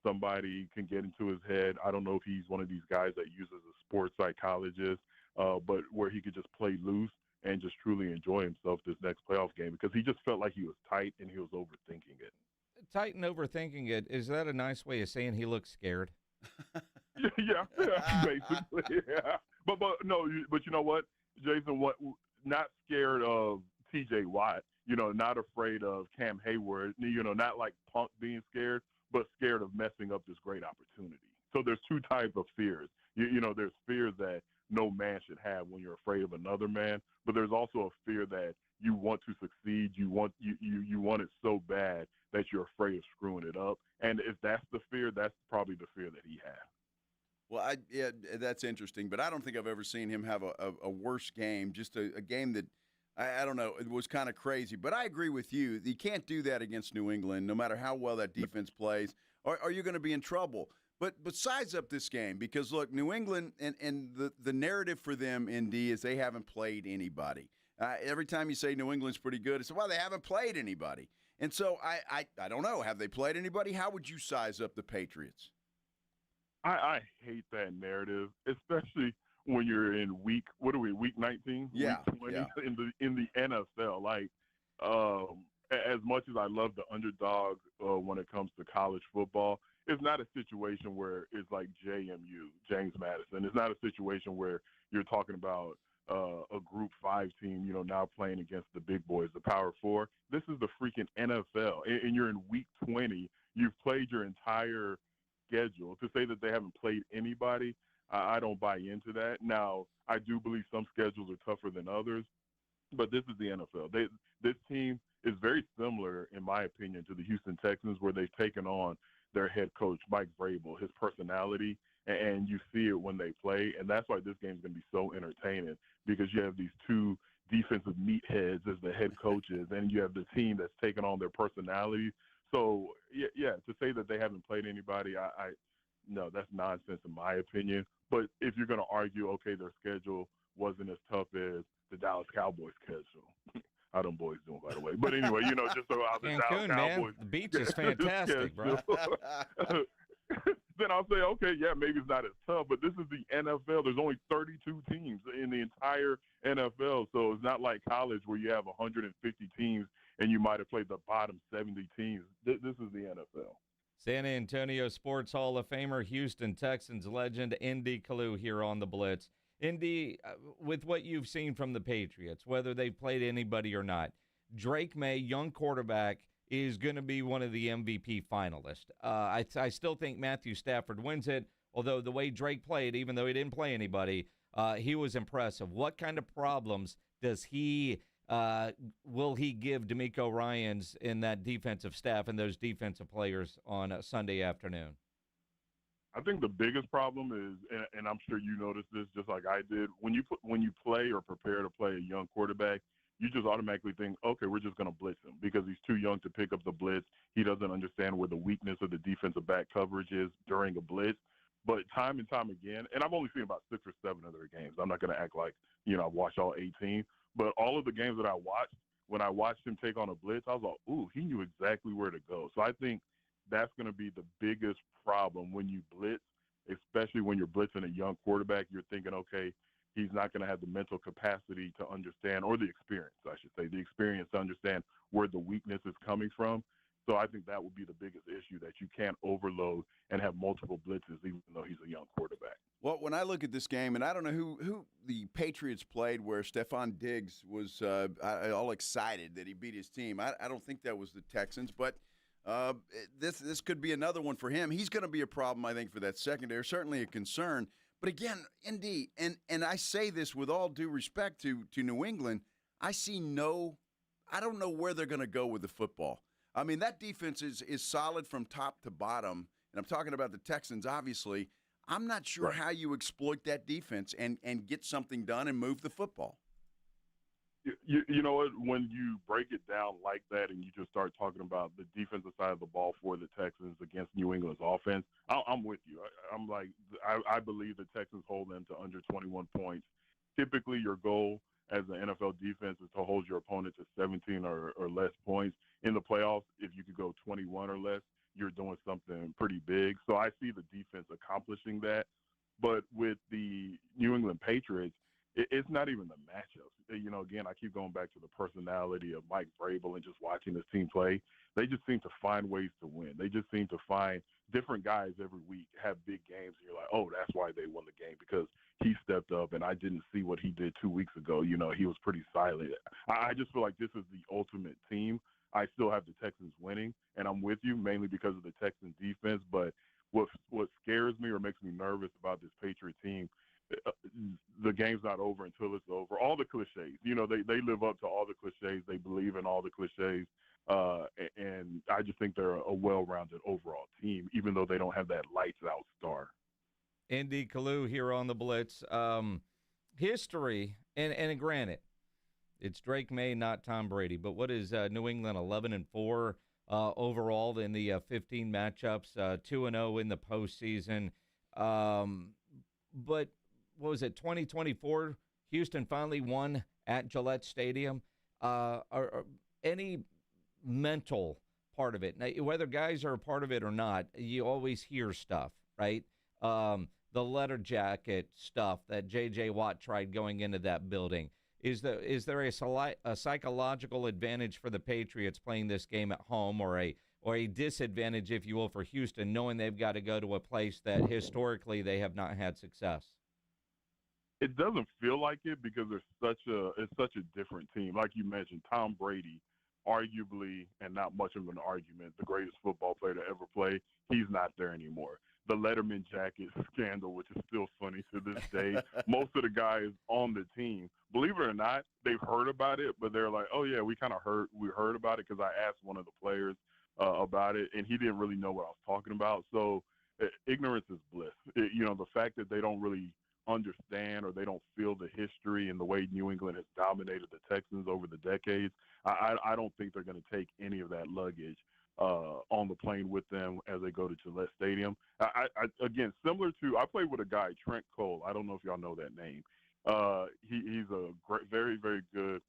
somebody can get into his head. I don't know if he's one of these guys that uses a sports psychologist, but where he could just play loose and just truly enjoy himself this next playoff game, because he just felt like he was tight and he was overthinking it. Tight and overthinking it, is that a nice way of saying he looks scared? yeah, basically, yeah. But you know what, Jason? Not scared of T.J. Watt, not afraid of Cam Hayward, not like Punk being scared. but scared of messing up this great opportunity. So there's two types of fears. There's fears that no man should have when you're afraid of another man, but there's also a fear that you want to succeed. You want it so bad that you're afraid of screwing it up. And if that's the fear, that's probably the fear that he has. Well, that's interesting, but I don't think I've ever seen him have a worse game, just a game that, I don't know, it was kind of crazy. But I agree with you. You can't do that against New England, no matter how well that defense plays, or you're going to be in trouble. But size up this game, because, look, New England and the narrative for them, ND, is they haven't played anybody. Every time you say New England's pretty good, it's, well, they haven't played anybody. And so I don't know. Have they played anybody? How would you size up the Patriots? I hate that narrative, especially when you're in week 19? Yeah. Week 20 in the NFL. Like, as much as I love the underdog when it comes to college football, it's not a situation where it's like JMU, James Madison. It's not a situation where you're talking about a Group 5 team, now playing against the big boys, the Power 4. This is the freaking NFL, and you're in week 20. You've played your entire schedule. To say that they haven't played anybody, I don't buy into that. Now, I do believe some schedules are tougher than others, but this is the NFL. This team is very similar, in my opinion, to the Houston Texans, where they've taken on their head coach, Mike Vrabel, his personality, and you see it when they play. And that's why this game is going to be so entertaining, because you have these two defensive meatheads as the head coaches, and you have the team that's taken on their personality. So, yeah, to say that they haven't played anybody, no, that's nonsense in my opinion. But if you're going to argue, okay, their schedule wasn't as tough as the Dallas Cowboys schedule. How them boys doing, by the way? But anyway, just so how the Cancun, Dallas Cowboys. Man. The beach is fantastic, bro. Then I'll say, okay, yeah, maybe it's not as tough, but this is the NFL. There's only 32 teams in the entire NFL, so it's not like college where you have 150 teams and you might have played the bottom 70 teams. This is the NFL. San Antonio Sports Hall of Famer, Houston Texans legend, ND Kalu here on the Blitz. ND, with what you've seen from the Patriots, whether they've played anybody or not, Drake May, young quarterback, is going to be one of the MVP finalists. I still think Matthew Stafford wins it, although the way Drake played, even though he didn't play anybody, he was impressive. What kind of problems does will he give D'Amico Ryans in that defensive staff and those defensive players on a Sunday afternoon? I think the biggest problem is, and I'm sure you noticed this just like I did, when you play or prepare to play a young quarterback, you just automatically think, okay, we're just going to blitz him because he's too young to pick up the blitz. He doesn't understand where the weakness of the defensive back coverage is during a blitz. But time and time again, and I've only seen about 6 or 7 of their games. I'm not going to act like, I've watched all 18. But all of the games that I watched, when I watched him take on a blitz, I was like, ooh, he knew exactly where to go. So I think that's going to be the biggest problem when you blitz, especially when you're blitzing a young quarterback. You're thinking, okay, he's not going to have the mental capacity to understand, or the experience, I should say, the experience to understand where the weakness is coming from. So I think that would be the biggest issue, that you can't overload and have multiple blitzes even though he's a young quarterback. Well, when I look at this game, and I don't know who the Patriots played where Stephon Diggs was all excited that he beat his team. I don't think that was the Texans, but this could be another one for him. He's going to be a problem, I think, for that secondary, certainly a concern. But again, ND, and I say this with all due respect to New England, I don't know where they're going to go with the football. I mean, that defense is solid from top to bottom, and I'm talking about the Texans, obviously. I'm not sure how you exploit that defense and get something done and move the football. You know what? When you break it down like that and you just start talking about the defensive side of the ball for the Texans against New England's offense, I'm with you. I believe the Texans hold them to under 21 points. Typically, your goal as an NFL defense is to hold your opponent to 17 or less points. In the playoffs, if you could go 21 or less, you're doing something pretty big. So I see the defense accomplishing that. But with the New England Patriots, it's not even the matchups. Again, I keep going back to the personality of Mike Vrabel and just watching this team play. They just seem to find ways to win. They just seem to find different guys every week have big games. And you're like, oh, that's why they won the game, because he stepped up and I didn't see what he did 2 weeks ago. He was pretty silent. I just feel like this is the ultimate team. I still have the Texans winning, and I'm with you mainly because of the Texans defense. But what scares me or makes me nervous about this Patriot team, the game's not over until it's over. All the cliches, they live up to all the cliches. They believe in all the cliches. And I just think they're a well-rounded overall team, even though they don't have that lights-out star. Indy, Kalu here on the Blitz. History, and granted, it's Drake May, not Tom Brady, but what is New England 11-4 overall in the 15 matchups, 2-0 in the postseason. But what was it, 2024? Houston finally won at Gillette Stadium. Are any mental part of it, now, whether guys are a part of it or not, you always hear stuff, right? The letter jacket stuff that J.J. Watt tried going into that building. Is there a psychological advantage for the Patriots playing this game at home, or a disadvantage, if you will, for Houston, knowing they've got to go to a place that historically they have not had success? It doesn't feel like it because it's such a different team. Like you mentioned, Tom Brady, arguably, and not much of an argument, the greatest football player to ever play, he's not there anymore. The Letterman jacket scandal, which is still funny to this day. Most of the guys on the team, believe it or not, they've heard about it, but they're like, oh, yeah, we heard about it because I asked one of the players about it, and he didn't really know what I was talking about. So ignorance is bliss. The fact that they don't really understand or they don't feel the history and the way New England has dominated the Texans over the decades, I don't think they're going to take any of that luggage on the plane with them as they go to Gillette Stadium. Again, similar to, I played with a guy, Trent Cole. I don't know if y'all know that name. He's a great, very, very good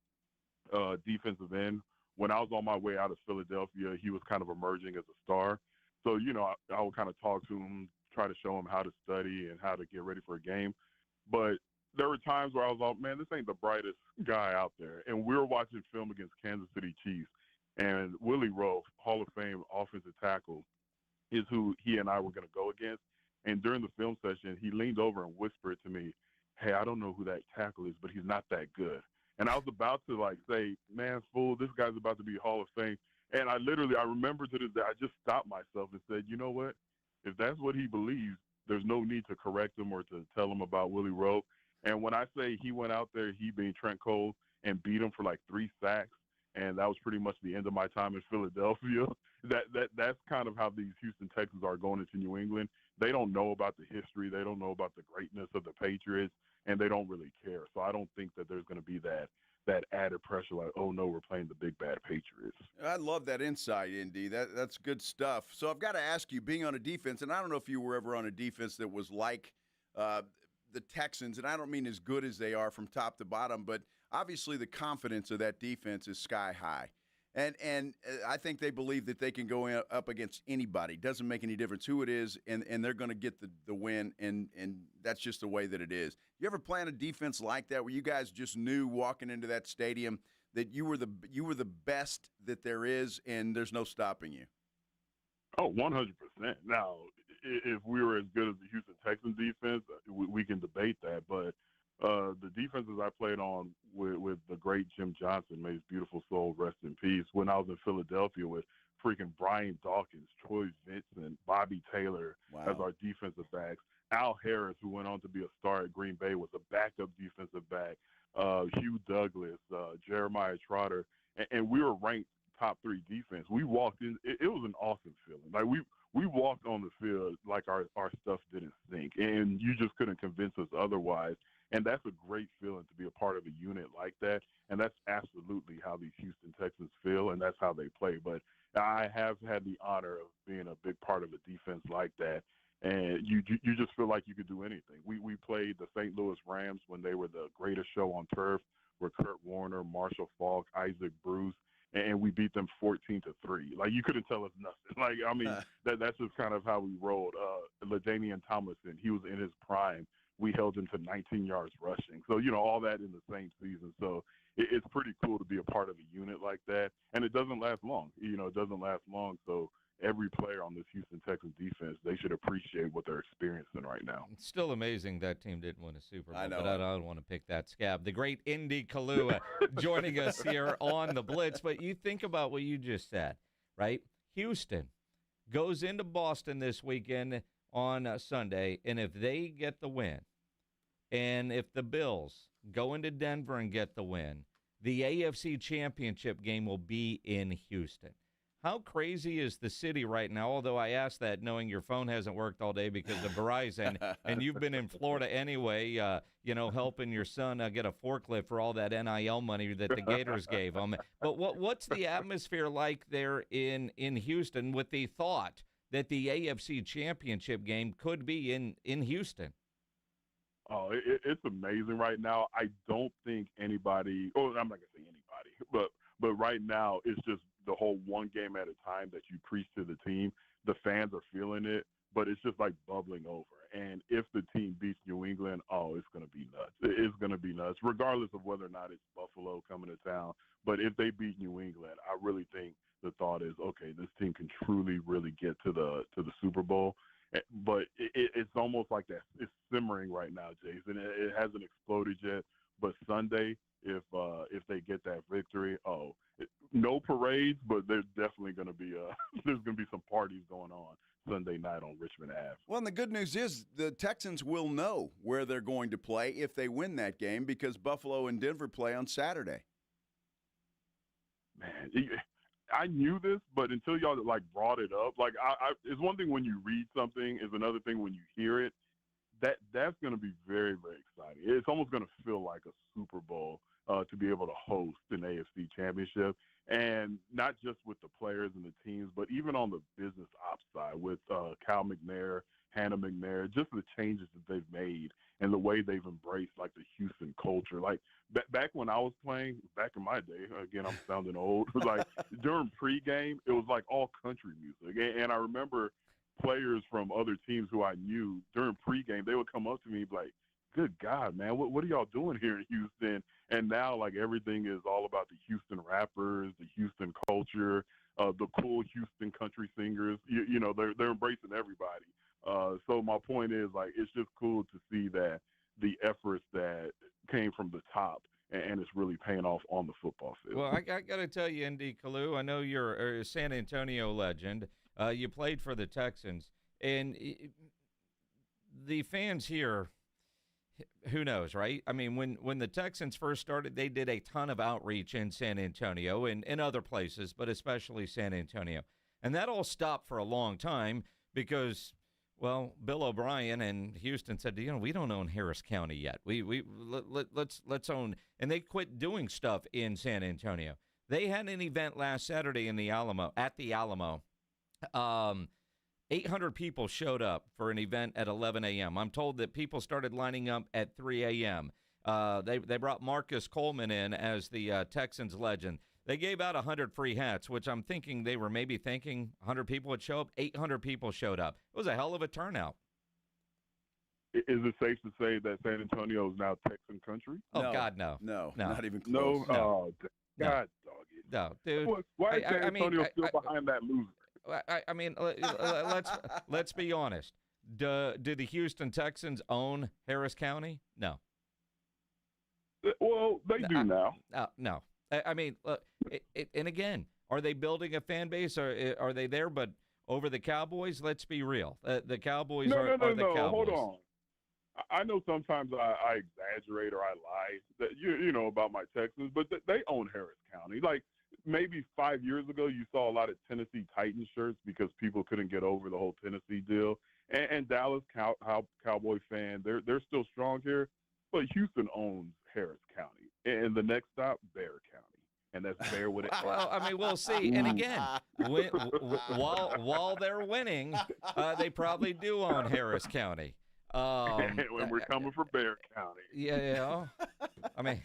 defensive end. When I was on my way out of Philadelphia, he was kind of emerging as a star. So, I would kind of talk to him, try to show him how to study and how to get ready for a game. But there were times where I was like, man, this ain't the brightest guy out there. And we were watching film against Kansas City Chiefs. And Willie Rowe, Hall of Fame offensive tackle, is who he and I were going to go against. And during the film session, he leaned over and whispered to me, hey, I don't know who that tackle is, but he's not that good. And I was about to, say, man, fool, this guy's about to be Hall of Fame. And I remember to this day, I just stopped myself and said, you know what? If that's what he believes, there's no need to correct him or to tell him about Willie Rowe. And when I say he went out there, he being Trent Cole, and beat him for 3 sacks, and that was pretty much the end of my time in Philadelphia. That's kind of how these Houston Texans are going into New England. They don't know about the history. They don't know about the greatness of the Patriots, and they don't really care. So I don't think that there's going to be that added pressure like, oh, no, we're playing the big, bad Patriots. I love that insight, Indy. That's good stuff. So I've got to ask you, being on a defense, and I don't know if you were ever on a defense that was like the Texans, and I don't mean as good as they are from top to bottom, but obviously the confidence of that defense is sky high. And I think they believe that they can go up against anybody. Doesn't make any difference who it is, and they're going to get the win, and that's just the way that it is. You ever play on a defense like that where you guys just knew walking into that stadium that you were the best that there is, and there's no stopping you? Oh, 100%. Now, if we were as good as the Houston Texans defense, we can debate that, but the defenses I played on with the great Jim Johnson, may his beautiful soul rest in peace, when I was in Philadelphia with freaking Brian Dawkins, Troy Vincent, Bobby Taylor as our defensive backs, Al Harris, who went on to be a star at Green Bay, was a backup defensive back, Hugh Douglas, Jeremiah Trotter, and we were ranked top 3 defense. We walked in, it was an awesome feeling. We walked on the field like our stuff didn't stink, and you just couldn't convince us otherwise. And that's a great feeling to be a part of a unit like that. And that's absolutely how these Houston Texans feel, and that's how they play. But I have had the honor of being a big part of a defense like that. And you just feel like you could do anything. We played the St. Louis Rams when they were the greatest show on turf, with Kurt Warner, Marshall Faulk, Isaac Bruce, and we beat them 14-3. You couldn't tell us nothing. That's just kind of how we rolled. LaDainian Tomlinson, he was in his prime. We held him to 19 yards rushing. So, all that in the same season. So it's pretty cool to be a part of a unit like that. And it doesn't last long. It doesn't last long. So every player on this Houston Texans defense, they should appreciate what they're experiencing right now. It's still amazing that team didn't win a Super Bowl, I know. but I don't want to pick that scab. The great Indy Kalu joining us here on the Blitz. But you think about what you just said, right? Houston goes into Boston this weekend on Sunday, and if they get the win, and if the Bills go into Denver and get the win, the AFC Championship game will be in Houston. How crazy is the city right now? Although I asked that knowing your phone hasn't worked all day because of Verizon, and you've been in Florida anyway, helping your son get a forklift for all that NIL money that the Gators gave him. But what's the atmosphere like there in Houston with the thought that the AFC Championship game could be in Houston? Oh, it's amazing right now. I don't think anybody – I'm not going to say anybody, but right now it's just the whole one game at a time that you preach to the team. The fans are feeling it, but it's just like bubbling over. And if the team beats New England, it's going to be nuts. It's going to be nuts, regardless of whether or not it's Buffalo coming to town. But if they beat New England, I really think the thought is, okay, this team can truly, really get to the Super Bowl. But it's almost like that. It's simmering right now, Jason. It hasn't exploded yet. But Sunday, if they get that victory, no parades, but there's definitely going to be there's going to be some parties going on Sunday night on Richmond Ave. Well, and the good news is the Texans will know where they're going to play if they win that game because Buffalo and Denver play on Saturday. Man, I knew this, but until y'all brought it up, it's one thing when you read something, is another thing when you hear it. That's going to be very, very exciting. It's almost going to feel like a Super Bowl to be able to host an AFC Championship, and not just with the players and the teams, but even on the business ops side with Cal McNair, Hannah McNair, just the changes that they've made and the way they've embraced the Houston culture. Back when I was playing, back in my day, again, I'm sounding old, during pregame, it was all country music. And I remember players from other teams who I knew during pregame, they would come up to me and be like, good God, man, what are y'all doing here in Houston? And now, everything is all about the Houston rappers, the Houston culture, the cool Houston country singers. They're embracing everybody. So my point is, it's just cool to see that the efforts that came from the top, and it's really paying off on the football field. Well, I got to tell you, Indy Kalu, I know you're a San Antonio legend. You played for the Texans, and the fans here, who knows, right? I mean, when the Texans first started, they did a ton of outreach in San Antonio and in other places, but especially San Antonio. And that all stopped for a long time because, well, Bill O'Brien and Houston said, we don't own Harris County yet. Let's own, and they quit doing stuff in San Antonio. They had an event last Saturday at the Alamo. 800 people showed up for an event at 11 a.m. I'm told that people started lining up at 3 a.m. They brought Marcus Coleman in as the Texans legend. They gave out 100 free hats, which I'm thinking they were maybe thinking 100 people would show up. 800 people showed up. It was a hell of a turnout. Is it safe to say that San Antonio is now Texan country? Oh, no. God, no. No, not even close. No? No. Oh, God, doggy. No, dude. Why is San Antonio still behind that loser? I mean, let's be honest. Do the Houston Texans own Harris County? No. Well, they do now. No. I mean, and again, are they building a fan base? Or are they there? But over the Cowboys, let's be real. The Cowboys are the Cowboys. Hold on. I know sometimes I exaggerate or I lie that about my Texans, but they own Harris County. Maybe 5 years ago, you saw a lot of Tennessee Titans shirts because people couldn't get over the whole Tennessee deal. And Dallas Cowboy fan, they're still strong here, but Houston owns Harris County, and the next stop, Bear County, and that's Bear with it. Well, I mean, we'll see. And again, while they're winning, they probably do own Harris County. When we're coming for Bear County. Yeah. I mean,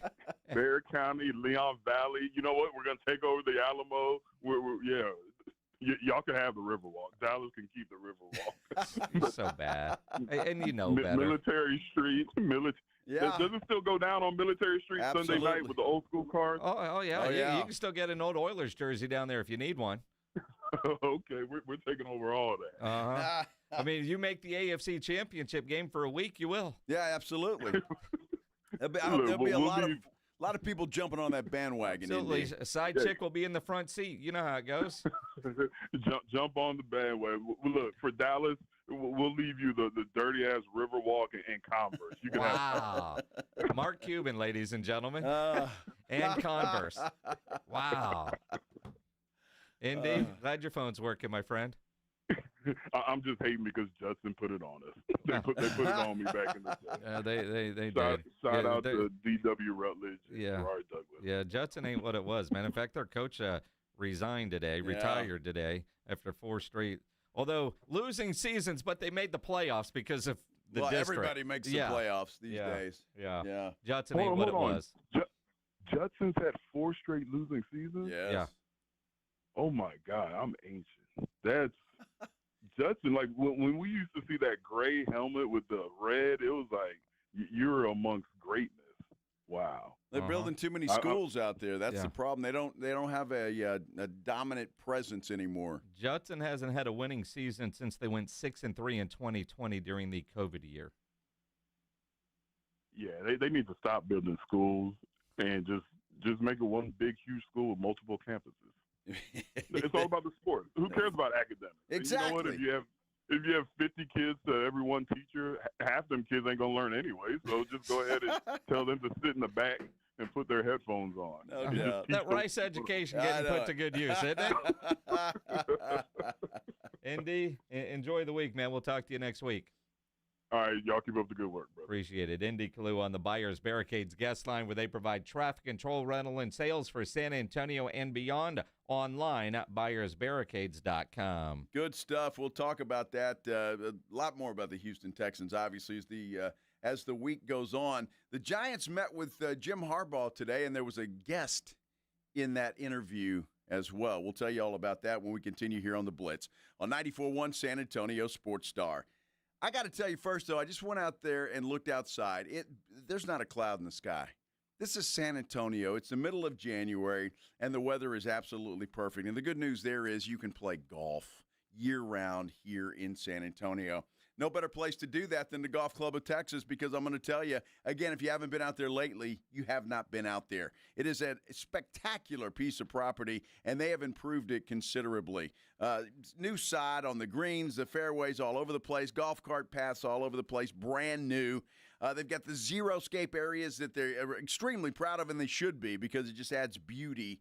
Bear County, Leon Valley. You know what? We're going to take over the Alamo. Y'all can have the Riverwalk. Dallas can keep the Riverwalk. You're so bad. And better. Military Street. Yeah. Does it still go down on Military Street Absolutely. Sunday night with the old school cars? Oh yeah. You can still get an old Oilers jersey down there if you need one. Okay, we're taking over all that. Uh-huh. I mean, you make the AFC Championship game for a week, you will. Yeah, absolutely. There'll be a lot of people jumping on that bandwagon. Absolutely. A side chick will be in the front seat. You know how it goes. jump on the bandwagon. Look, for Dallas, we'll leave you the dirty-ass Riverwalk and Converse. You can wow. Mark Cuban, ladies and gentlemen. And Converse. Wow. Indy, glad your phone's working, my friend. I'm just hating because Judson put it on us. They put it on me back in the day. They did. Shout out to D.W. Rutledge and Gerard Douglas. Yeah, Judson ain't what it was, man. In fact, their coach resigned today, retired today after 4 straight. Although losing seasons, but they made the playoffs because of the district. Everybody makes the playoffs these days. Yeah. Judson ain't what it was. Judson's had 4 straight losing seasons? Yes. Yeah. Oh, my God. I'm ancient. That's Judson. Like, when we used to see that gray helmet with the red, it was like you're amongst greatness. Wow. They're building too many schools out there. That's the problem. They don't have a dominant presence anymore. Judson hasn't had a winning season since they went 6-3 in 2020 during the COVID year. Yeah, they need to stop building schools and just make it one big, huge school with multiple campuses. It's all about the sport. Who cares about academics? Exactly. You know what? If you have 50 kids to every one teacher, half them kids ain't gonna learn anyway. So just go ahead and tell them to sit in the back and put their headphones on. Oh, yeah. That Rice education getting put to good use, isn't it? Indy, enjoy the week, man. We'll talk to you next week. All right, y'all keep up the good work, bro. Appreciate it. Indy Kalu on the Buyers Barricades guest line, where they provide traffic control, rental, and sales for San Antonio and beyond. Online at buyersbarricades.com. Good stuff. We'll talk about that. A lot more about the Houston Texans, obviously, as the week goes on. The Giants met with Jim Harbaugh today, and there was a guest in that interview as well. We'll tell you all about that when we continue here on the Blitz on 94.1 San Antonio Sports Star. I got to tell you first, though, I just went out there and looked outside. There's not a cloud in the sky. This is San Antonio. It's the middle of January, and the weather is absolutely perfect. And the good news there is you can play golf year-round here in San Antonio. No better place to do that than the Golf Club of Texas, because I'm going to tell you, again, if you haven't been out there lately, you have not been out there. It is a spectacular piece of property, and they have improved it considerably. New side on the greens, the fairways all over the place, golf cart paths all over the place, brand new. They've got the zero-scape areas that they're extremely proud of, and they should be, because it just adds beauty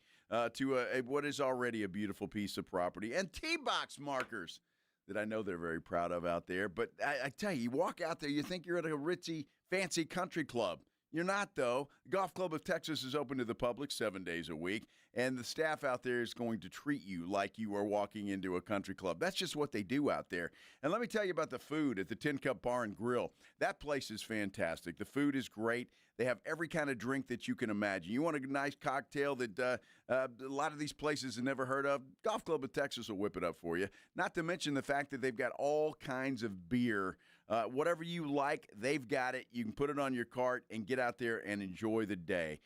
to what is already a beautiful piece of property. And tee box markers that I know they're very proud of out there. But I tell you, you walk out there, you think you're at a ritzy, fancy country club. You're not, though. The Golf Club of Texas is open to the public 7 days a week, and the staff out there is going to treat you like you are walking into a country club. That's just what they do out there. And let me tell you about the food at the Tin Cup Bar and Grill. That place is fantastic. The food is great. They have every kind of drink that you can imagine. You want a nice cocktail that a lot of these places have never heard of? Golf Club of Texas will whip it up for you. Not to mention the fact that they've got all kinds of beer. Whatever you like, they've got it. You can put it on your cart and get out there and enjoy the day.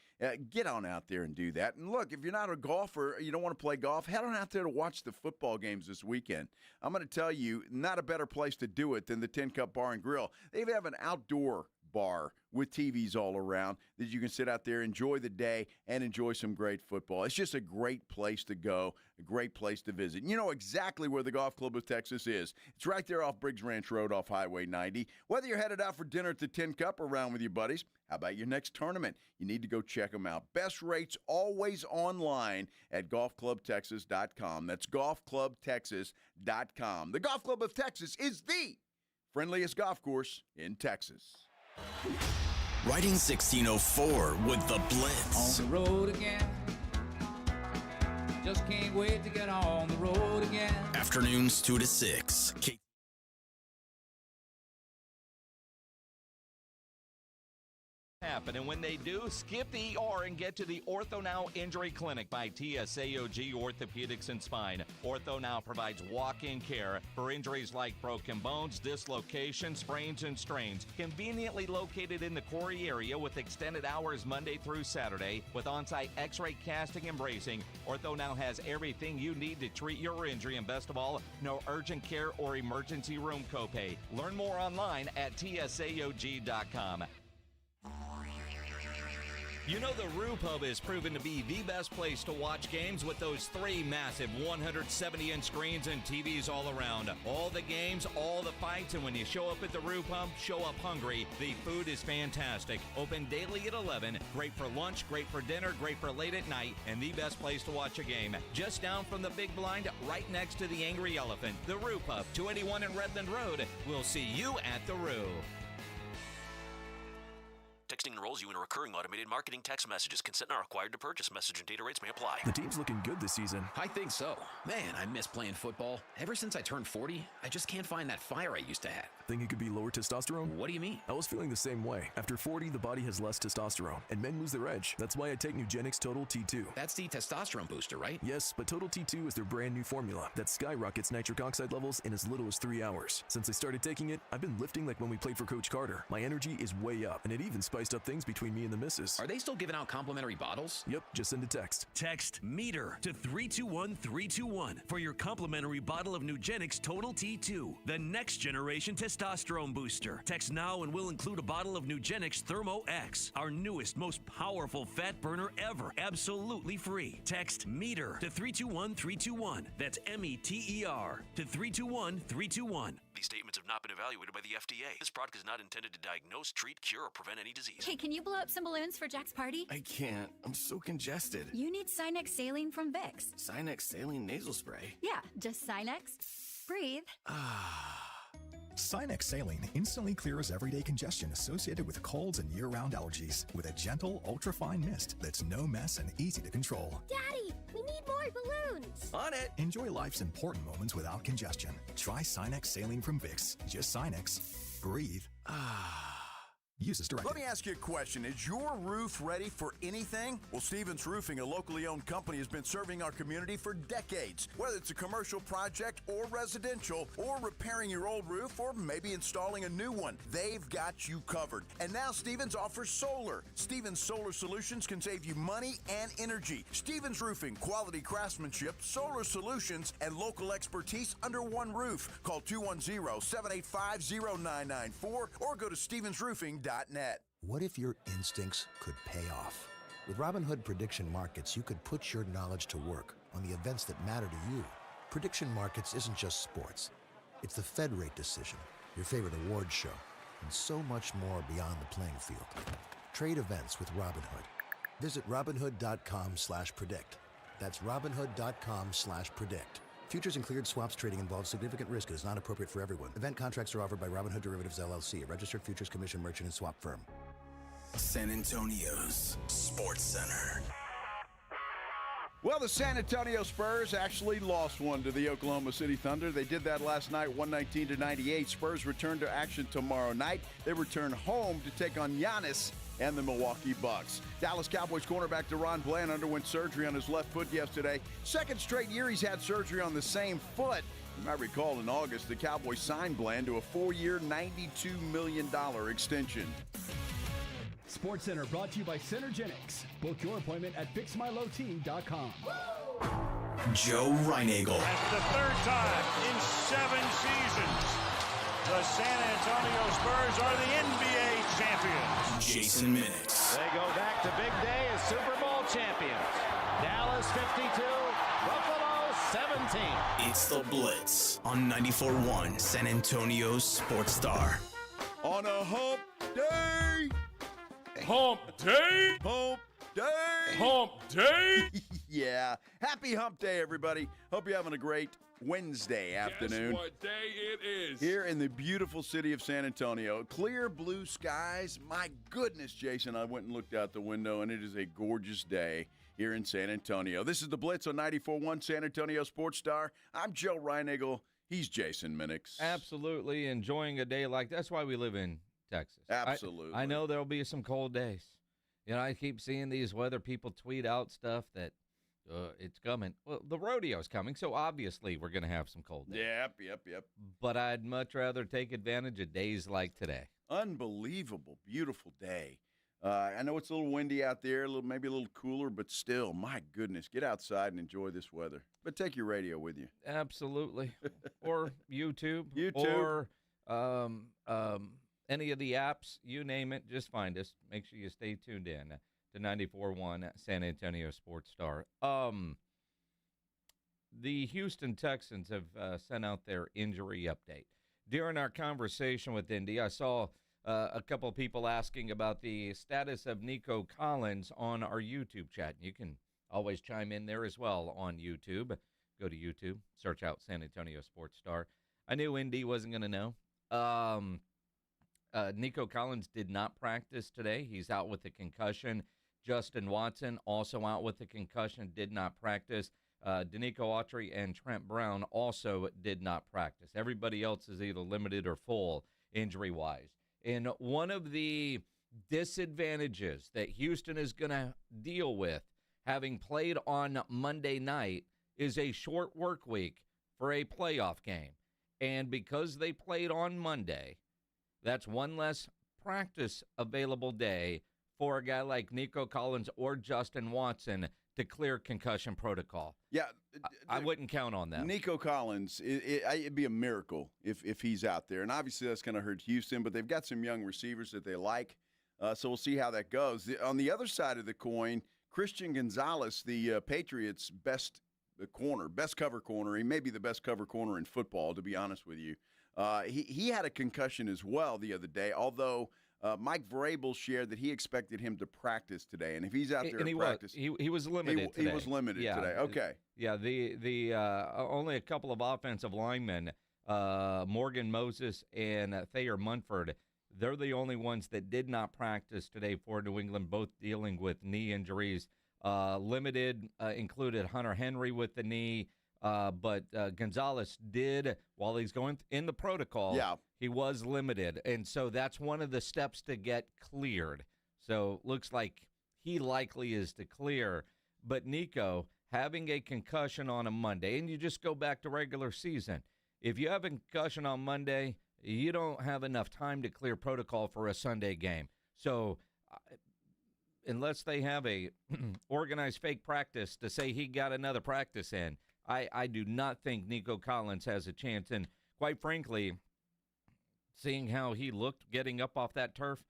Get on out there and do that. And look, if you're not a golfer, you don't want to play golf, head on out there to watch the football games this weekend. I'm going to tell you, not a better place to do it than the Tin Cup Bar and Grill. They have an outdoor bar with TVs all around that you can sit out there, enjoy the day, and enjoy some great football. It's just a great place to go, a great place to visit. You know exactly where the Golf Club of Texas is. It's right there off Briggs Ranch Road off Highway 90. Whether you're headed out for dinner at the Tin Cup or around with your buddies, how about your next tournament? You need to go check them out. Best rates always online at golfclubtexas.com. That's golfclubtexas.com. The Golf Club of Texas is the friendliest golf course in Texas. Riding 1604 with the Blitz. On the road again. Just can't wait to get on the road again. Afternoons 2 to 6. happen. And when they do, skip the ER and get to the Ortho Now Injury Clinic by TSAOG Orthopedics and Spine. Ortho Now provides walk-in care for injuries like broken bones, dislocations, sprains, and strains. Conveniently located in the Quarry area with extended hours Monday through Saturday with on-site x-ray casting and bracing. Ortho Now has everything you need to treat your injury, and best of all, no urgent care or emergency room copay. Learn more online at tsaog.com. You know the Roo Pub has proven to be the best place to watch games with those 3 massive 170-inch screens and TVs all around. All the games, all the fights, and when you show up at the Roo Pub, show up hungry. The food is fantastic. Open daily at 11. Great for lunch, great for dinner, great for late at night, and the best place to watch a game. Just down from the big blind, right next to the Angry Elephant. The Roo Pub, 281 in Redland Road. We'll see you at the Roo. Texting enrolls you in a recurring automated marketing text messages. Consent not required to purchase. Message and data rates may apply. The team's looking good this season. I think so. Man, I miss playing football. Ever since I turned 40, I just can't find that fire I used to have. Think it could be lower testosterone? What do you mean? I was feeling the same way. After 40, the body has less testosterone, and men lose their edge. That's why I take Nugenix Total T2. That's the testosterone booster, right? Yes, but Total T2 is their brand new formula that skyrockets nitric oxide levels in as little as 3 hours. Since I started taking it, I've been lifting like when we played for Coach Carter. My energy is way up, and it even spiced up things between me and the missus. Are they still giving out complimentary bottles? Yep, just send a text. Text METER to 321321 for your complimentary bottle of Nugenix Total T2, the next generation testosterone booster. Text now and we'll include a bottle of Nugenix Thermo X, our newest, most powerful fat burner ever, absolutely free. Text METER to 321321. That's METER to 321321. These statements have not been evaluated by the FDA. This product is not intended to diagnose, treat, cure, or prevent any disease. Hey, can you blow up some balloons for Jack's party? I can't. I'm so congested. You need Sinex Saline from Vicks. Sinex Saline nasal spray? Yeah, just Sinex. Breathe. Sinex Saline instantly clears everyday congestion associated with colds and year-round allergies with a gentle, ultra-fine mist that's no mess and easy to control. Daddy, we need more balloons. On it. Enjoy life's important moments without congestion. Try Sinex Saline from Vicks. Just Sinex. Breathe. Use this directed. Let me ask you a question. Is your roof ready for anything? Well, Stevens Roofing, a locally owned company, has been serving our community for decades. Whether it's a commercial project or residential, or repairing your old roof, or maybe installing a new one, they've got you covered. And now Stevens offers solar. Stevens Solar Solutions can save you money and energy. Stevens Roofing, quality craftsmanship, solar solutions, and local expertise under one roof. Call 210-785-0994 or go to stevensroofing.net. What if your instincts could pay off? With Robinhood Prediction Markets, you could put your knowledge to work on the events that matter to you. Prediction Markets isn't just sports. It's the Fed rate decision, your favorite award show, and so much more beyond the playing field. Trade events with Robinhood. Visit Robinhood.com/predict. That's Robinhood.com/predict. Futures and cleared swaps trading involves significant risk and is not appropriate for everyone. Event contracts are offered by Robinhood Derivatives LLC, a registered futures commission merchant and swap firm. San Antonio's Sports Center. Well, the San Antonio Spurs actually lost one to the Oklahoma City Thunder. They did that last night, 119-98. Spurs return to action tomorrow night. They return home to take on Giannis and the Milwaukee Bucks. Dallas Cowboys cornerback Deron Bland underwent surgery on his left foot yesterday. Second straight year he's had surgery on the same foot. You might recall in August, the Cowboys signed Bland to a 4-year, $92 million extension. Sports Center brought to you by Centergenics. Book your appointment at fixmylowteam.com. Joe Reinagel. That's the third time in 7 seasons. The San Antonio Spurs are the NBA champions. Jason Minix. They go back to big day as Super Bowl champions. Dallas 52, Buffalo 17. It's the Blitz on 94.1 San Antonio's Sports Star. On a hump day. Hump day. Hump day. Hump day. Yeah. Happy hump day, everybody. Hope you're having a great Wednesday afternoon. Guess what day it is? Here in the beautiful city of San Antonio. Clear blue skies. My goodness, Jason, I went and looked out the window, and it is a gorgeous day here in San Antonio. This is the Blitz on 94.1 San Antonio Sports Star. I'm Joe Reinagel. He's Jason Minix. Absolutely enjoying a day like that's why we live in Texas. Absolutely. I know there'll be some cold days. You know, I keep seeing these weather people tweet out stuff that it's coming. Well, the rodeo's coming, so obviously we're going to have some cold days. Yep. But I'd much rather take advantage of days like today. Unbelievable, beautiful day. I know it's a little windy out there, maybe a little cooler, but still, my goodness, get outside and enjoy this weather. But take your radio with you. Absolutely. Or YouTube. Or any of the apps, you name it, just find us. Make sure you stay tuned in to 94.1 San Antonio Sports Star. The Houston Texans have sent out their injury update. During our conversation with Indy, I saw a couple of people asking about the status of Nico Collins on our YouTube chat. You can always chime in there as well on YouTube. Go to YouTube, search out San Antonio Sports Star. I knew Indy wasn't going to know. Nico Collins did not practice today. He's out with a concussion. Justin Watson, also out with a concussion, did not practice. Danico Autry and Trent Brown also did not practice. Everybody else is either limited or full injury-wise. And one of the disadvantages that Houston is going to deal with, having played on Monday night, is a short work week for a playoff game. And because they played on Monday, that's one less practice available day for a guy like Nico Collins or Justin Watson to clear concussion protocol. Yeah. I wouldn't count on that. Nico Collins, it'd be a miracle if he's out there. And obviously that's going to hurt Houston, but they've got some young receivers that they like. So we'll see how that goes. On the other side of the coin, Christian Gonzalez, the Patriots' best cover corner. He may be the best cover corner in football, to be honest with you. He had a concussion as well the other day, although Mike Vrabel shared that he expected him to practice today. And if he's out there and practice. He was limited today. He was limited today. Okay. Yeah, the only a couple of offensive linemen, Morgan Moses and Thayer Munford, they're the only ones that did not practice today for New England, both dealing with knee injuries. Limited included Hunter Henry with the knee. But Gonzalez did, while he's going in the protocol, he was limited. And so that's one of the steps to get cleared. So looks like he likely is to clear. But Nico, having a concussion on a Monday, and you just go back to regular season. If you have a concussion on Monday, you don't have enough time to clear protocol for a Sunday game. So unless they have a organized fake practice to say he got another practice in, I do not think Nico Collins has a chance. And quite frankly, seeing how he looked getting up off that turf,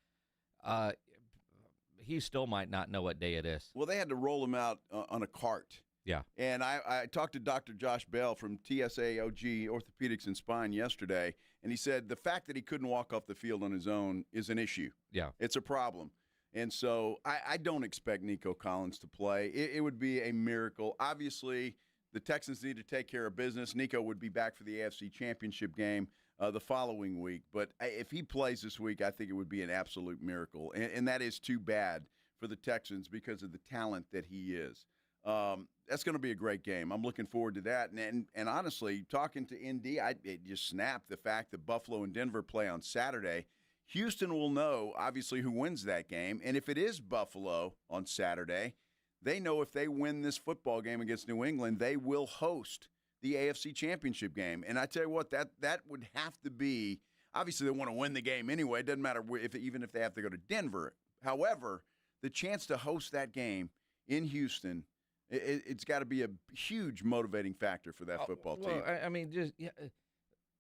he still might not know what day it is. Well, they had to roll him out on a cart. Yeah. And I talked to Dr. Josh Bell from TSAOG Orthopedics and Spine yesterday, and he said the fact that he couldn't walk off the field on his own is an issue. Yeah. It's a problem. And so I don't expect Nico Collins to play. It would be a miracle. Obviously, the Texans need to take care of business. Nico would be back for the AFC Championship game the following week. But if he plays this week, I think it would be an absolute miracle. And that is too bad for the Texans because of the talent that he is. That's going to be a great game. I'm looking forward to that. And honestly, talking to Indy, it just snapped the fact that Buffalo and Denver play on Saturday. Houston will know, obviously, who wins that game. And if it is Buffalo on Saturday, they know if they win this football game against New England, they will host the AFC Championship game. And I tell you what, that would have to be – obviously, they want to win the game anyway. It doesn't matter even if they have to go to Denver. However, the chance to host that game in Houston – it's got to be a huge motivating factor for that football team. I mean, just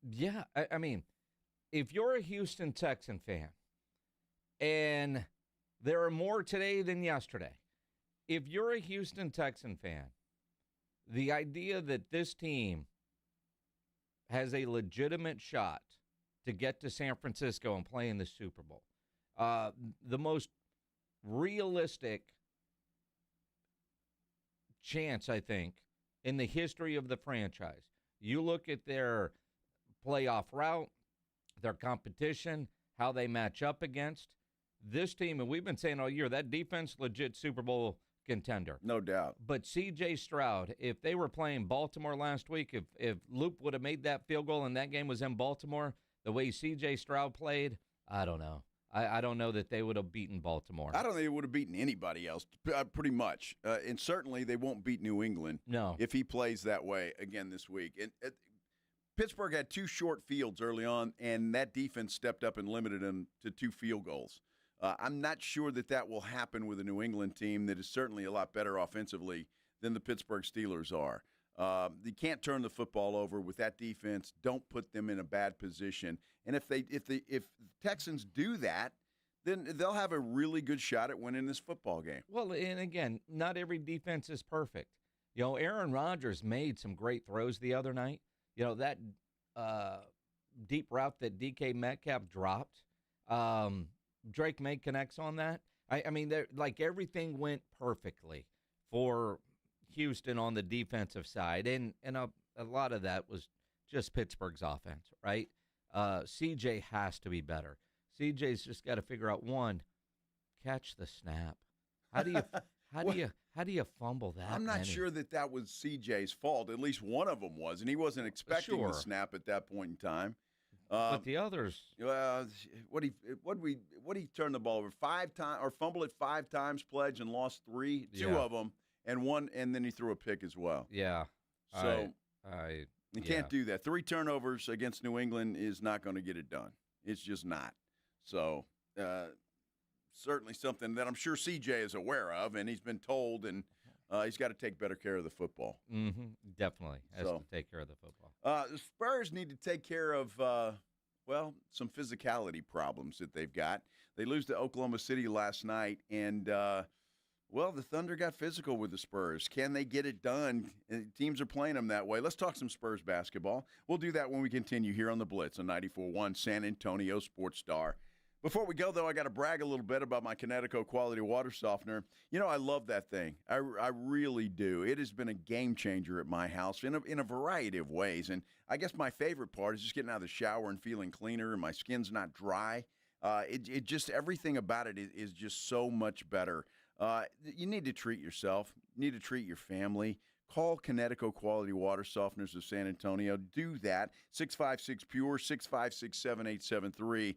yeah. I mean, if you're a Houston Texan fan, and there are more today than yesterday, if you're a Houston Texan fan, the idea that this team has a legitimate shot to get to San Francisco and play in the Super Bowl, the most realistic chance, I think, in the history of the franchise. You look at their playoff route, their competition, how they match up against this team, and we've been saying all year, that defense, legit Super Bowl contender. No doubt. But C.J. Stroud, if they were playing Baltimore last week, if Loop would have made that field goal and that game was in Baltimore, the way C.J. Stroud played, I don't know. I don't know that they would have beaten Baltimore. I don't think they would have beaten anybody else, pretty much. And certainly they won't beat New England if he plays that way again this week. And Pittsburgh had 2 short fields early on, and that defense stepped up and limited them to 2 field goals. I'm not sure that will happen with a New England team that is certainly a lot better offensively than the Pittsburgh Steelers are. You can't turn the football over with that defense. Don't put them in a bad position. And if the Texans do that, then they'll have a really good shot at winning this football game. Well, and again, not every defense is perfect. You know, Aaron Rodgers made some great throws the other night. You know, that deep route that DK Metcalf dropped, Drake May connects on that. I mean, like everything went perfectly for Houston on the defensive side, and a lot of that was just Pittsburgh's offense, right? CJ has to be better. CJ's just got to figure out, one, catch the snap. How do you fumble that? I'm not sure that was CJ's fault. At least one of them was, and he wasn't expecting the snap at that point in time. But the others, what he turn the ball over 5 times or fumble it 5 times, Pledge, and lost 3, 2 of them, and 1, and then he threw a pick as well. Yeah, so you can't do that. 3 turnovers against New England is not going to get it done. It's just not. So certainly something that I'm sure CJ is aware of, and he's been told, and he's got to take better care of the football. Mm-hmm. Definitely has to take care of the football. The Spurs need to take care of, some physicality problems that they've got. They lose to Oklahoma City last night, and, the Thunder got physical with the Spurs. Can they get it done? Teams are playing them that way. Let's talk some Spurs basketball. We'll do that when we continue here on the Blitz on 94.1 San Antonio Sports Star. Before we go, though, I got to brag a little bit about my Kinetico Quality Water Softener. You know, I love that thing. I really do. It has been a game changer at my house in a variety of ways. And I guess my favorite part is just getting out of the shower and feeling cleaner, and my skin's not dry. It just, everything about it is just so much better. You need to treat yourself. You need to treat your family. Call Kinetico Quality Water Softeners of San Antonio. Do that. 656-PURE, 656-7873.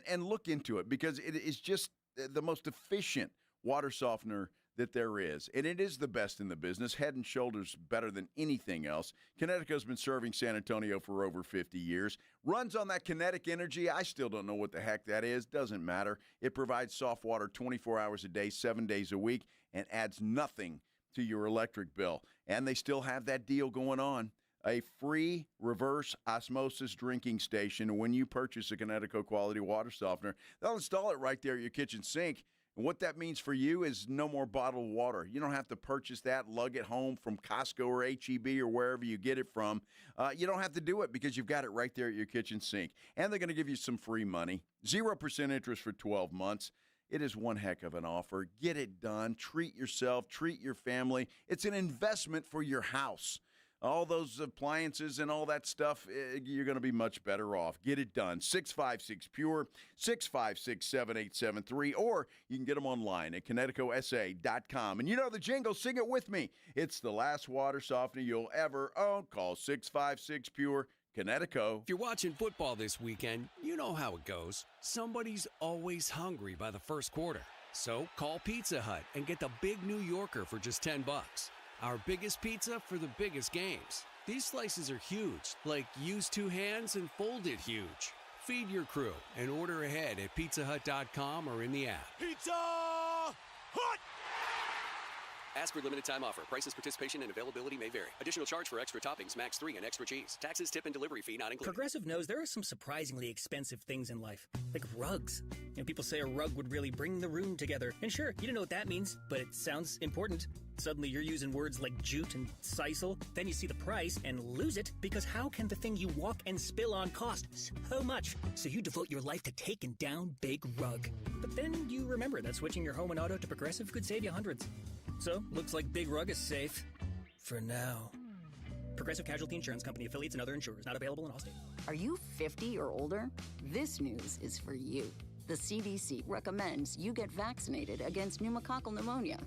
And look into it, because it is just the most efficient water softener that there is. And it is the best in the business, head and shoulders better than anything else. Kinetico's been serving San Antonio for over 50 years. Runs on that kinetic energy. I still don't know what the heck that is. Doesn't matter. It provides soft water 24 hours a day, 7 days a week, and adds nothing to your electric bill. And they still have that deal going on. A free reverse osmosis drinking station when you purchase a Kinetico Quality Water Softener. They'll install it right there at your kitchen sink. And what that means for you is no more bottled water. You don't have to purchase that, lug it home from Costco or H-E-B or wherever you get it from. You don't have to do it because you've got it right there at your kitchen sink. And they're going to give you some free money. 0% interest for 12 months. It is one heck of an offer. Get it done. Treat yourself. Treat your family. It's an investment for your house. All those appliances and all that stuff, you're going to be much better off. Get it done. 656-PURE, 656-7873, or you can get them online at KineticoSA.com. And you know the jingle. Sing it with me. It's the last water softener you'll ever own. Call 656-PURE. Kinetico. If you're watching football this weekend, you know how it goes. Somebody's always hungry by the first quarter. So call Pizza Hut and get the Big New Yorker for just $10. Our biggest pizza for the biggest games. These slices are huge, like use 2 hands and fold it huge. Feed your crew and order ahead at pizzahut.com or in the app. Pizza Hut! Ask for limited time offer. Prices, participation, and availability may vary. Additional charge for extra toppings, max 3, and extra cheese. Taxes, tip, and delivery fee not included. Progressive knows there are some surprisingly expensive things in life, like rugs. You know, people say a rug would really bring the room together. And sure, you don't know what that means, but it sounds important. Suddenly you're using words like jute and sisal. Then you see the price and lose it, because how can the thing you walk and spill on cost so much? So you devote your life to taking down Big Rug. But then you remember that switching your home and auto to Progressive could save you hundreds. So, looks like Big Rug is safe. For now. Progressive Casualty Insurance Company, affiliates, and other insurers. Not available in all states. Are you 50 or older? This news is for you. The CDC recommends you get vaccinated against pneumococcal pneumonia.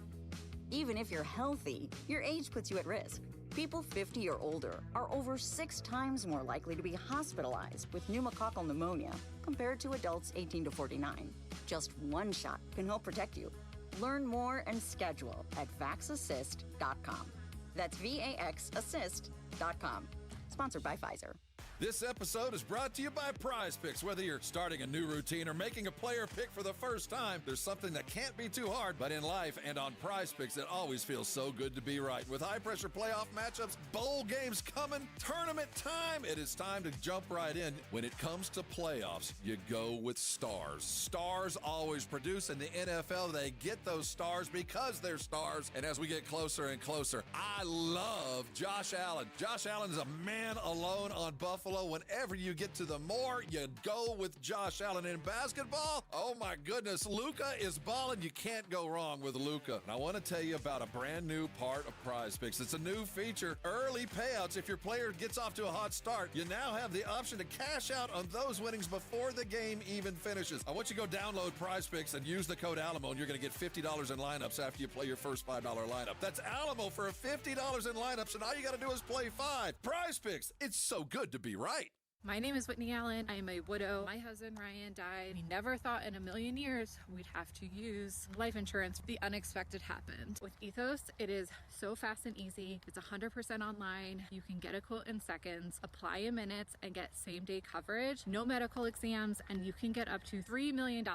Even if you're healthy, your age puts you at risk. People 50 or older are over 6 times more likely to be hospitalized with pneumococcal pneumonia compared to adults 18 to 49. Just one shot can help protect you. Learn more and schedule at vaxassist.com. That's VAXassist.com. Sponsored by Pfizer. This episode is brought to you by Prize Picks. Whether you're starting a new routine or making a player pick for the first time, there's something that can't be too hard. But in life and on Prize Picks, it always feels so good to be right. With high-pressure playoff matchups, bowl games coming, tournament time, it is time to jump right in. When it comes to playoffs, you go with stars. Stars always produce. In the NFL, they get those stars because they're stars. And as we get closer and closer, I love Josh Allen. Josh Allen is a man alone on Buffalo. Whenever you get to the more, you go with Josh Allen. In basketball, oh my goodness, Luka is balling. You can't go wrong with Luka. And I want to tell you about a brand new part of Prize Picks. It's a new feature, early payouts. If your player gets off to a hot start, you now have the option to cash out on those winnings before the game even finishes. I want you to go download Prize Picks and use the code Alamo, and you're going to get $50 in lineups after you play your first $5 lineup. That's Alamo for $50 in lineups, and all you got to do is play 5. Prize Picks, it's so good to be right. My name is Whitney Allen. I am a widow. My husband Ryan died. We never thought in a million years we'd have to use life insurance. The unexpected happened. With Ethos, it is so fast and easy. It's 100% online. You can get a quote in seconds, apply in minutes, and get same-day coverage. No medical exams, and you can get up to $3 million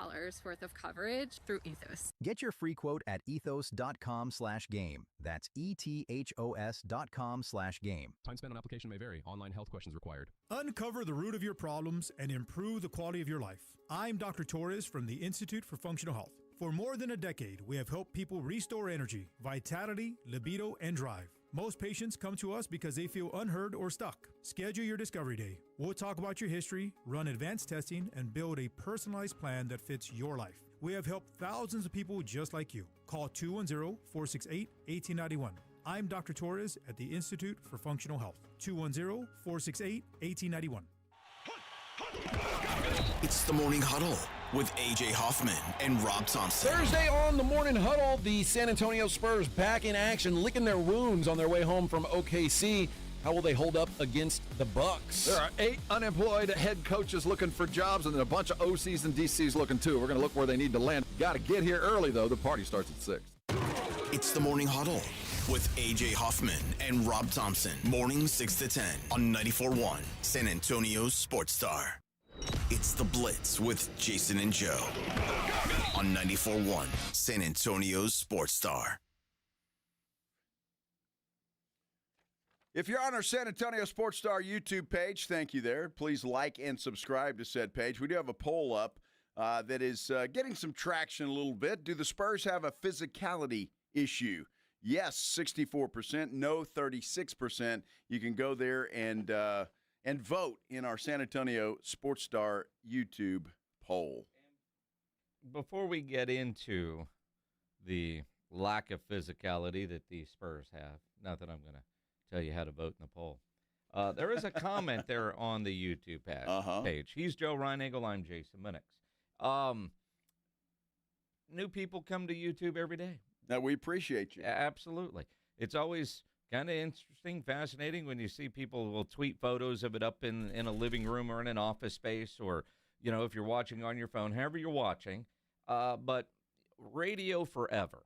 worth of coverage through Ethos. Get your free quote at ethos.com/game. That's ETHOS.com/game. Time spent on application may vary. Online health questions required. Uncover the root of your problems and improve the quality of your life. I'm Dr. Torres from the Institute for Functional Health. For more than a decade, we have helped people restore energy, vitality, libido, and drive. Most patients come to us because they feel unheard or stuck. Schedule your discovery day. We'll talk about your history, run advanced testing, and build a personalized plan that fits your life. We have helped thousands of people just like you. Call 210-468-1891. I'm Dr. Torres at the Institute for Functional Health. 210-468-1891. It's the Morning Huddle with A.J. Hoffman and Rob Thompson. Thursday on the Morning Huddle, the San Antonio Spurs back in action, licking their wounds on their way home from OKC. How will they hold up against the Bucks? There are 8 unemployed head coaches looking for jobs, and then a bunch of OCs and DCs looking too. We're going to look where they need to land. Got to get here early, though. The party starts at 6. It's the Morning Huddle with A.J. Hoffman and Rob Thompson. Morning 6 to 10 on 94.1 San Antonio's Sports Star. It's the Blitz with Jason and Joe on 94.1 San Antonio's Sports Star. If you're on our San Antonio Sports Star YouTube page, thank you there. Please like and subscribe to said page. We do have a poll up that is getting some traction a little bit. Do the Spurs have a physicality issue? Yes, 64%. No, 36%. You can go there and vote in our San Antonio Sports Star YouTube poll. Before we get into the lack of physicality that the Spurs have, not that I'm going to tell you how to vote in the poll, there is a comment there on the YouTube page. He's Joe Reinagel. I'm Jason Minix. New people come to YouTube every day. Now, we appreciate you. Absolutely. It's always kind of interesting, fascinating when you see people will tweet photos of it up in a living room or in an office space, or, you know, if you're watching on your phone, however you're watching. But radio forever.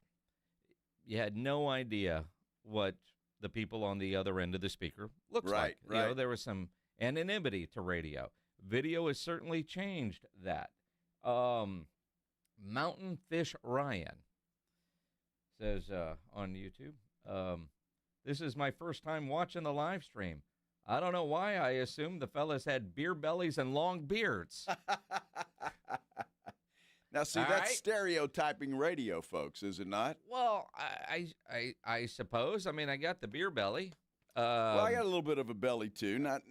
You had no idea what the people on the other end of the speaker looks like. Right. You know, there was some anonymity to radio. Video has certainly changed that. Mountain Fish Ryan says on YouTube, this is my first time watching the live stream. I don't know why I assumed the fellas had beer bellies and long beards. Now, see, that's stereotyping radio, folks, is it not? Well, I suppose. I mean, I got the beer belly. Well, I got a little bit of a belly, too. Not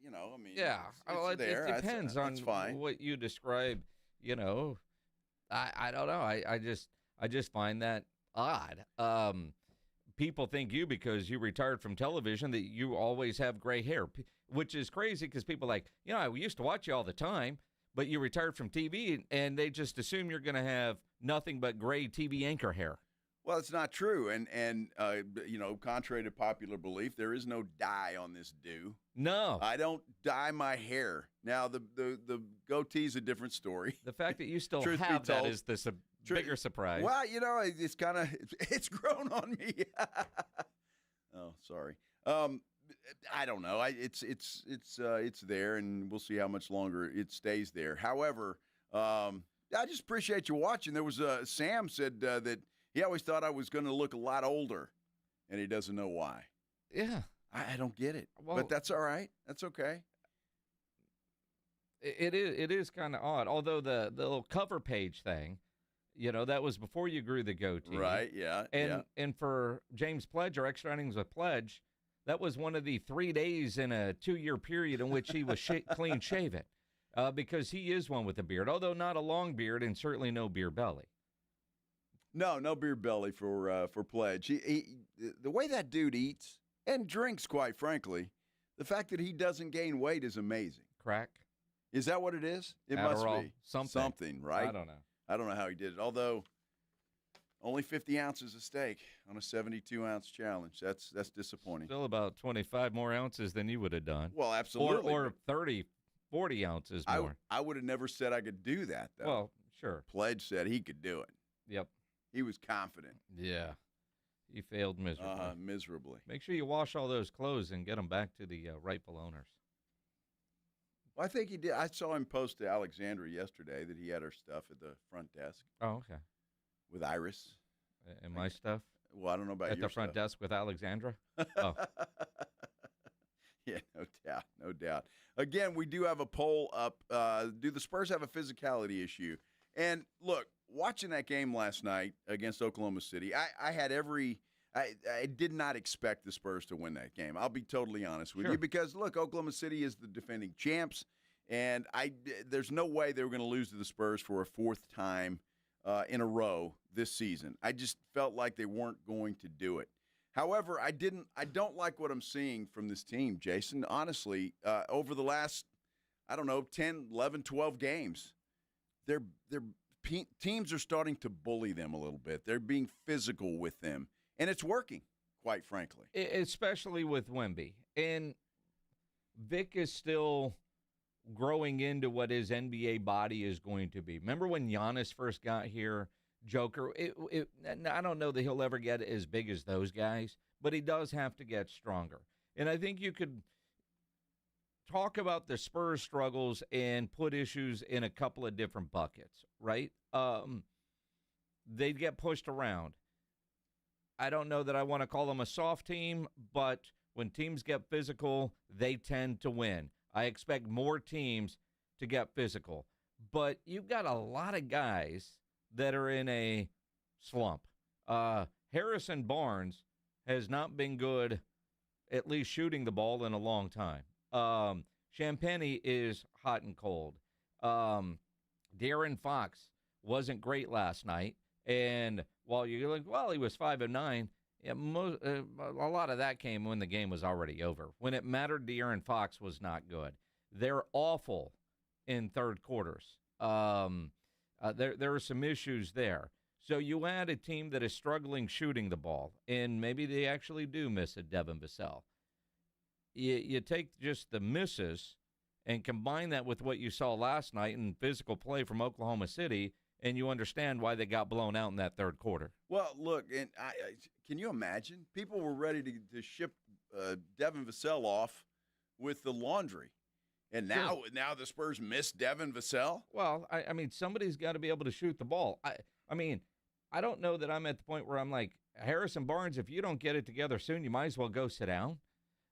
you know, I mean. Yeah. It's there. It depends on fine. What you describe, you know. I don't know. I just find that odd. People think because you retired from television that you always have gray hair, which is crazy because people are like, you know, I used to watch you all the time, but you retired from TV, and they just assume you're going to have nothing but gray TV anchor hair. Well, it's not true, and contrary to popular belief, there is no dye on this do. No, I don't dye my hair. Now the goatee is a different story. The fact that you still have that is the bigger surprise. Well, it's kind of it's grown on me. Oh, sorry. I don't know. It's there, and we'll see how much longer it stays there. However, I just appreciate you watching. There was Sam said that he always thought I was going to look a lot older, and he doesn't know why. Yeah. I don't get it, well, but that's all right. That's okay. It is kind of odd, although the little cover page thing, that was before you grew the goatee. Right, yeah. And for James Pledge, or Extra Innings with Pledge, that was one of the 3 days in a 2-year period in which he was clean shaven because he is one with a beard, although not a long beard and certainly no beer belly. No beer belly for Pledge. The way that dude eats and drinks, quite frankly, the fact that he doesn't gain weight is amazing. Crack? Is that what it is? It Adderall, must be. Something, right? I don't know. I don't know how he did it, although only 50 ounces of steak on a 72-ounce challenge. That's disappointing. Still about 25 more ounces than you would have done. Well, absolutely. Or 30, 40 ounces more. I would have never said I could do that, though. Well, sure. Pledge said he could do it. Yep. He was confident. Yeah. He failed miserably. Miserably. Make sure you wash all those clothes and get them back to the rightful owners. Well, I think he did. I saw him post to Alexandra yesterday that he had her stuff at the front desk. Oh, okay. With Iris. And my stuff? Well, I don't know about at your the front stuff. desk with Alexandra? Oh. Yeah, no doubt. Again, we do have a poll up. Do the Spurs have a physicality issue? And look, watching that game last night against Oklahoma City, I did not expect the Spurs to win that game. I'll be totally honest with you because, look, Oklahoma City is the defending champs, and there's no way they were going to lose to the Spurs for a fourth time in a row this season. I just felt like they weren't going to do it. However, I don't like what I'm seeing from this team, Jason. Honestly, over the last, 10, 11, 12 games, teams are starting to bully them a little bit. They're being physical with them, and it's working, quite frankly. Especially with Wemby. And Vic is still growing into what his NBA body is going to be. Remember when Giannis first got here, Joker? I don't know that he'll ever get as big as those guys, but he does have to get stronger. And I think you could talk about the Spurs struggles and put issues in a couple of different buckets, right? They get pushed around. I don't know that I want to call them a soft team, but when teams get physical, they tend to win. I expect more teams to get physical. But you've got a lot of guys that are in a slump. Harrison Barnes has not been good, at least shooting the ball, in a long time. Champagnie is hot and cold. De'Aaron Fox wasn't great last night. And while you're like, well, he was 5 of 9, a lot of that came when the game was already over. When it mattered, De'Aaron Fox was not good. They're awful in third quarters. There are some issues there. So you add a team that is struggling shooting the ball, and maybe they actually do miss a Devin Vassell. You take just the misses and combine that with what you saw last night in physical play from Oklahoma City, and you understand why they got blown out in that third quarter. Well, look, and can you imagine? People were ready to ship Devin Vassell off with the laundry. And now the Spurs miss Devin Vassell? Well, I mean, somebody's got to be able to shoot the ball. I don't know that I'm at the point where I'm like, Harrison Barnes, if you don't get it together soon, you might as well go sit down.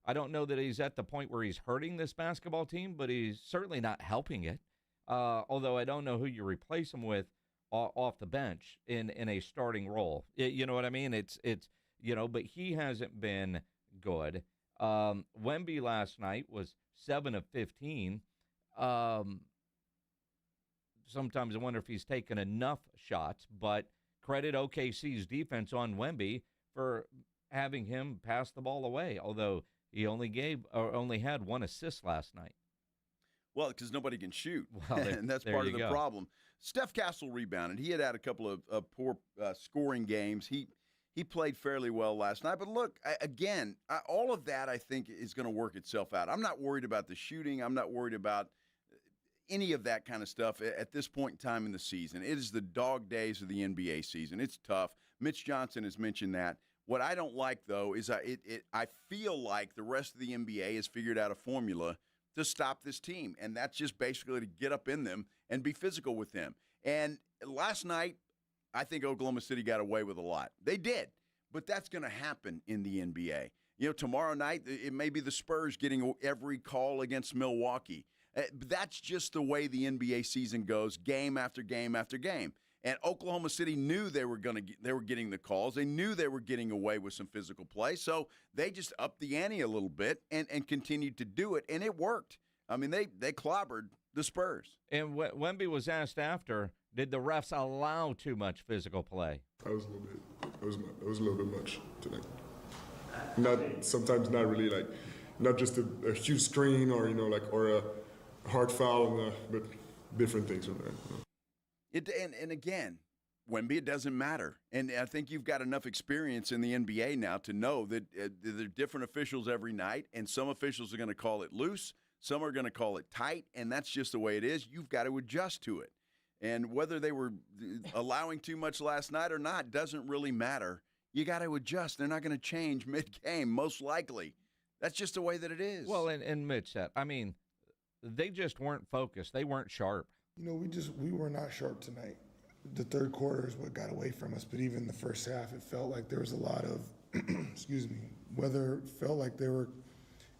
I don't know that he's at the point where he's hurting this basketball team, but he's certainly not helping it. Although I don't know who you replace him with off the bench in a starting role. You know what I mean? It's but he hasn't been good. Wemby last night was 7 of 15. Sometimes I wonder if he's taken enough shots, but credit OKC's defense on Wemby for having him pass the ball away, although he only had 1 assist last night. Well, because nobody can shoot, well, and that's part of the problem. Steph Castle rebounded. He had a couple of poor scoring games. He played fairly well last night. But look, again, all of that I think is going to work itself out. I'm not worried about the shooting. I'm not worried about any of that kind of stuff at this point in time in the season. It is the dog days of the NBA season. It's tough. Mitch Johnson has mentioned that. What I don't like, though, is I feel like the rest of the NBA has figured out a formula to stop this team, and that's just basically to get up in them and be physical with them. And last night, I think Oklahoma City got away with a lot. They did, but that's going to happen in the NBA. Tomorrow night, it may be the Spurs getting every call against Milwaukee. That's just the way the NBA season goes, game after game after game. And Oklahoma City knew they were getting the calls. They knew they were getting away with some physical play, so they just upped the ante a little bit and continued to do it, and it worked. I mean, they clobbered the Spurs. And Wemby was asked after, did the refs allow too much physical play? It was a little bit much tonight. Sometimes not really, like, not just a huge screen or or a hard foul, but different things from there. And again, Wemby, it doesn't matter. And I think you've got enough experience in the NBA now to know that there are different officials every night, and some officials are going to call it loose, some are going to call it tight, and that's just the way it is. You've got to adjust to it. And whether they were allowing too much last night or not doesn't really matter. You got to adjust. They're not going to change mid-game, most likely. That's just the way that it is. Well, and Mitch said, I mean, they just weren't focused. They weren't sharp. We were not sharp tonight. The third quarter is what got away from us, but even the first half, it felt like there was a lot of, whether it felt like there were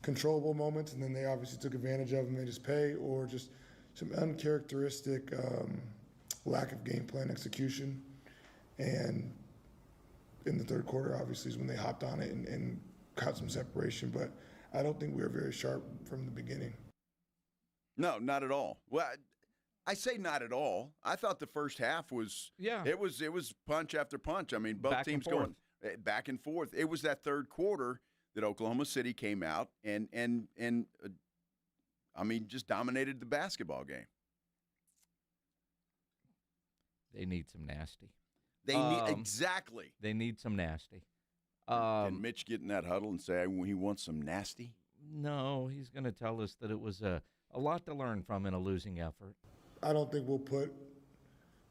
controllable moments and then they obviously took advantage of them, made us pay, or just some uncharacteristic lack of game plan execution. And in the third quarter, obviously, is when they hopped on it and caught some separation, but I don't think we were very sharp from the beginning. No, not at all. Well, I say not at all. I thought the first half was it was punch after punch. I mean, both teams going back and forth. It was that third quarter that Oklahoma City came out and I mean, just dominated the basketball game. They need some nasty. They need exactly. They need some nasty. Can Mitch get in that huddle and say he wants some nasty? No, he's going to tell us that it was a lot to learn from in a losing effort. I don't think we'll put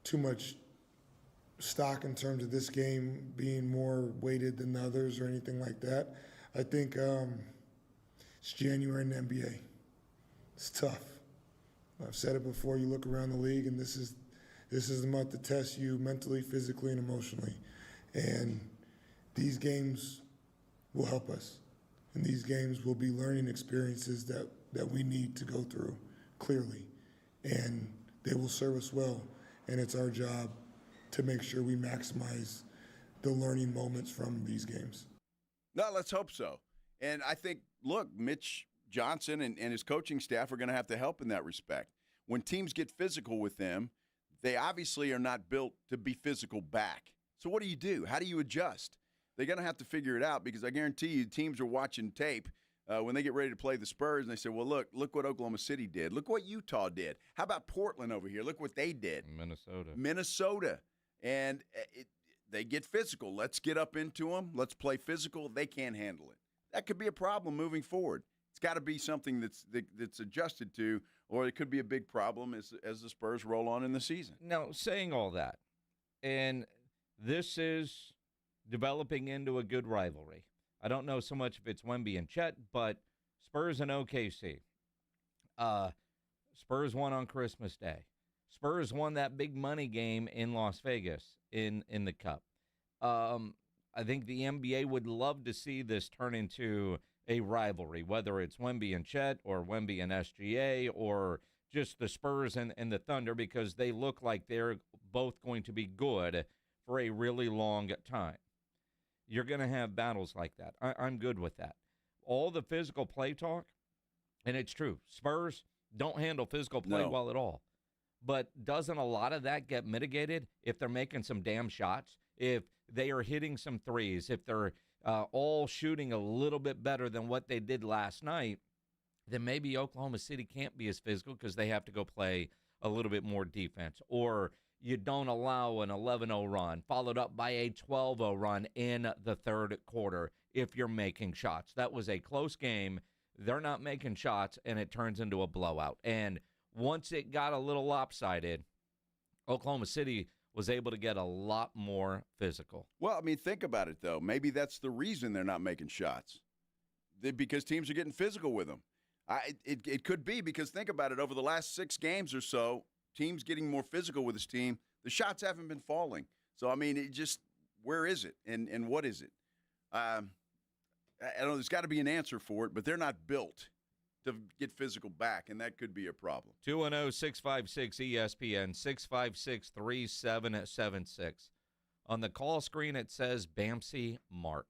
too much stock in terms of this game being more weighted than others or anything like that. I think it's January in the NBA. It's tough. I've said it before. You look around the league, and this is the month to test you mentally, physically, and emotionally. And these games will help us. And these games will be learning experiences that we need to go through, clearly. And they will serve us well. And it's our job to make sure we maximize the learning moments from these games. No, let's hope so. And I think, look, Mitch Johnson and his coaching staff are going to have to help in that respect. When teams get physical with them, they obviously are not built to be physical back. So what do? How do you adjust? They're going to have to figure it out because I guarantee you teams are watching tape when they get ready to play the Spurs, and they say, well, look what Oklahoma City did. Look what Utah did. How about Portland over here? Look what they did. Minnesota. And they get physical. Let's get up into them. Let's play physical. They can't handle it. That could be a problem moving forward. It's got to be something that's adjusted to, or it could be a big problem as the Spurs roll on in the season. Now, saying all that, and this is developing into a good rivalry. I don't know so much if it's Wemby and Chet, but Spurs and OKC. Spurs won on Christmas Day. Spurs won that big money game in Las Vegas in the Cup. I think the NBA would love to see this turn into a rivalry, whether it's Wemby and Chet or Wemby and SGA or just the Spurs and the Thunder, because they look like they're both going to be good for a really long time. You're going to have battles like that. I'm good with that. All the physical play talk, and it's true, Spurs don't handle physical play well at all. But doesn't a lot of that get mitigated if they're making some damn shots, if they are hitting some threes, if they're all shooting a little bit better than what they did last night, then maybe Oklahoma City can't be as physical because they have to go play a little bit more defense. Or you don't allow an 11-0 run, followed up by a 12-0 run in the third quarter if you're making shots. That was a close game. They're not making shots, and it turns into a blowout. And once it got a little lopsided, Oklahoma City was able to get a lot more physical. Well, I mean, think about it, though. Maybe that's the reason they're not making shots, because teams are getting physical with them. It could be because, think about it, over the last 6 games or so, teams getting more physical with this team, the shots haven't been falling. So, I mean, where is it and what is it? I don't know, there's got to be an answer for it, but they're not built to get physical back, and that could be a problem. 210-656-ESPN, 656-3776. On the call screen, it says Bamsey Mark.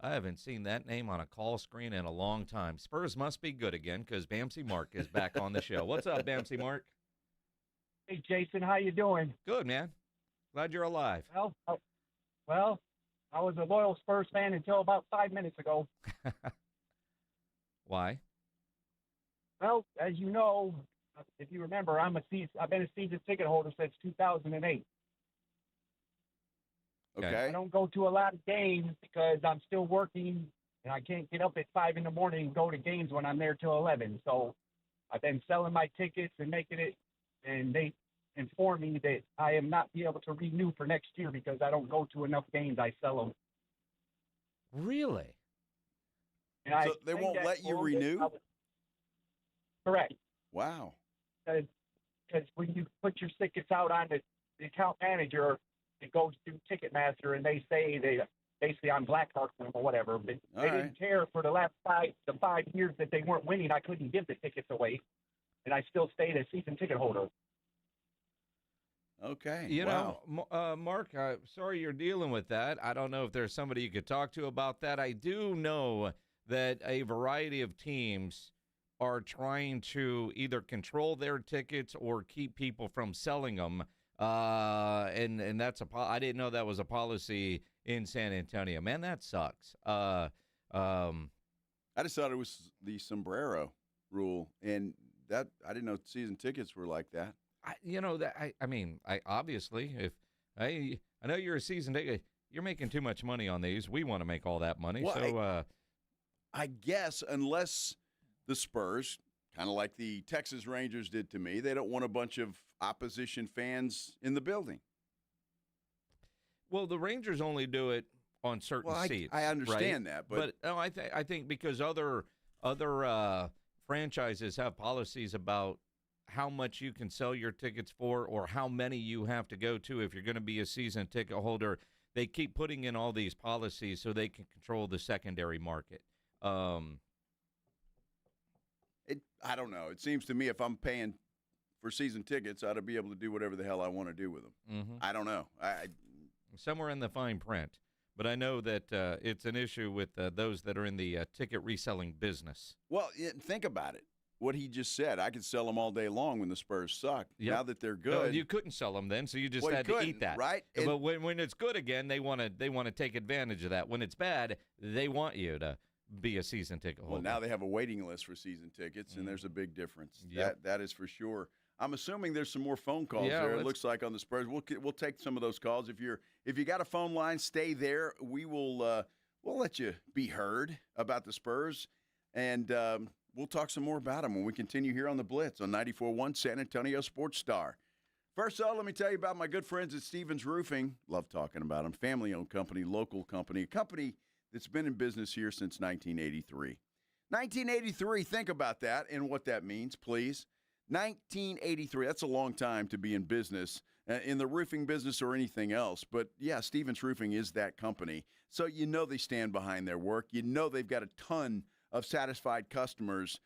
I haven't seen that name on a call screen in a long time. Spurs must be good again because Bamsey Mark is back on the show. What's up, Bamsey Mark? Hey, Jason, how you doing? Good, man. Glad you're alive. Well, I was a loyal Spurs fan until about 5 minutes ago. Why? Well, as you know, if you remember, I've been a season ticket holder since 2008. Okay. I don't go to a lot of games because I'm still working, and I can't get up at 5 in the morning and go to games when I'm there till 11. So I've been selling my tickets and making it, and they inform me that I am not be able to renew for next year because I don't go to enough games. I sell them. Really? And so they won't let you renew? Correct. Wow. Because when you put your tickets out on the account manager, it goes through Ticketmaster, and they say basically I'm blackmarking them or whatever. But they didn't care for the last 5 years that they weren't winning. I couldn't give the tickets away, and I still stayed a season ticket holder. Okay. You wow. know, Mark, sorry you're dealing with that. I don't know if there's somebody you could talk to about that. I do know that a variety of teams are trying to either control their tickets or keep people from selling them. And that's I didn't know that was a policy in San Antonio. Man, that sucks. I just thought it was the sombrero rule, and that I didn't know season tickets were like that. I mean, obviously, if I know you're a season ticket, you're making too much money on these. We want to make all that money. Well, so I guess unless the Spurs, kind of like the Texas Rangers did to me, they don't want a bunch of opposition fans in the building. Well, the Rangers only do it on certain seats. I understand that, but no, I think because other franchises have policies about how much you can sell your tickets for or how many you have to go to if you're going to be a season ticket holder. They keep putting in all these policies so they can control the secondary market. I don't know. It seems to me if I'm paying for season tickets, I ought to be able to do whatever the hell I want to do with them. Mm-hmm. I don't know. Somewhere in the fine print. But I know that it's an issue with those that are in the ticket reselling business. Well, think about it. What he just said, I could sell them all day long when the Spurs suck. Yep. Now that they're good, no, you couldn't sell them then, so you just had to eat that, right? But when it's good again, they want to take advantage of that. When it's bad, they want you to be a season ticket holder. Well, now they have a waiting list for season tickets, and there's a big difference. Yep. That is for sure. I'm assuming there's some more phone calls there. It looks like on the Spurs. We'll take some of those calls. If you got a phone line, stay there. We will we'll let you be heard about the Spurs, and we'll talk some more about them when we continue here on the Blitz on 94.1 San Antonio Sports Star. First of all, let me tell you about my good friends at Stevens Roofing. Love talking about them. Family-owned company, local company, a company that's been in business here since 1983. 1983, think about that and what that means, please. 1983, that's a long time to be in business, in the roofing business or anything else. But, yeah, Stevens Roofing is that company. So you know they stand behind their work. You know they've got a ton of satisfied customers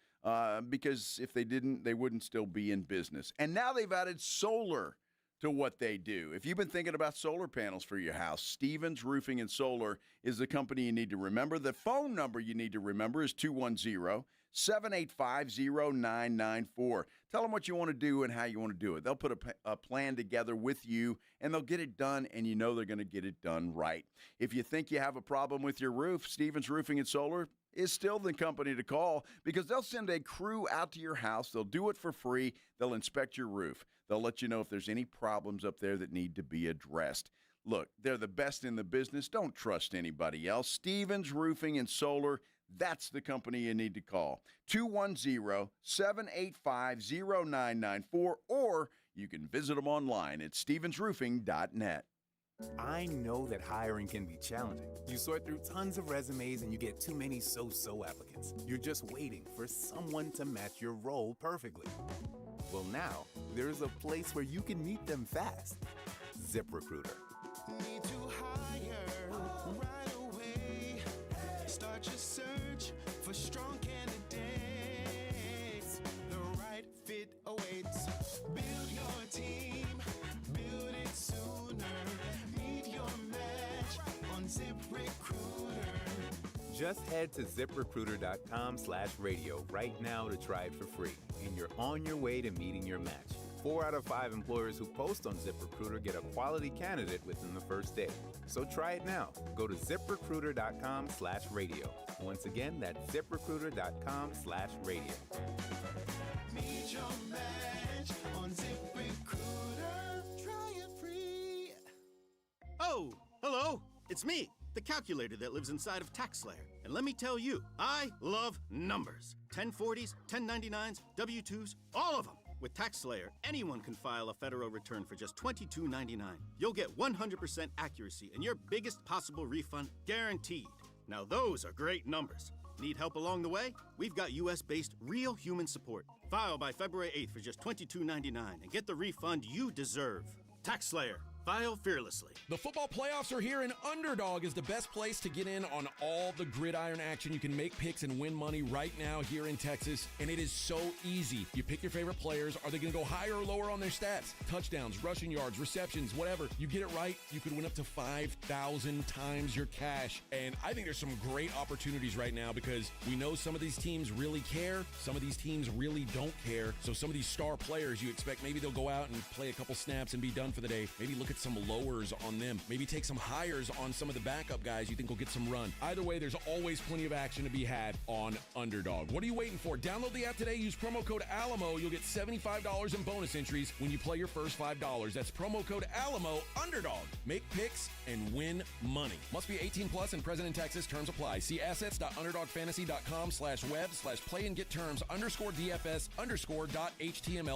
because if they didn't, they wouldn't still be in business. And now they've added solar to what they do. If you've been thinking about solar panels for your house, Stevens Roofing and Solar is the company you need to remember. The phone number you need to remember is 210-785-0994. Tell them what you want to do and how you want to do it. They'll put a plan together with you, and they'll get it done, and you know they're going to get it done right. If you think you have a problem with your roof, Stevens Roofing and Solar is still the company to call because they'll send a crew out to your house. They'll do it for free. They'll inspect your roof. They'll let you know if there's any problems up there that need to be addressed. Look, they're the best in the business. Don't trust anybody else. Stevens Roofing and Solar, that's the company you need to call. 210-785-0994, or you can visit them online at stevensroofing.net. I know that hiring can be challenging. You sort through tons of resumes and you get too many so-so applicants. You're just waiting for someone to match your role perfectly. Well, now, there's a place where you can meet them fast. ZipRecruiter. Need to hire right away. Start your search for strong candidates. The right fit awaits. Build your team. Build it sooner. Meet your match on ZipRecruiter. Just head to ZipRecruiter.com/radio right now to try it for free. And you're on your way to meeting your match. 4 out of 5 employers who post on ZipRecruiter get a quality candidate within the first day. So try it now. Go to ZipRecruiter.com/radio. Once again, that's ZipRecruiter.com/radio. Meet your match on ZipRecruiter. Try it free. Oh, hello. It's me, the calculator that lives inside of TaxSlayer. And let me tell you, I love numbers. 1040s, 1099s, W-2s, all of them. With TaxSlayer, anyone can file a federal return for just $22.99. You'll get 100% accuracy and your biggest possible refund guaranteed. Now those are great numbers. Need help along the way? We've got US-based real human support. File by February 8th for just $22.99 and get the refund you deserve. TaxSlayer. File fearlessly. The football playoffs are here, and Underdog is the best place to get in on all the gridiron action. You can make picks and win money right now here in Texas, and it is so easy. You pick your favorite players. Are they going to go higher or lower on their stats? Touchdowns, rushing yards, receptions, whatever. You get it right, you could win up to 5,000 times your cash. And I think there's some great opportunities right now because we know some of these teams really care. Some of these teams really don't care. So some of these star players, you expect maybe they'll go out and play a couple snaps and be done for the day. Maybe look at some lowers on them. Maybe take some hires on some of the backup guys you think will get some run. Either way, there's always plenty of action to be had on Underdog. What are you waiting for? Download the app today. Use promo code ALAMO. You'll get $75 in bonus entries when you play your first $5. That's promo code ALAMO. Underdog. Make picks and win money. Must be 18 plus and present in Texas. Terms apply. See assets.underdogfantasy.com/web/play and get terms _DFS_.html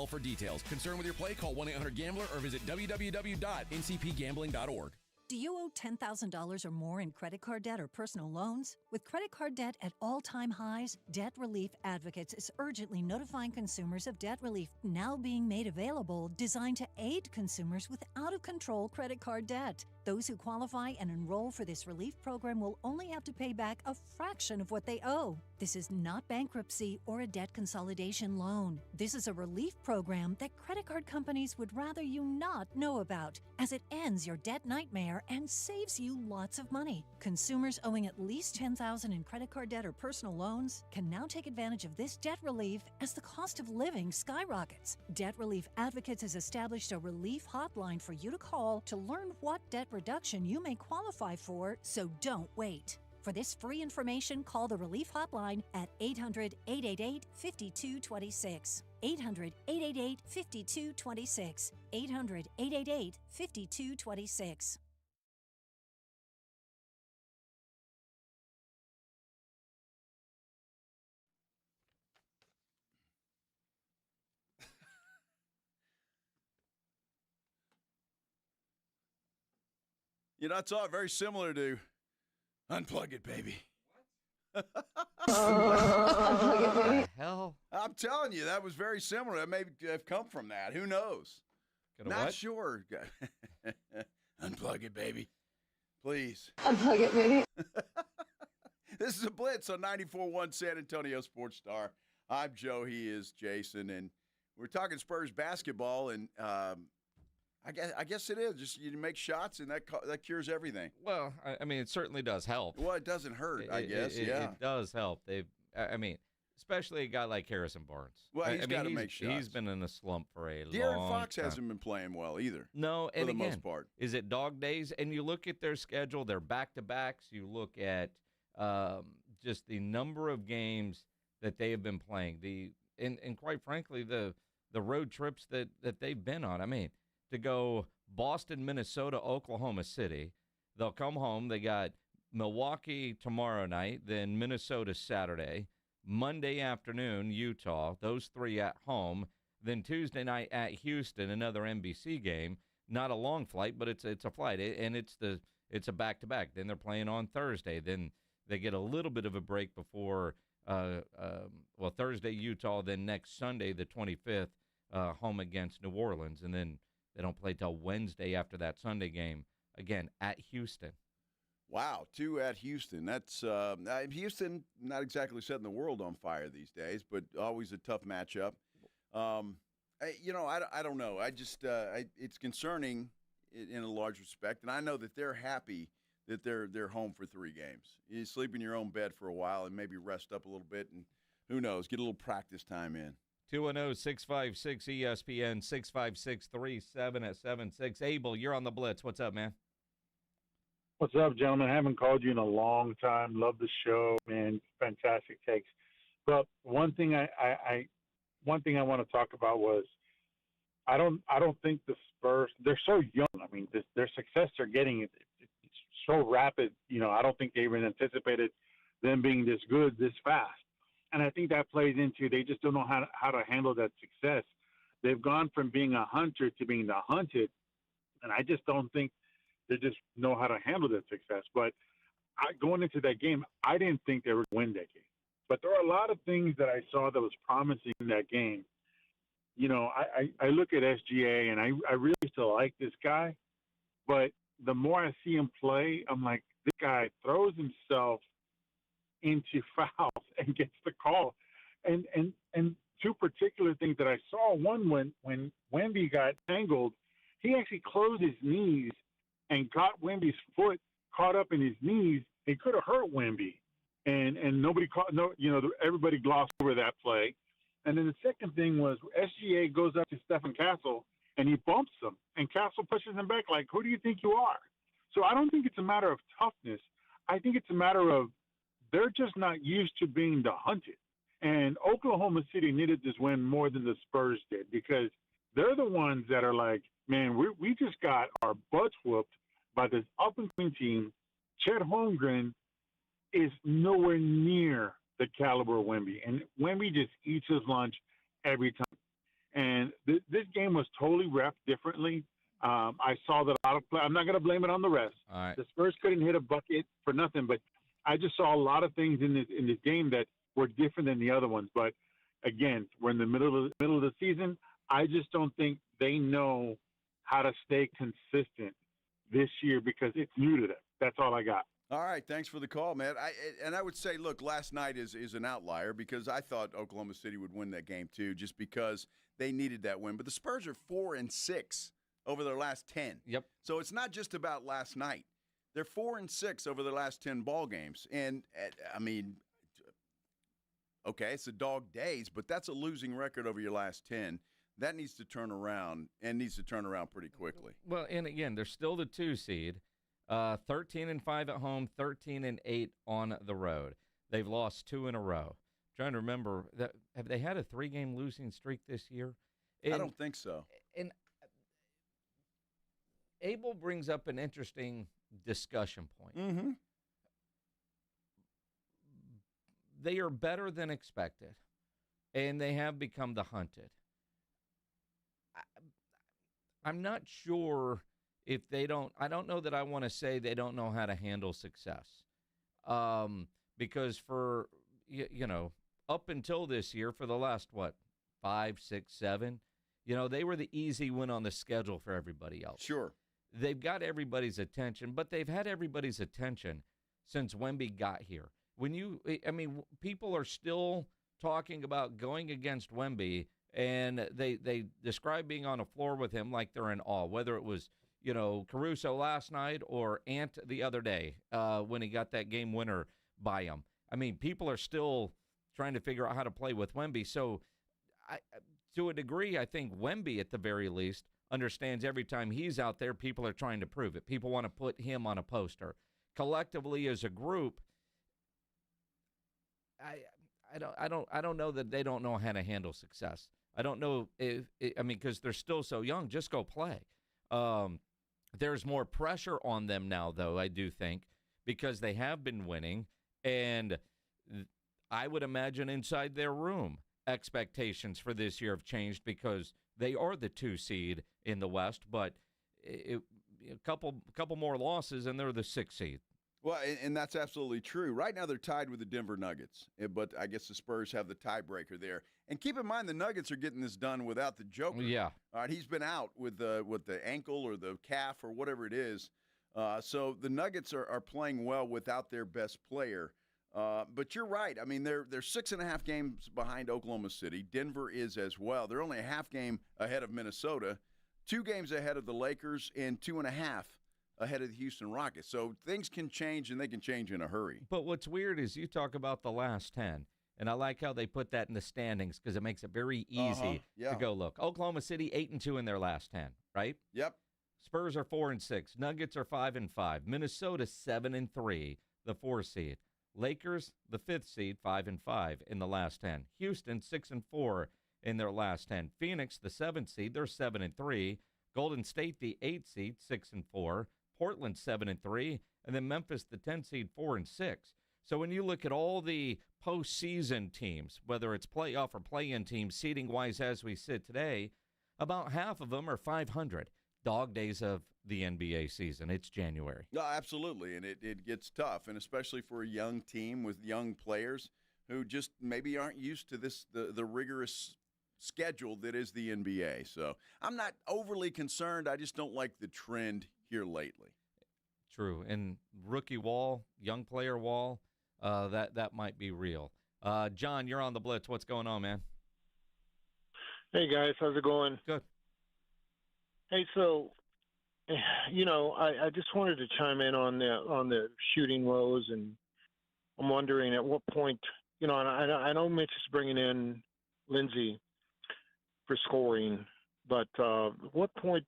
for details. Concerned with your play? Call 1-800-GAMBLER or visit www.ncpgambling.org. Do you owe $10,000 or more in credit card debt or personal loans? With credit card debt at all-time highs, Debt Relief Advocates is urgently notifying consumers of debt relief now being made available, designed to aid consumers with out-of-control credit card debt. Those who qualify and enroll for this relief program will only have to pay back a fraction of what they owe. This is not bankruptcy or a debt consolidation loan. This is a relief program that credit card companies would rather you not know about, as it ends your debt nightmare and saves you lots of money. Consumers owing at least $10,000 in credit card debt or personal loans can now take advantage of this debt relief as the cost of living skyrockets. Debt Relief Advocates has established a relief hotline for you to call to learn what debt reduction you may qualify for, so don't wait. For this free information, call the Relief Hotline at 800-888-5226. 800-888-5226. 800-888-5226. You know, I saw it very similar to Unplug It, Baby. What the hell? I'm telling you, that was very similar. That may have come from that. Who knows? Not what? sure. Unplug it, baby. Please. Unplug it, baby. This is a Blitz on 94.1 San Antonio Sports Star. I'm Joe. He is Jason. And we're talking Spurs basketball, and I guess it is. Just you make shots, and that cures everything. Well, I mean, it certainly does help. Well, it doesn't hurt, I guess. It does help. I mean, especially a guy like Harrison Barnes. Well, he's got to make shots. He's been in a slump for a long time. De'Aaron Fox hasn't been playing well either. No, and for the again, most part. Is it dog days? And you look at their schedule, their back-to-backs. You look at just the number of games that they have been playing, and quite frankly, the road trips that they've been on. I mean, to go Boston, Minnesota, Oklahoma City, they'll come home. They got Milwaukee tomorrow night, then Minnesota Saturday, Monday afternoon, Utah, those 3 at home, then Tuesday night at Houston, another NBC game. Not a long flight, but it's a flight, and it's a back-to-back. Then they're playing on Thursday. Then they get a little bit of a break before, Thursday, Utah, then next Sunday, the 25th, home against New Orleans, and then they don't play till Wednesday after that Sunday game, again, at Houston. Wow, 2 at Houston. That's Houston, not exactly setting the world on fire these days, but always a tough matchup. I don't know. I just it's concerning in a large respect, and I know that they're happy that they're home for 3 games. You sleep in your own bed for a while and maybe rest up a little bit, and who knows, get a little practice time in. 210-656-ESPN, 656-3776. Abel, you're on the Blitz. What's up, man? What's up, gentlemen? I haven't called you in a long time. Love the show, man. Fantastic takes. But one thing I want to talk about was I don't think the Spurs, they're so young. I mean, their success they're getting it's so rapid. I don't think they even anticipated them being this good this fast. And I think that plays into they just don't know how to handle that success. They've gone from being a hunter to being the hunted, and I just don't think they just know how to handle that success. But going into that game, I didn't think they were going to win that game. But there are a lot of things that I saw that was promising in that game. I look at SGA, and I really still like this guy. But the more I see him play, I'm like, this guy throws himself into fouls and gets the call. And 2 particular things that I saw. One, when Wemby got tangled, he actually closed his knees and got Wemby's foot caught up in his knees. It could have hurt Wemby. And nobody everybody glossed over that play. And then the second thing was SGA goes up to Stephen Castle and he bumps him, and Castle pushes him back like, who do you think you are? So I don't think it's a matter of toughness. I think it's a matter of they're just not used to being the hunted. And Oklahoma City needed this win more than the Spurs did, because they're the ones that are like, man, we just got our butts whooped by this up-and-coming team. Chet Holmgren is nowhere near the caliber of Wemby, and Wemby just eats his lunch every time. And this game was totally ref differently. I saw that a lot of play. I'm not going to blame it on the refs. All right. The Spurs couldn't hit a bucket for nothing, but I just saw a lot of things in this game that were different than the other ones. But again, we're in the middle of the season. I just don't think they know how to stay consistent this year because it's new to them. That's all I got. All right, thanks for the call, man. I would say, look, last night is an outlier because I thought Oklahoma City would win that game too, just because they needed that win. But the Spurs are 4-6 over their last 10. Yep. So it's not just about last night. They're 4-6 over their last 10 ball games, and I mean, okay, it's a dog days, but that's a losing record over your last 10. That needs to turn around, and needs to turn around pretty quickly. Well, and again, they're still the 2 seed. 13-5 at home, 13-8 on the road. They've lost 2 in a row. Trying to remember, have they had a 3-game losing streak this year? I don't think so. And Abel brings up an interesting discussion point. Mm-hmm. They are better than expected, and they have become the hunted. I'm not sure if they don't. I don't know that I want to say they don't know how to handle success, because for up until this year, for the last 5, 6, 7, they were the easy win on the schedule for everybody else. Sure. They've got everybody's attention, but they've had everybody's attention since Wemby got here. People are still talking about going against Wemby, and they describe being on a floor with him like they're in awe, whether it was, Caruso last night or Ant the other day when he got that game winner by him. I mean, people are still trying to figure out how to play with Wemby. So to a degree, I think Wemby, at the very least, understands every time he's out there, people are trying to prove it. People want to put him on a poster. Collectively, as a group, I don't know that they don't know how to handle success. I don't know because they're still so young. Just go play. There's more pressure on them now, though, I do think, because they have been winning, and I would imagine inside their room expectations for this year have changed because they are the 2 seed in the West, but a couple more losses and they're the 6 seed. Well, and that's absolutely true. Right now they're tied with the Denver Nuggets, but I guess the Spurs have the tiebreaker there. And keep in mind the Nuggets are getting this done without the Joker. Yeah. All right, he's been out with the ankle or the calf or whatever it is. So the Nuggets are playing well without their best player. But you're right. I mean, they're 6.5 games behind Oklahoma City. Denver is as well. They're only a half game ahead of Minnesota, 2 games ahead of the Lakers, and 2.5 ahead of the Houston Rockets. So things can change, and they can change in a hurry. But what's weird is you talk about the last 10, and I like how they put that in the standings because it makes it very easy to go look. Oklahoma City 8-2 in their last 10, right? Yep. Spurs are 4-6. Nuggets are 5-5. Minnesota 7-3, the 4 seed. Lakers, the 5th seed, 5-5 in the last 10. Houston 6-4 in their last 10. Phoenix, the 7th seed, they're 7-3. Golden State, the 8th seed, 6-4. Portland 7-3, and then Memphis, the 10 seed, 4-6. So when you look at all the postseason teams, whether it's playoff or play-in teams, seeding wise as we sit today, about half of them are 500. Dog days of the NBA season. It's January. No, absolutely, and it gets tough, and especially for a young team with young players who just maybe aren't used to the rigorous schedule that is the NBA. So I'm not overly concerned. I just don't like the trend here lately. True. And rookie wall, young player wall, that might be real. John, you're on the Blitz. What's going on, man? Hey, guys. How's it going? Good. Hey, so, I just wanted to chime in on the shooting woes, and I'm wondering at what point, and I know Mitch is bringing in Lindsey for scoring, but at what point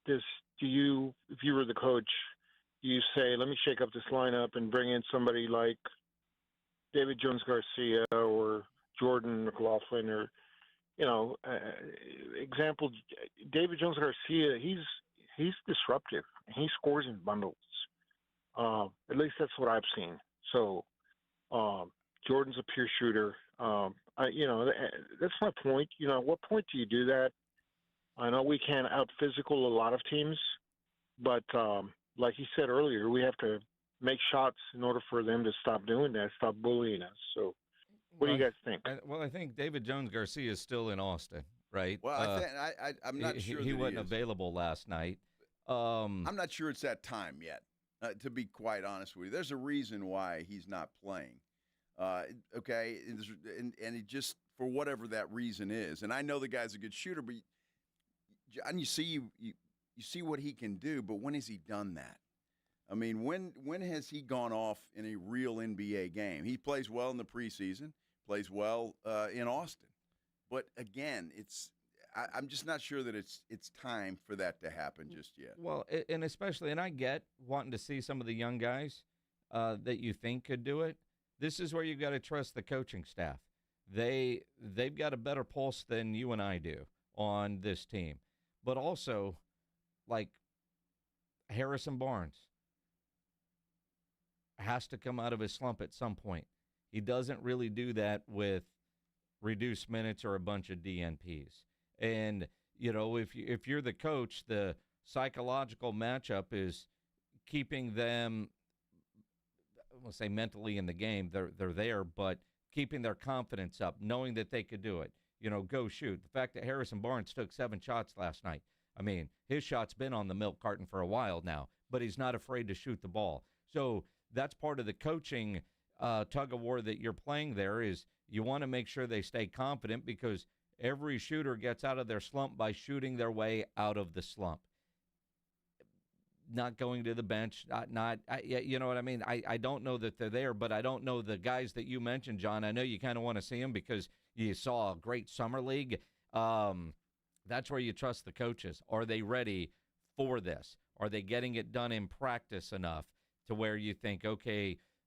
do you, if you were the coach, do you say, let me shake up this lineup and bring in somebody like David Jones-Garcia or Jordan McLaughlin or, example, David Jones-Garcia, he's disruptive. He scores in bundles. At least that's what I've seen. So Jordan's a pure shooter. That's my point. At what point do you do that? I know we can't out-physical a lot of teams, but like you said earlier, we have to make shots in order for them to stop doing that, stop bullying us. So what do you guys think? I think David Jones-Garcia is still in Austin, right? Well, I'm not sure he wasn't available last night. I'm not sure it's that time yet, to be quite honest with you. There's a reason why he's not playing. Okay, and he just, for whatever that reason is, and I know the guy's a good shooter, but you see what he can do, but when has he done that? I mean, when has he gone off in a real NBA game? He plays well in the preseason, plays well in Austin, but again, I'm just not sure that it's time for that to happen just yet. Well, and especially, and I get wanting to see some of the young guys that you think could do it. This is where you've got to trust the coaching staff. They've got a better pulse than you and I do on this team. But also, like Harrison Barnes has to come out of his slump at some point. He doesn't really do that with reduced minutes or a bunch of DNPs. And, if you're the coach, the psychological matchup is keeping them, I won't say mentally in the game, they're there, but keeping their confidence up, knowing that they could do it. Go shoot. The fact that Harrison Barnes took 7 shots last night, I mean, his shot's been on the milk carton for a while now, but he's not afraid to shoot the ball. So that's part of the coaching tug of war that you're playing there is you want to make sure they stay confident because every shooter gets out of their slump by shooting their way out of the slump. Not going to the bench, you know what I mean? I don't know that they're there, but I don't know the guys that you mentioned, John. I know you kind of want to see them because you saw a great summer league. That's where you trust the coaches. Are they ready for this? Are they getting it done in practice enough to where you think, okay,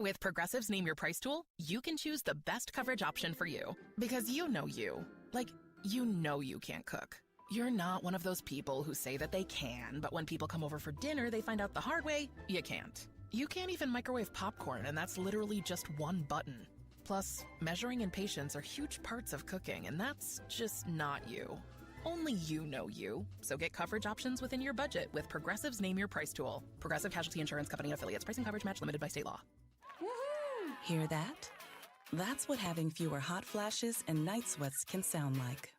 With Progressive's Name Your Price tool, you can choose the best coverage option for you. Because you know you. Like, you know you can't cook. You're not one of those people who say that they can, but when people come over for dinner, they find out the hard way, you can't. You can't even microwave popcorn, and that's literally just one button. Plus, measuring and patience are huge parts of cooking, and that's just not you. Only you know you. So get coverage options within your budget with Progressive's Name Your Price tool. Progressive Casualty Insurance Company and affiliates. Price and coverage match limited by state law. Hear that? That's what having fewer hot flashes and night sweats can sound like.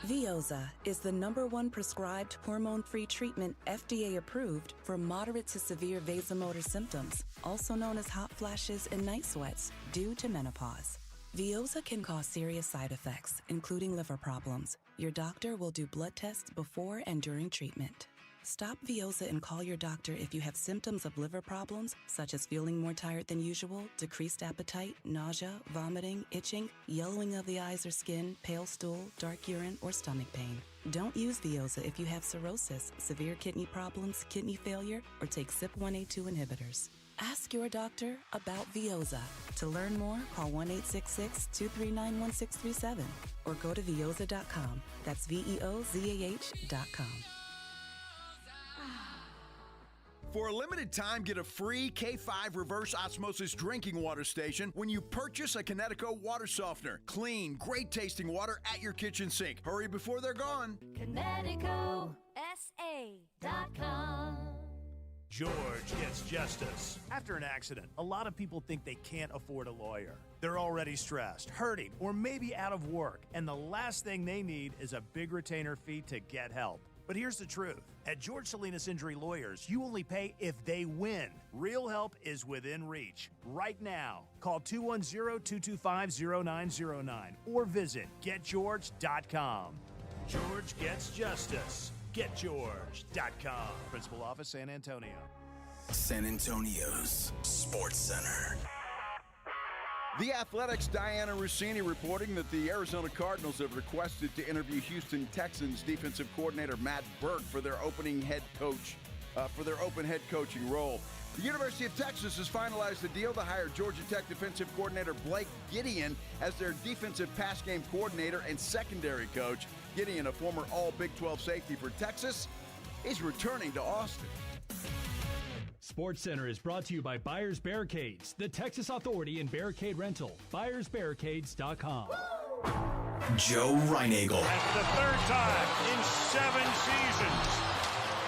Veoza is the #1 prescribed hormone-free treatment FDA approved for moderate to severe vasomotor symptoms, also known as hot flashes and night sweats, due to menopause. Veoza can cause serious side effects, including liver problems. Your doctor will do blood tests before and during treatment. Stop Veoza and call your doctor if you have symptoms of liver problems, such as feeling more tired than usual, decreased appetite, nausea, vomiting, itching, yellowing of the eyes or skin, pale stool, dark urine, or stomach pain. Don't use Veoza if you have cirrhosis, severe kidney problems, kidney failure, or take CYP1A2 inhibitors. Ask your doctor about Veoza. To learn more, call 1-866-239-1637 or go to Veoza.com. That's VEOZAH.com. For a limited time, get a free K5 reverse osmosis drinking water station when you purchase a Connecticut water softener. Clean, great tasting water at your kitchen sink. Hurry before they're gone. ConnecticutSA.com. George gets justice. After an accident, a lot of people think they can't afford a lawyer. They're already stressed, hurting, or maybe out of work, and the last thing they need is a big retainer fee to get help. But here's the truth. At George Salinas Injury Lawyers, you only pay if they win. Real help is within reach. Right now, call 210-225-0909 or visit getgeorge.com. George gets justice. GetGeorge.com. Principal Office, San Antonio. San Antonio's Sports Center. The Athletics' Diana Rossini reporting that the Arizona Cardinals have requested to interview Houston Texans defensive coordinator Matt Burke for their open head coaching role. The University of Texas has finalized a deal to hire Georgia Tech defensive coordinator Blake Gideon as their defensive pass game coordinator and secondary coach. Gideon, a former All-Big 12 safety for Texas, is returning to Austin. Sports Center is brought to you by Buyers Barricades, the Texas Authority in Barricade Rental. BuyersBarricades.com. Joe Reinagel. And for the third time in 7 seasons,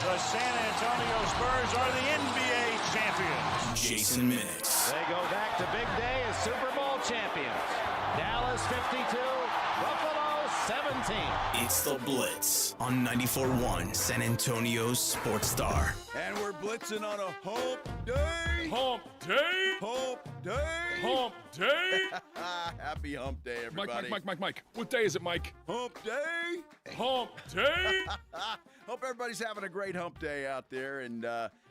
the San Antonio Spurs are the NBA champions. Jason Minix. They go back to big day as Super Bowl champions. Dallas 52, Buffalo 17. It's the Blitz on 94.1 San Antonio's Sports Star. And we're blitzing on a hump day. Hump day. Hump day. Hump day. Happy hump day, everybody. Mike. What day is it, Mike? Hump day. Hump day. Hope everybody's having a great hump day out there. And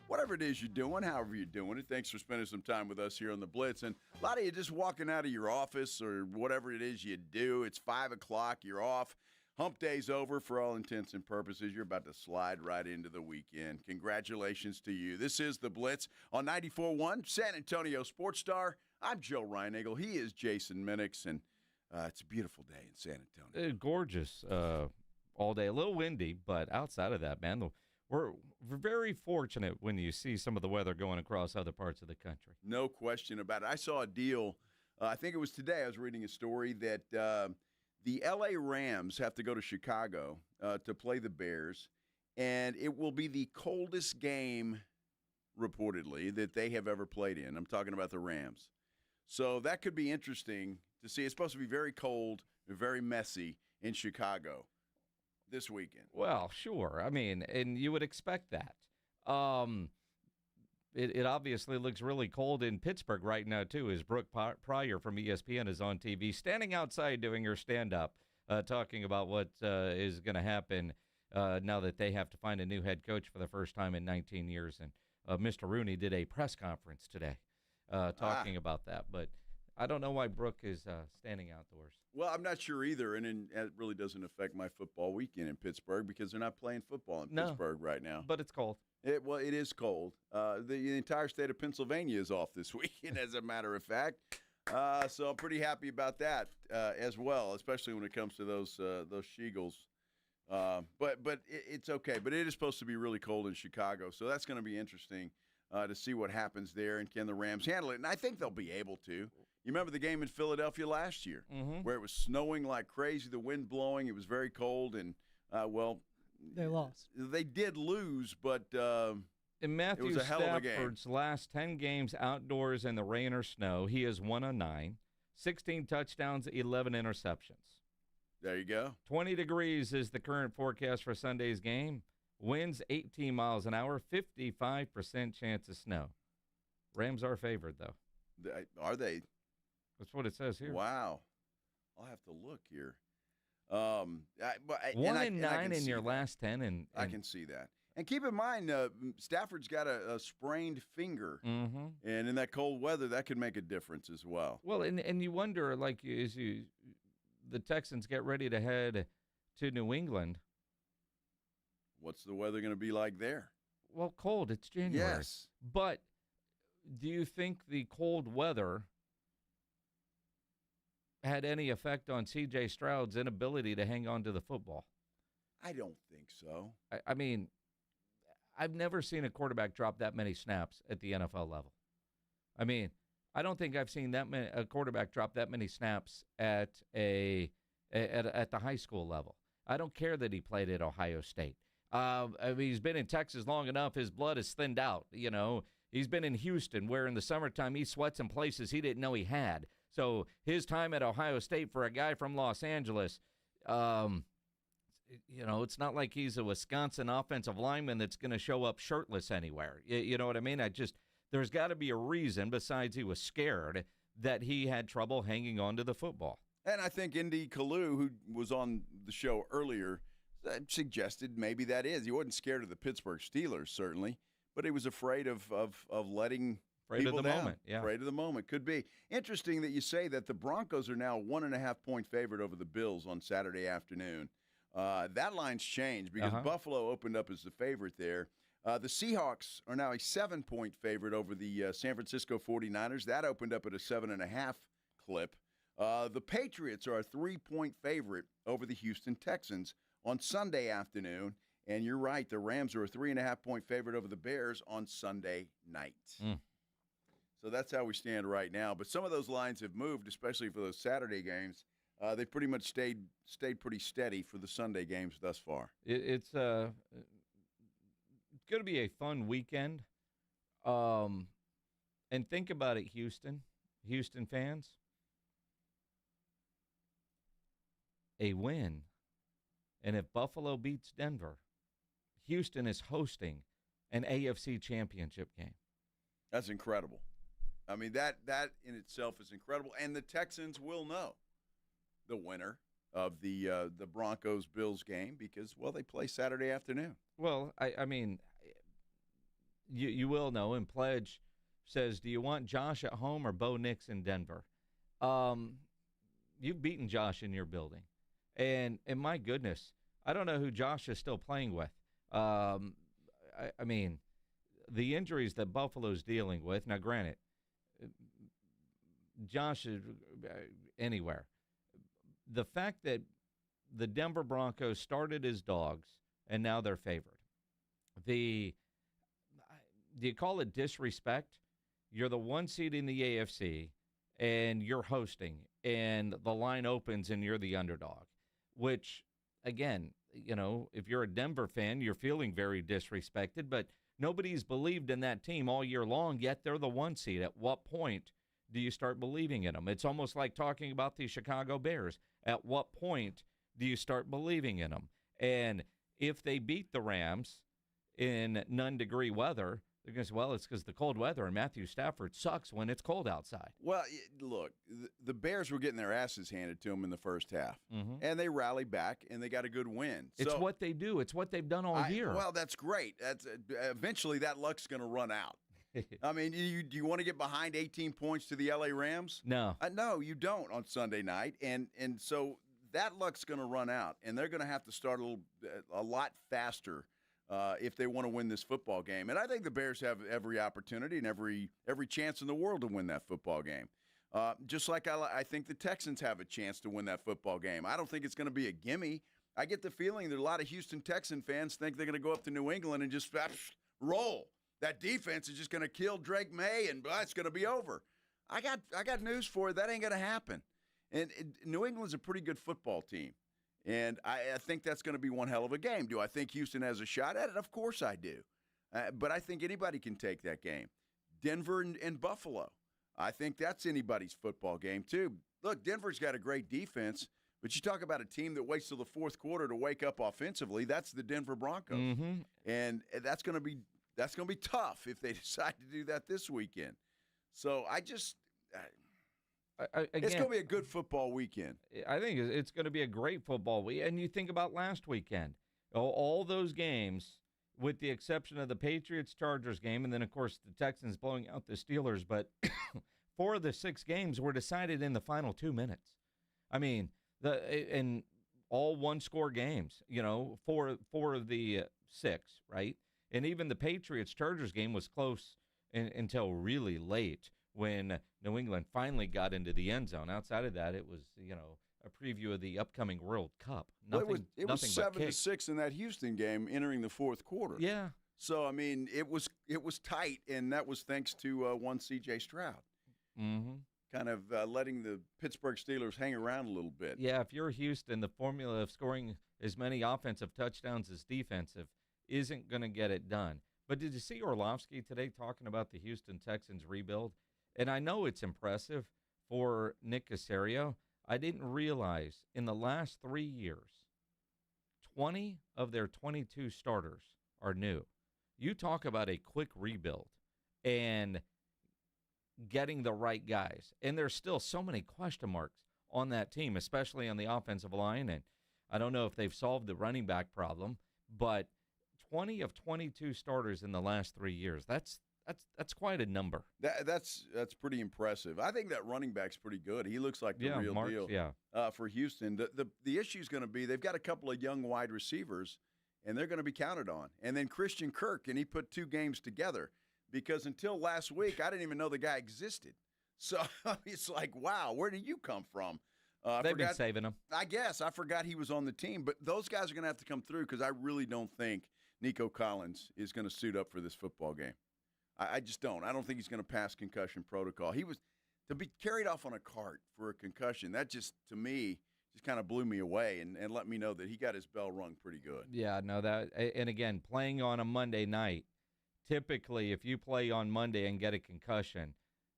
whatever it is you're doing, however you're doing it, thanks for spending some time with us here on the Blitz. And a lot of you just walking out of your office or whatever it is you do. It's 5 o'clock. You're off. Hump day's over for all intents and purposes. You're about to slide right into the weekend. Congratulations to you. This is the Blitz on 94.1 San Antonio Sports Star. I'm Joe Reinagel. He is Jason Minix, and it's a beautiful day in San Antonio. Gorgeous all day. A little windy, but outside of that, man, we're very fortunate when you see some of the weather going across other parts of the country. No question about it. I saw a deal, I think it was today, I was reading a story that the L.A. Rams have to go to Chicago to play the Bears, and it will be the coldest game, reportedly, that they have ever played in. I'm talking about the Rams. So that could be interesting to see. It's supposed to be very cold and very messy in Chicago this weekend. Well, sure. I mean, and you would expect that. It obviously looks really cold in Pittsburgh right now, too, as Brooke Pryor from ESPN is on TV, standing outside doing her stand-up, talking about what is going to happen now that they have to find a new head coach for the first time in 19 years. And Mr. Rooney did a press conference today talking about that. But I don't know why Brooke is standing outdoors. Well, I'm not sure either, and it really doesn't affect my football weekend in Pittsburgh because they're not playing football in Pittsburgh right now. But it's cold. It is cold. The entire state of Pennsylvania is off this weekend, as a matter of fact. So I'm pretty happy about that as well, especially when it comes to those Sheagles. But it's okay. But it is supposed to be really cold in Chicago, so that's going to be interesting to see what happens there and can the Rams handle it. And I think they'll be able to. You remember the game in Philadelphia last year where it was snowing like crazy, the wind blowing, it was very cold, and, they lost. They did lose, but in Matthew it was a hell of a game. Stafford's last 10 games outdoors in the rain or snow, he is 1-9, 16 touchdowns, 11 interceptions. There you go. 20 degrees is the current forecast for Sunday's game. Winds 18 miles an hour, 55% chance of snow. Rams are favored, though. Are they? That's what it says here. Wow. I'll have to look here. 1-9 in your last 10. And I can see that. And keep in mind, Stafford's got a sprained finger. Mm-hmm. And in that cold weather, that could make a difference as well. Well, and you wonder, like, as the Texans get ready to head to New England. What's the weather going to be like there? Well, cold. It's January. Yes. But do you think the cold weather had any effect on C.J. Stroud's inability to hang on to the football? I don't think so. I mean, I've never seen a quarterback drop that many snaps at the NFL level. I mean, I don't think I've seen a quarterback drop that many snaps at the high school level. I don't care that he played at Ohio State. I mean, he's been in Texas long enough. His blood is thinned out. You know, he's been in Houston, where in the summertime he sweats in places he didn't know he had. So his time at Ohio State for a guy from Los Angeles, you know, it's not like he's a Wisconsin offensive lineman that's going to show up shirtless anywhere. You know what I mean? There's got to be a reason besides he was scared that he had trouble hanging on to the football. And I think Indy Kalu, who was on the show earlier, suggested maybe that is. He wasn't scared of the Pittsburgh Steelers, certainly, but he was afraid of letting people down. Moment, yeah. Afraid of the moment. Could be. Interesting that you say that the Broncos are now 1.5-point favorite over the Bills on Saturday afternoon. That line's changed because Buffalo opened up as the favorite there. The Seahawks are now a 7-point favorite over the San Francisco 49ers. That opened up at a 7.5 clip. The Patriots are a 3-point favorite over the Houston Texans on Sunday afternoon. And you're right, the Rams are a 3.5-point favorite over the Bears on Sunday night. So that's how we stand right now. But some of those lines have moved, especially for those Saturday games. They pretty much stayed pretty steady for the Sunday games thus far. It's going to be a fun weekend. And think about it, Houston fans. A win. And if Buffalo beats Denver, Houston is hosting an AFC championship game. That's incredible. I mean, that in itself is incredible. And the Texans will know the winner of the Broncos-Bills game because, well, they play Saturday afternoon. Well, I mean, you will know. And Pledge says, do you want Josh at home or Bo Nix in Denver? You've beaten Josh in your building. And my goodness, I don't know who Josh is still playing with. I mean, the injuries that Buffalo's dealing with. Now, granted, Josh is anywhere. The fact that the Denver Broncos started as dogs and now they're favored. Do you call it disrespect? You're the one seed in the AFC and you're hosting and the line opens and you're the underdog, which, again, you know, if you're a Denver fan, you're feeling very disrespected, but nobody's believed in that team all year long, yet they're the one seed. At what point do you start believing in them? It's almost like talking about the Chicago Bears. At what point do you start believing in them? And if they beat the Rams in none-degree weather, they're going to say, well, it's because the cold weather, and Matthew Stafford sucks when it's cold outside. Well, look, the Bears were getting their asses handed to them in the first half, and they rallied back, and they got a good win. It's what they do. It's what they've done all year. Well, that's great. That's eventually that luck's going to run out. I mean, do you want to get behind 18 points to the L.A. Rams? No. No, you don't on Sunday night, and so that luck's going to run out, and they're going to have to start a lot faster if they want to win this football game. And I think the Bears have every opportunity and every chance in the world to win that football game. Just like I think the Texans have a chance to win that football game. I don't think it's going to be a gimme. I get the feeling that a lot of Houston Texan fans think they're going to go up to New England and just roll. That defense is just going to kill Drake May, and it's going to be over. I got news for you. That ain't going to happen. And New England's a pretty good football team, and I think that's going to be one hell of a game. Do I think Houston has a shot at it? Of course I do. But I think anybody can take that game. Denver and Buffalo. I think that's anybody's football game, too. Look, Denver's got a great defense, but you talk about a team that waits till the fourth quarter to wake up offensively. That's the Denver Broncos, and that's going to be tough if they decide to do that this weekend. So it's going to be a good football weekend. I think it's going to be a great football week. And you think about last weekend, all those games, with the exception of the Patriots-Chargers game, and then, of course, the Texans blowing out the Steelers, but 4 of the 6 games were decided in the final 2 minutes. I mean, and all one-score games, 4 of the 6, right? And even the Patriots-Chargers game was close until really late when New England finally got into the end zone. Outside of that, it was, a preview of the upcoming World Cup. It was 7-6 in that Houston game entering the fourth quarter. Yeah. So, I mean, it was tight, and that was thanks to one C.J. Stroud. Mm-hmm. Kind of letting the Pittsburgh Steelers hang around a little bit. Yeah, if you're Houston, the formula of scoring as many offensive touchdowns as defensive isn't going to get it done. But did you see Orlovsky today talking about the Houston Texans rebuild? And I know it's impressive for Nick Caserio. I didn't realize in the last 3 years, 20 of their 22 starters are new. You talk about a quick rebuild and getting the right guys. And there's still so many question marks on that team, especially on the offensive line. And I don't know if they've solved the running back problem, but 20 of 22 starters in the last 3 years, that's quite a number. That's pretty impressive. I think that running back's pretty good. He looks like the real deal. Yeah. For Houston. The issue is going to be they've got a couple of young wide receivers, and they're going to be counted on. And then Christian Kirk, and he put 2 games together because until last week, I didn't even know the guy existed. So it's like, wow, where did you come from? They've been saving him. I guess. I forgot he was on the team. But those guys are going to have to come through because I really don't think Nico Collins is going to suit up for this football game. I just don't. I don't think he's going to pass concussion protocol. He was to be carried off on a cart for a concussion. That just, to me, just kind of blew me away and let me know that he got his bell rung pretty good. Yeah, no, and again, playing on a Monday night, typically if you play on Monday and get a concussion,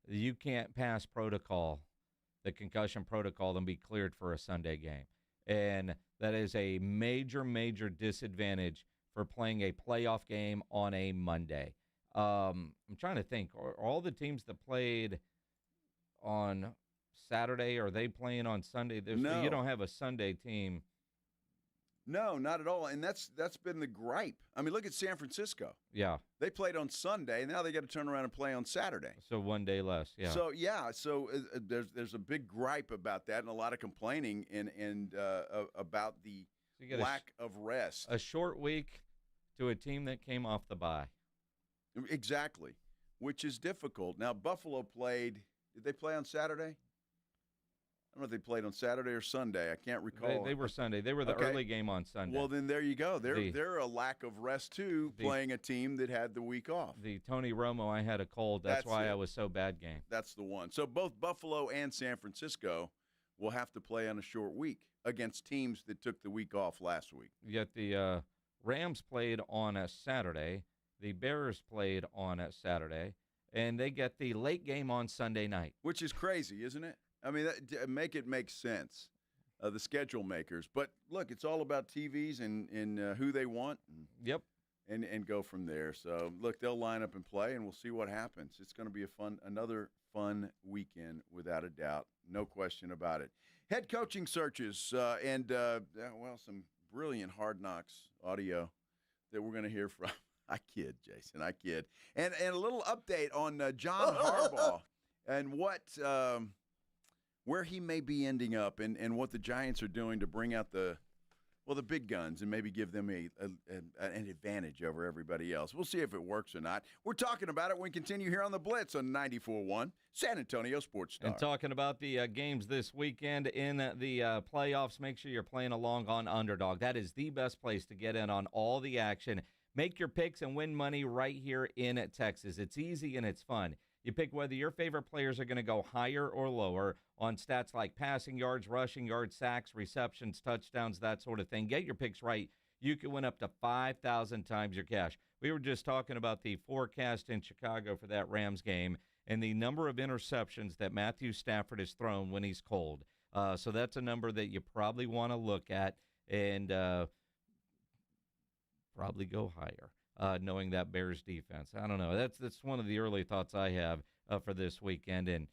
you can't pass the concussion protocol, and be cleared for a Sunday game. And that is a major, major disadvantage for playing a playoff game on a Monday. I'm trying to think. Are all the teams that played on Saturday, are they playing on Sunday? No. You don't have a Sunday team. No, not at all. And that's been the gripe. I mean, look at San Francisco. Yeah. They played on Sunday. Now they got to turn around and play on Saturday. So one day less, yeah. So there's a big gripe about that and a lot of complaining and about the lack of rest. A short week to a team that came off the bye. Exactly, which is difficult. Now, Buffalo played – did they play on Saturday? I don't know if they played on Saturday or Sunday. I can't recall. They were Sunday. They were the early game on Sunday. Well, then there you go. They're a lack of rest, too, playing a team that had the week off. The Tony Romo, I had a cold. That's why I was so bad game. That's the one. So both Buffalo and San Francisco will have to play on a short week against teams that took the week off last week. Yet the Rams played on a Saturday. The Bears played on a Saturday, and they get the late game on Sunday night. Which is crazy, isn't it? I mean, make it make sense, the schedule makers. But, look, it's all about TVs and who they want. Yep. And go from there. So, look, they'll line up and play, and we'll see what happens. It's going to be another fun weekend without a doubt. No question about it. Head coaching searches and some brilliant Hard Knocks audio that we're going to hear from. I kid, Jason. I kid. And a little update on John Harbaugh and where he may be ending up and what the Giants are doing to bring out the well, the big guns and maybe give them an advantage over everybody else. We'll see if it works or not. We're talking about it when we continue here on the Blitz on 94.1 San Antonio Sports Star. And talking about the games this weekend in the playoffs, make sure you're playing along on Underdog. That is the best place to get in on all the action. Make your picks and win money right here in Texas. It's easy and it's fun. You pick whether your favorite players are going to go higher or lower on stats like passing yards, rushing yards, sacks, receptions, touchdowns, that sort of thing. Get your picks right. You can win up to 5,000 times your cash. We were just talking about the forecast in Chicago for that Rams game and the number of interceptions that Matthew Stafford has thrown when he's cold. So that's a number that you probably want to look at and probably go higher. Knowing that Bears defense. I don't know. That's one of the early thoughts I have for this weekend. And,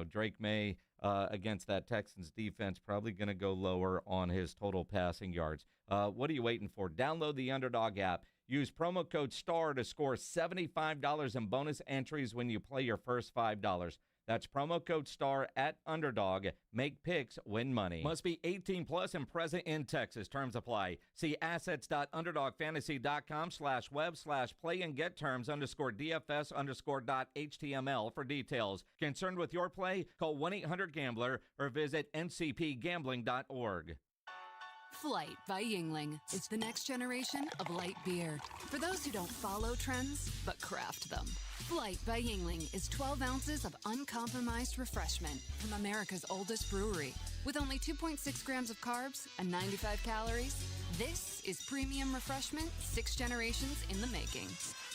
Drake May against that Texans defense probably going to go lower on his total passing yards. What are you waiting for? Download the Underdog app. Use promo code STAR to score $75 in bonus entries when you play your first $5. That's promo code STAR at Underdog. Make picks, win money. Must be 18 plus and present in Texas. Terms apply. See assets.underdogfantasy.com/web/play and get terms _DFS_.html for details. Concerned with your play? Call 1-800-GAMBLER or visit ncpgambling.org. Flight by Yuengling is the next generation of light beer. For those who don't follow trends, but craft them. Flight by Yuengling is 12 ounces of uncompromised refreshment from America's oldest brewery. With only 2.6 grams of carbs and 95 calories, this is premium refreshment 6 generations in the making.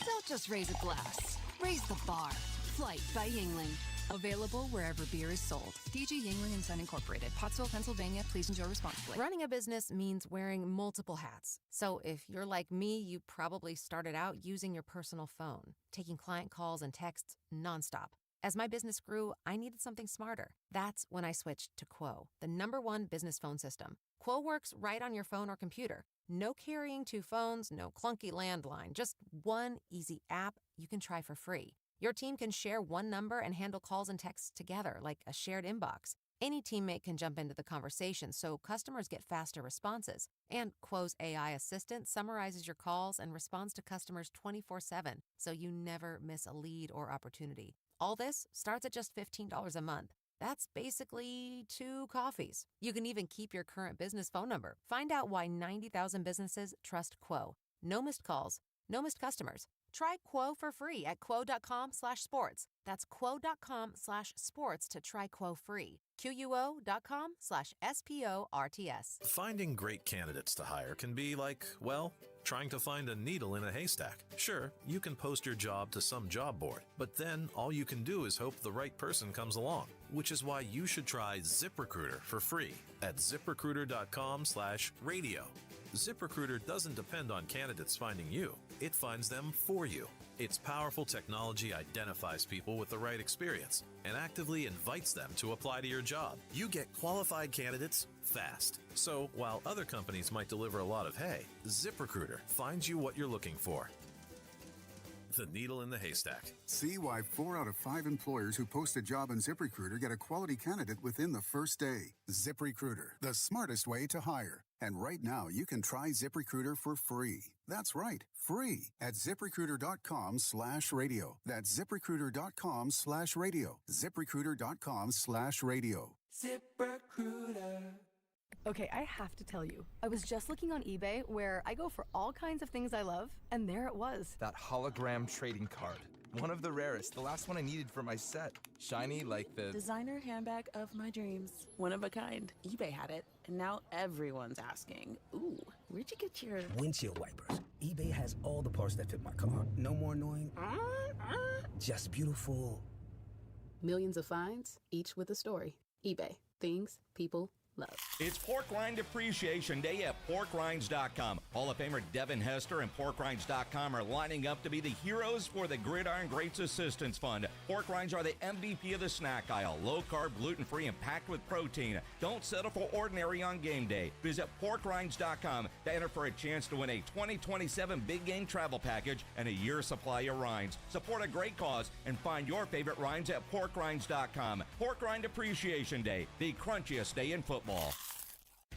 Don't just raise a glass, raise the bar. Flight by Yuengling. Available wherever beer is sold. DG Yuengling & Son Incorporated, Pottsville, Pennsylvania. Please enjoy responsibly. Running a business means wearing multiple hats. So if you're like me, you probably started out using your personal phone, taking client calls and texts nonstop. As my business grew, I needed something smarter. That's when I switched to Quo, the #1 business phone system. Quo works right on your phone or computer. No carrying 2 phones, no clunky landline, just one easy app you can try for free. Your team can share one number and handle calls and texts together, like a shared inbox. Any teammate can jump into the conversation, so customers get faster responses. And Quo's AI assistant summarizes your calls and responds to customers 24/7, so you never miss a lead or opportunity. All this starts at just $15 a month. That's basically 2 coffees. You can even keep your current business phone number. Find out why 90,000 businesses trust Quo. No missed calls, no missed customers. Try Quo for free at quo.com/sports. That's quo.com/sports to try Quo free. QUO.com/SPORTS. Finding great candidates to hire can be like, well, trying to find a needle in a haystack. Sure, you can post your job to some job board, but then all you can do is hope the right person comes along, which is why you should try ZipRecruiter for free at ZipRecruiter.com/radio. ZipRecruiter doesn't depend on candidates finding you. It finds them for you. Its powerful technology identifies people with the right experience and actively invites them to apply to your job. You get qualified candidates fast. So while other companies might deliver a lot of hay, ZipRecruiter finds you what you're looking for. The needle in the haystack. See why 4 out of 5 employers who post a job on ZipRecruiter get a quality candidate within the first day. ZipRecruiter, the smartest way to hire. And right now, you can try ZipRecruiter for free. That's right, free at ZipRecruiter.com/radio. That's ZipRecruiter.com/radio. ZipRecruiter.com/radio. ZipRecruiter. Okay, I have to tell you, I was just looking on eBay where I go for all kinds of things I love, and there it was. That hologram trading card. One of the rarest, the last one I needed for my set. Shiny like the designer handbag of my dreams. One of a kind. eBay had it, and now everyone's asking, ooh, where'd you get your windshield wipers? eBay has all the parts that fit my car. No more annoying, just beautiful. Millions of finds, each with a story. eBay. Things people love. It's Pork Rind Appreciation Day at PorkRinds.com. Hall of Famer Devin Hester and PorkRinds.com are lining up to be the heroes for the Gridiron Greats Assistance Fund. Pork rinds are the MVP of the snack aisle. Low-carb, gluten-free, and packed with protein. Don't settle for ordinary on game day. Visit PorkRinds.com to enter for a chance to win a 2027 Big Game Travel Package and a year's supply of rinds. Support a great cause and find your favorite rinds at PorkRinds.com. Pork Rind Appreciation Day, the crunchiest day in football.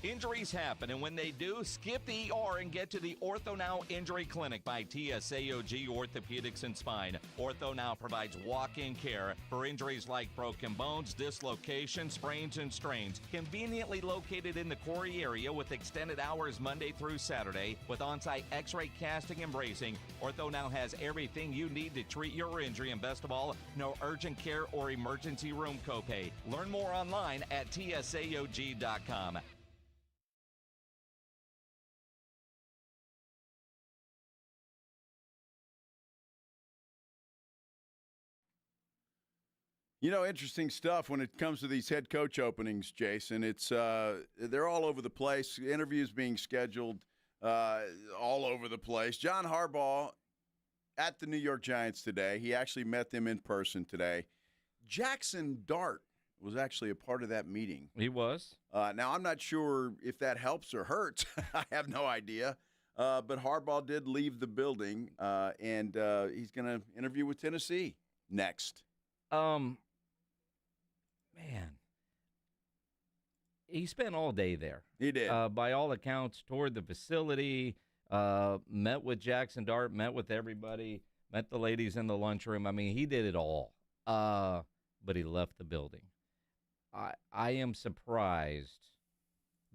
Injuries happen, and when they do, skip the ER and get to the Ortho Now Injury Clinic by TSAOG Orthopedics and Spine. Ortho Now provides walk-in care for injuries like broken bones, dislocations, sprains, and strains. Conveniently located in the Quarry area with extended hours Monday through Saturday with on-site x-ray casting and bracing, Ortho Now has everything you need to treat your injury, and best of all, no urgent care or emergency room copay. Learn more online at tsaog.com. You know, interesting stuff when it comes to these head coach openings, Jason. It's they're all over the place. Interviews being scheduled all over the place. John Harbaugh at the New York Giants today. He actually met them in person today. Jackson Dart was actually a part of that meeting. He was. Now, I'm not sure if that helps or hurts. I have no idea. But Harbaugh did leave the building, and he's going to interview with Tennessee next. Man, he spent all day there. He did. By all accounts, toured the facility, met with Jackson Dart, met with everybody, met the ladies in the lunchroom. I mean, he did it all. But he left the building. I am surprised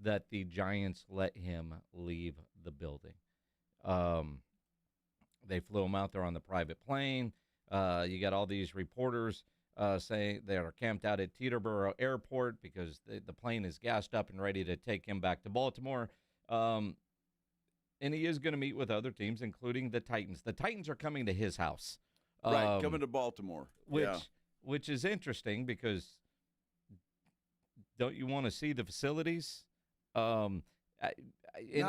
that the Giants let him leave the building. They flew him out there on the private plane. You got all these reporters saying they are camped out at Teterboro Airport because the plane is gassed up and ready to take him back to Baltimore. And he is going to meet with other teams, including the Titans. The Titans are coming to his house. Right, coming to Baltimore. Which is interesting because don't you want to see the facilities? Not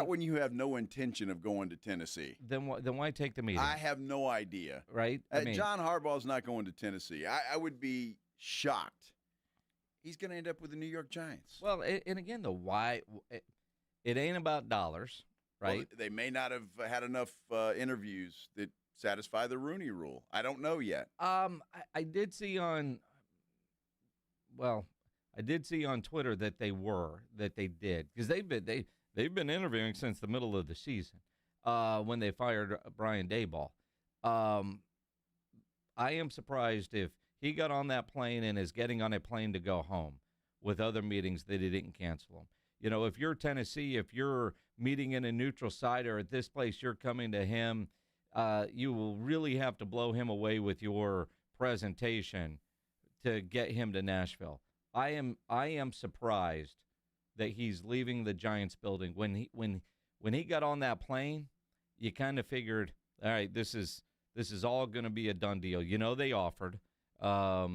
when you have no intention of going to Tennessee. Then why take the meeting? I have no idea. Right? John Harbaugh's not going to Tennessee. I would be shocked. He's going to end up with the New York Giants. Well, and again, the why it ain't about dollars, right? Well, they may not have had enough interviews that satisfy the Rooney Rule. I don't know yet. I did see on Twitter that they did because they've been interviewing since the middle of the season when they fired Brian Daboll. I am surprised if he got on that plane and is getting on a plane to go home with other meetings that he didn't cancel them. You know, if you're Tennessee, if you're meeting in a neutral site or at this place you're coming to him, you will really have to blow him away with your presentation to get him to Nashville. I am surprised that he's leaving the Giants building. When he got on that plane, you kind of figured, all right, this is all going to be a done deal. You know, they offered. I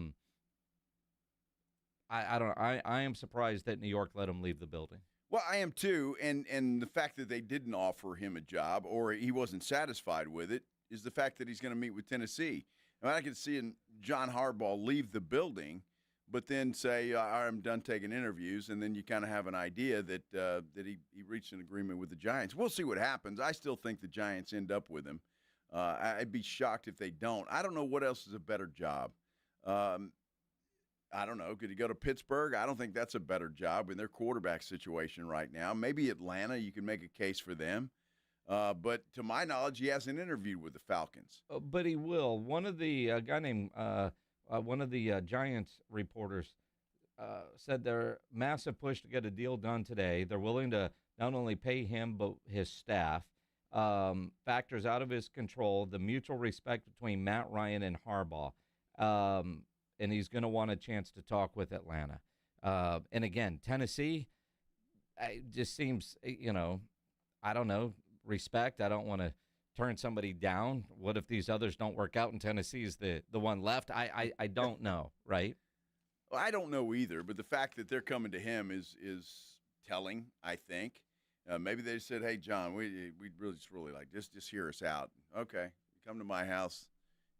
am surprised that New York let him leave the building. Well, I am too, and the fact that they didn't offer him a job or he wasn't satisfied with it is the fact that he's going to meet with Tennessee. And I can see John Harbaugh leave the building, but then say, I'm done taking interviews, and then you kind of have an idea that he reached an agreement with the Giants. We'll see what happens. I still think the Giants end up with him. I'd be shocked if they don't. I don't know what else is a better job. I don't know. Could he go to Pittsburgh? I don't think that's a better job in their quarterback situation right now. Maybe Atlanta, you can make a case for them. But to my knowledge, he hasn't interviewed with the Falcons. But he will. One of the guy named one of the Giants reporters said their massive push to get a deal done today. They're willing to not only pay him but his staff. Factors out of his control, the mutual respect between Matt Ryan and Harbaugh. And he's going to want a chance to talk with Atlanta. And again, Tennessee, it just seems, I don't know, respect. I don't want to turn somebody down. What if these others don't work out and Tennessee's the one left? I don't know, right? Well, I don't know either, but the fact that they're coming to him is telling, I think. Maybe they said, hey, John, we'd really like this. Just hear us out. Okay, come to my house.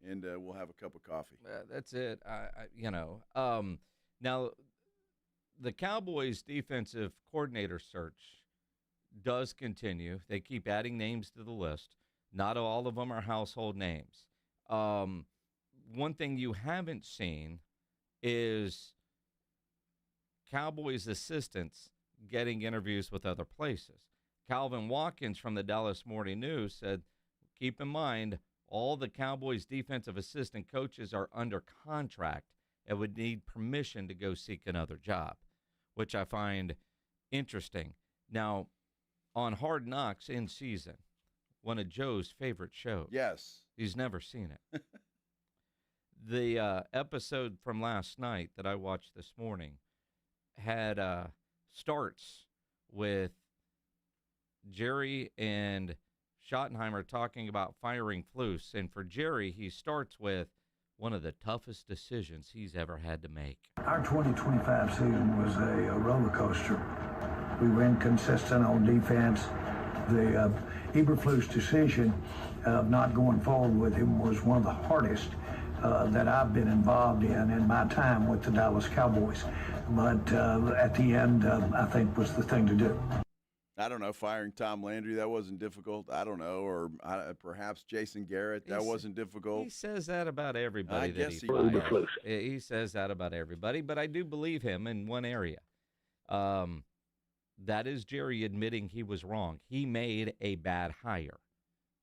And we'll have a cup of coffee. That's it. Now, the Cowboys' defensive coordinator search does continue. They keep adding names to the list. Not all of them are household names. One thing you haven't seen is Cowboys' assistants getting interviews with other places. Calvin Watkins from the Dallas Morning News said, keep in mind, all the Cowboys defensive assistant coaches are under contract and would need permission to go seek another job, which I find interesting. Now, on Hard Knocks in season, one of Joe's favorite shows. Yes. He's never seen it. The episode from last night that I watched this morning had starts with Jerry and Schottenheimer talking about firing Flus. And for Jerry, he starts with one of the toughest decisions he's ever had to make. Our 2025 season was a roller coaster. We were inconsistent on defense. The Eberflus decision of not going forward with him was one of the hardest that I've been involved in my time with the Dallas Cowboys. But at the end, I think was the thing to do. I don't know, firing Tom Landry, that wasn't difficult. I don't know, or perhaps Jason Garrett, that wasn't difficult. He says that about everybody. I guess he does. He says that about everybody, but I do believe him in one area. That is Jerry admitting he was wrong. He made a bad hire.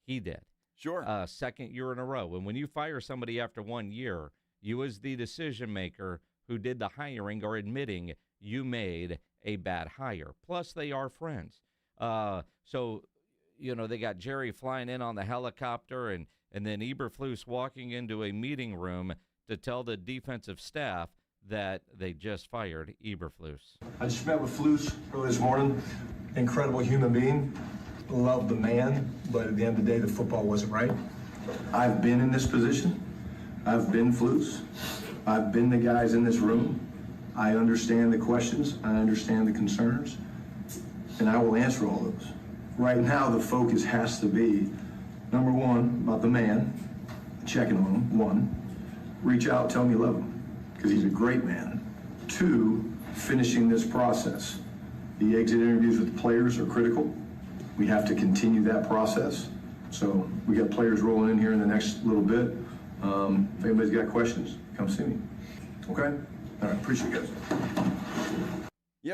He did. Sure. Second year in a row. And when you fire somebody after 1 year, you as the decision maker who did the hiring are admitting you made a bad hire. Plus, they are friends. So, they got Jerry flying in on the helicopter and then Eberflus walking into a meeting room to tell the defensive staff that they just fired Eberflus. I just met with Flus early this morning. Incredible human being. Love the man, but at the end of the day, the football wasn't right. I've been in this position. I've been Flus. I've been the guys in this room. I understand the questions. I understand the concerns. And I will answer all those. Right now, the focus has to be, number one, about the man, checking on him, one. Reach out, tell him you love him, because he's a great man. Two, finishing this process. The exit interviews with the players are critical. We have to continue that process. So we got players rolling in here in the next little bit. If anybody's got questions, come see me. Okay? All right, appreciate you guys.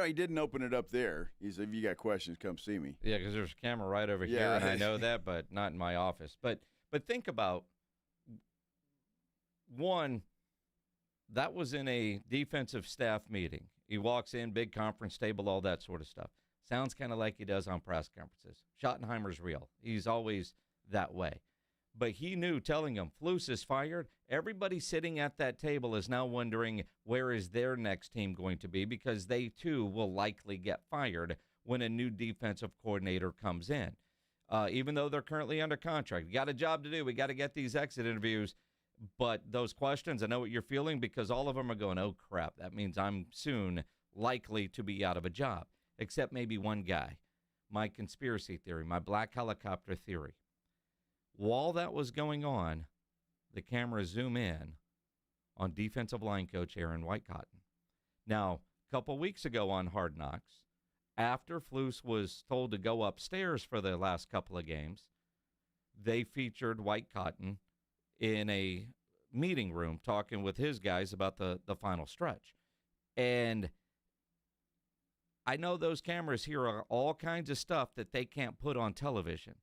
He didn't open it up there. He said, if you got questions, come see me. Yeah, because there's a camera right over here, and I know that, but not in my office. But think about, one, that was in a defensive staff meeting. He walks in, big conference table, all that sort of stuff. Sounds kind of like he does on press conferences. Schottenheimer's real. He's always that way. But he knew, telling him, Flus is fired. Everybody sitting at that table is now wondering where is their next team going to be, because they, too, will likely get fired when a new defensive coordinator comes in. Even though they're currently under contract. We got a job to do. We got to get these exit interviews. But those questions, I know what you're feeling, because all of them are going, oh, crap, that means I'm soon likely to be out of a job. Except maybe one guy. My conspiracy theory, my black helicopter theory. While that was going on, the cameras zoom in on defensive line coach Aaron Whitecotton. Now, a couple weeks ago on Hard Knocks, after Flus was told to go upstairs for the last couple of games, they featured Whitecotton in a meeting room talking with his guys about the final stretch. And I know those cameras here are all kinds of stuff that they can't put on television.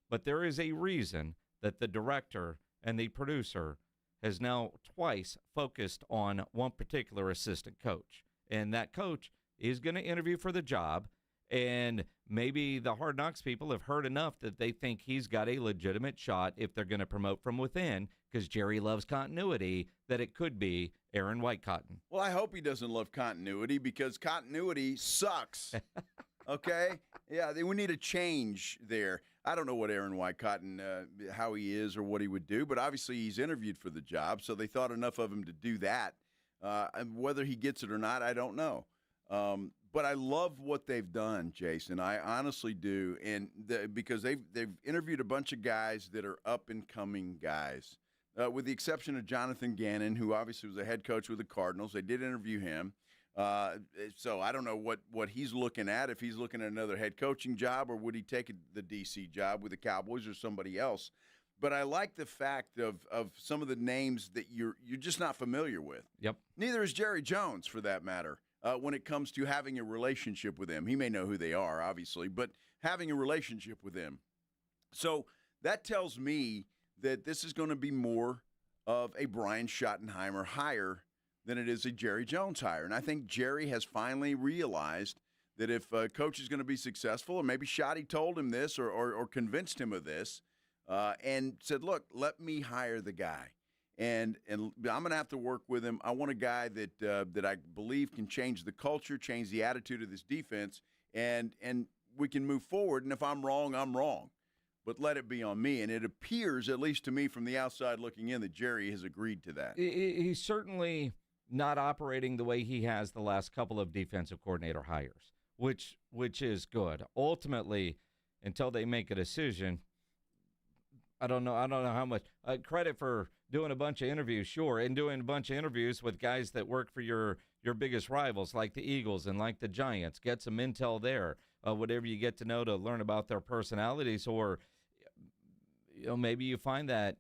But there is a reason that the director and the producer has now twice focused on one particular assistant coach. And that coach is going to interview for the job. And maybe the Hard Knocks people have heard enough that they think he's got a legitimate shot if they're going to promote from within, because Jerry loves continuity, that it could be Aaron Whitecotton. Well, I hope he doesn't love continuity, because continuity sucks. Okay? Yeah, we need a change there. I don't know what Aaron Whitecotton, how he is or what he would do, but obviously he's interviewed for the job, so they thought enough of him to do that. And whether he gets it or not, I don't know. But I love what they've done, Jason. I honestly do, and because they've interviewed a bunch of guys that are up-and-coming guys, with the exception of Jonathan Gannon, who obviously was a head coach with the Cardinals. They did interview him. So I don't know what he's looking at, if he's looking at another head coaching job, or would he take the DC job with the Cowboys or somebody else. But I like the fact of some of the names that you're just not familiar with. Yep. Neither is Jerry Jones, for that matter. when it comes to having a relationship with them. He may know who they are, obviously, but having a relationship with them. So that tells me that this is going to be more of a Brian Schottenheimer hire than it is a Jerry Jones hire. And I think Jerry has finally realized that if a coach is going to be successful, or maybe Schotty told him this or convinced him of this, and said, look, let me hire the guy. And I'm going to have to work with him. I want a guy that I believe can change the culture, change the attitude of this defense, and we can move forward. And if I'm wrong, I'm wrong. But let it be on me. And it appears, at least to me from the outside looking in, that Jerry has agreed to that. He's certainly not operating the way he has the last couple of defensive coordinator hires, which is good. Ultimately, until they make a decision, I don't know how much credit for doing a bunch of interviews, sure, and doing a bunch of interviews with guys that work for your biggest rivals, like the Eagles and like the Giants. Get some intel there, whatever you get to know to learn about their personalities, or maybe you find that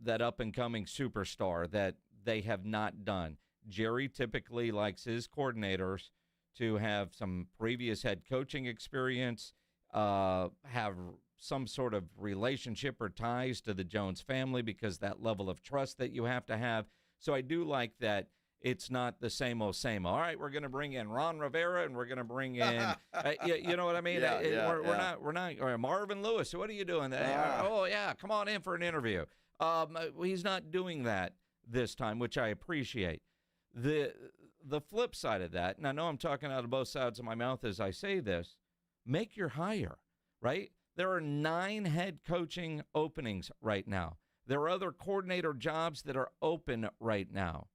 up-and-coming superstar that they have not done. Jerry typically likes his coordinators to have some previous head coaching experience, have some sort of relationship or ties to the Jones family, because that level of trust that you have to have. So I do like that it's not the same old. All right, we're going to bring in Ron Rivera, and we're going to bring in, you know what I mean? We're not, or Marvin Lewis. What are you doing? Oh, yeah, come on in for an interview. He's not doing that this time, which I appreciate. The flip side of that, and I know I'm talking out of both sides of my mouth as I say this, make your hire, right? There are 9 head coaching openings right now. There are other coordinator jobs that are open right now.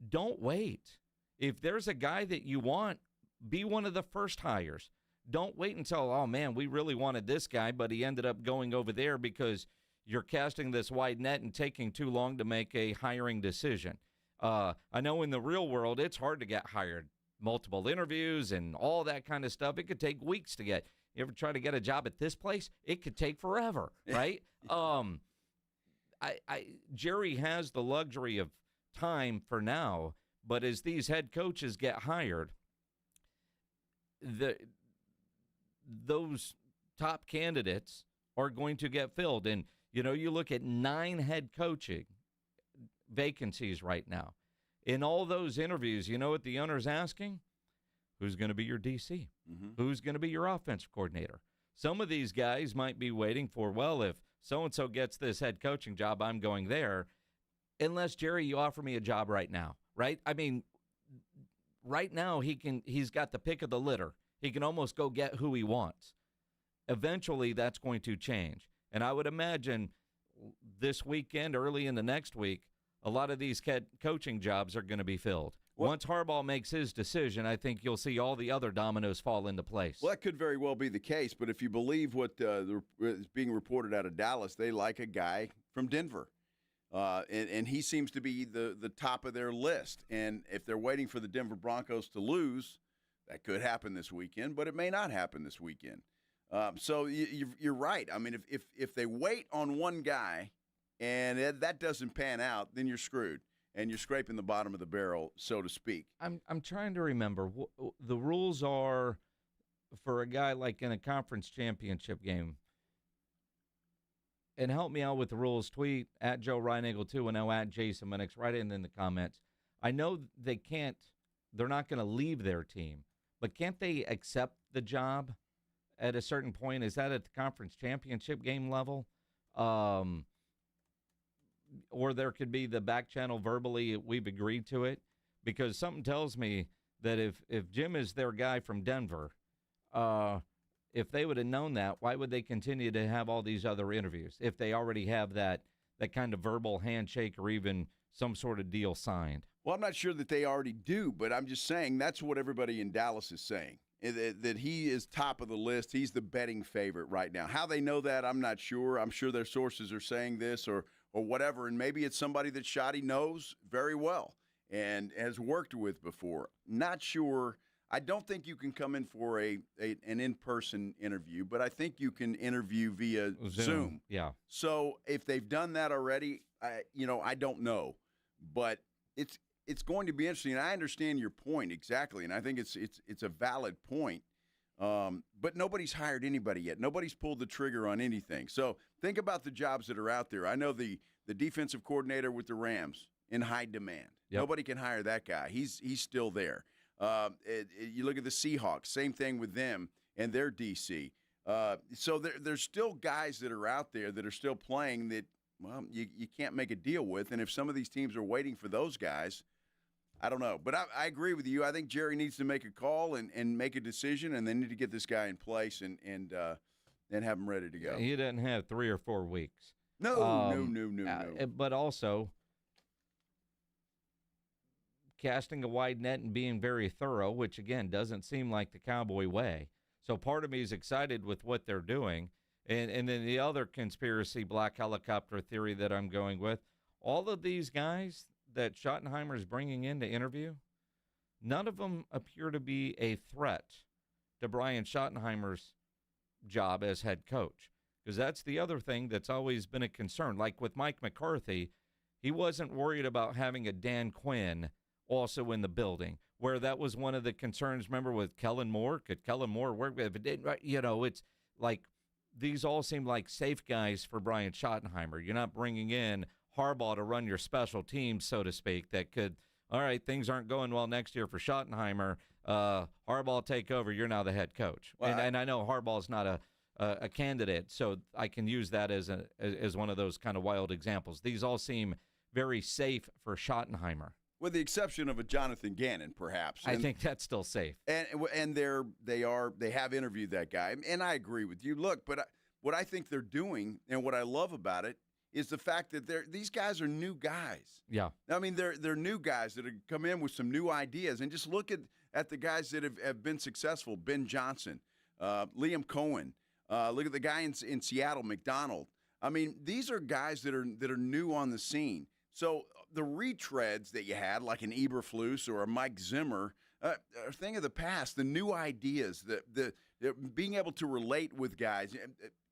Don't wait. If there's a guy that you want, be one of the first hires. Don't wait until, oh, man, we really wanted this guy, but he ended up going over there, because you're casting this wide net and taking too long to make a hiring decision. I know in the real world, it's hard to get hired. Multiple interviews and all that kind of stuff. It could take weeks to get. You ever try to get a job at this place? It could take forever, right? Jerry has the luxury of time for now, but as these head coaches get hired, those top candidates are going to get filled. And, you look at 9 head coaching vacancies right now. In all those interviews, you know what the owner's asking? Who's going to be your DC? Mm-hmm. Who's going to be your offensive coordinator? Some of these guys might be waiting for, well, if so-and-so gets this head coaching job, I'm going there. Unless, Jerry, you offer me a job right now, right? I mean, right now he's got the pick of the litter. He can almost go get who he wants. Eventually, that's going to change. And I would imagine this weekend, early in the next week, a lot of these coaching jobs are going to be filled. Once Harbaugh makes his decision, I think you'll see all the other dominoes fall into place. Well, that could very well be the case, but if you believe what is being reported out of Dallas, they like a guy from Denver. And he seems to be the top of their list. And if they're waiting for the Denver Broncos to lose, that could happen this weekend, but it may not happen this weekend. So you're right. I mean, if they wait on one guy and that doesn't pan out, then you're screwed. And you're scraping the bottom of the barrel, so to speak. I'm trying to remember. The rules are for a guy like in a conference championship game. And help me out with the rules. Tweet at Joe Reinagle 2 and now at Jason Minix. Write it in the comments. I know they're not going to leave their team, but can't they accept the job at a certain point? Is that at the conference championship game level? Or there could be the back channel verbally, we've agreed to it, because something tells me that if Jim is their guy from Denver, if they would have known that, why would they continue to have all these other interviews if they already have that kind of verbal handshake or even some sort of deal signed? Well, I'm not sure that they already do, but I'm just saying that's what everybody in Dallas is saying, that he is top of the list. He's the betting favorite right now. How they know that, I'm not sure. I'm sure their sources are saying this or whatever, and maybe it's somebody that Schotty knows very well and has worked with before. Not sure. I don't think you can come in for an in-person interview, but I think you can interview via Zoom. Yeah. So if they've done that already, I don't know. But it's going to be interesting. And I understand your point exactly, and I think it's a valid point. But nobody's hired anybody yet. Nobody's pulled the trigger on anything. So think about the jobs that are out there. I know the defensive coordinator with the Rams in high demand. Yep. Nobody can hire that guy. He's still there. You look at the Seahawks, same thing with them and their DC. So there's still guys that are out there that are still playing that, well, you can't make a deal with. And if some of these teams are waiting for those guys, I don't know. But I agree with you. I think Jerry needs to make a call and make a decision, and they need to get this guy in place and have him ready to go. He doesn't have 3 or 4 weeks. No. But also, casting a wide net and being very thorough, which, again, doesn't seem like the Cowboy way. So part of me is excited with what they're doing. And then the other conspiracy black helicopter theory that I'm going with, all of these guys that Schottenheimer is bringing in to interview, none of them appear to be a threat to Brian Schottenheimer's job as head coach. Because that's the other thing that's always been a concern. Like with Mike McCarthy, he wasn't worried about having a Dan Quinn also in the building, where that was one of the concerns. Remember with Kellen Moore? Could Kellen Moore work? If it didn't, it's like these all seem like safe guys for Brian Schottenheimer. You're not bringing in Harbaugh to run your special teams, so to speak, that could, all right, things aren't going well next year for Schottenheimer. Harbaugh take over. You're now the head coach. Well, and I know Harbaugh's not a candidate, so I can use that as one of those kind of wild examples. These all seem very safe for Schottenheimer. With the exception of a Jonathan Gannon, perhaps. I think that's still safe. And they have interviewed that guy, and I agree with you. Look, but what I think they're doing and what I love about it is the fact that these guys are new guys. Yeah. I mean, they're new guys that have come in with some new ideas. And just look at the guys that have been successful. Ben Johnson, Liam Cohen. Look at the guy in Seattle, McDonald. I mean, these are guys that are new on the scene. So the retreads that you had, like an Eberflus or a Mike Zimmer, are a thing of the past. The new ideas, the being able to relate with guys.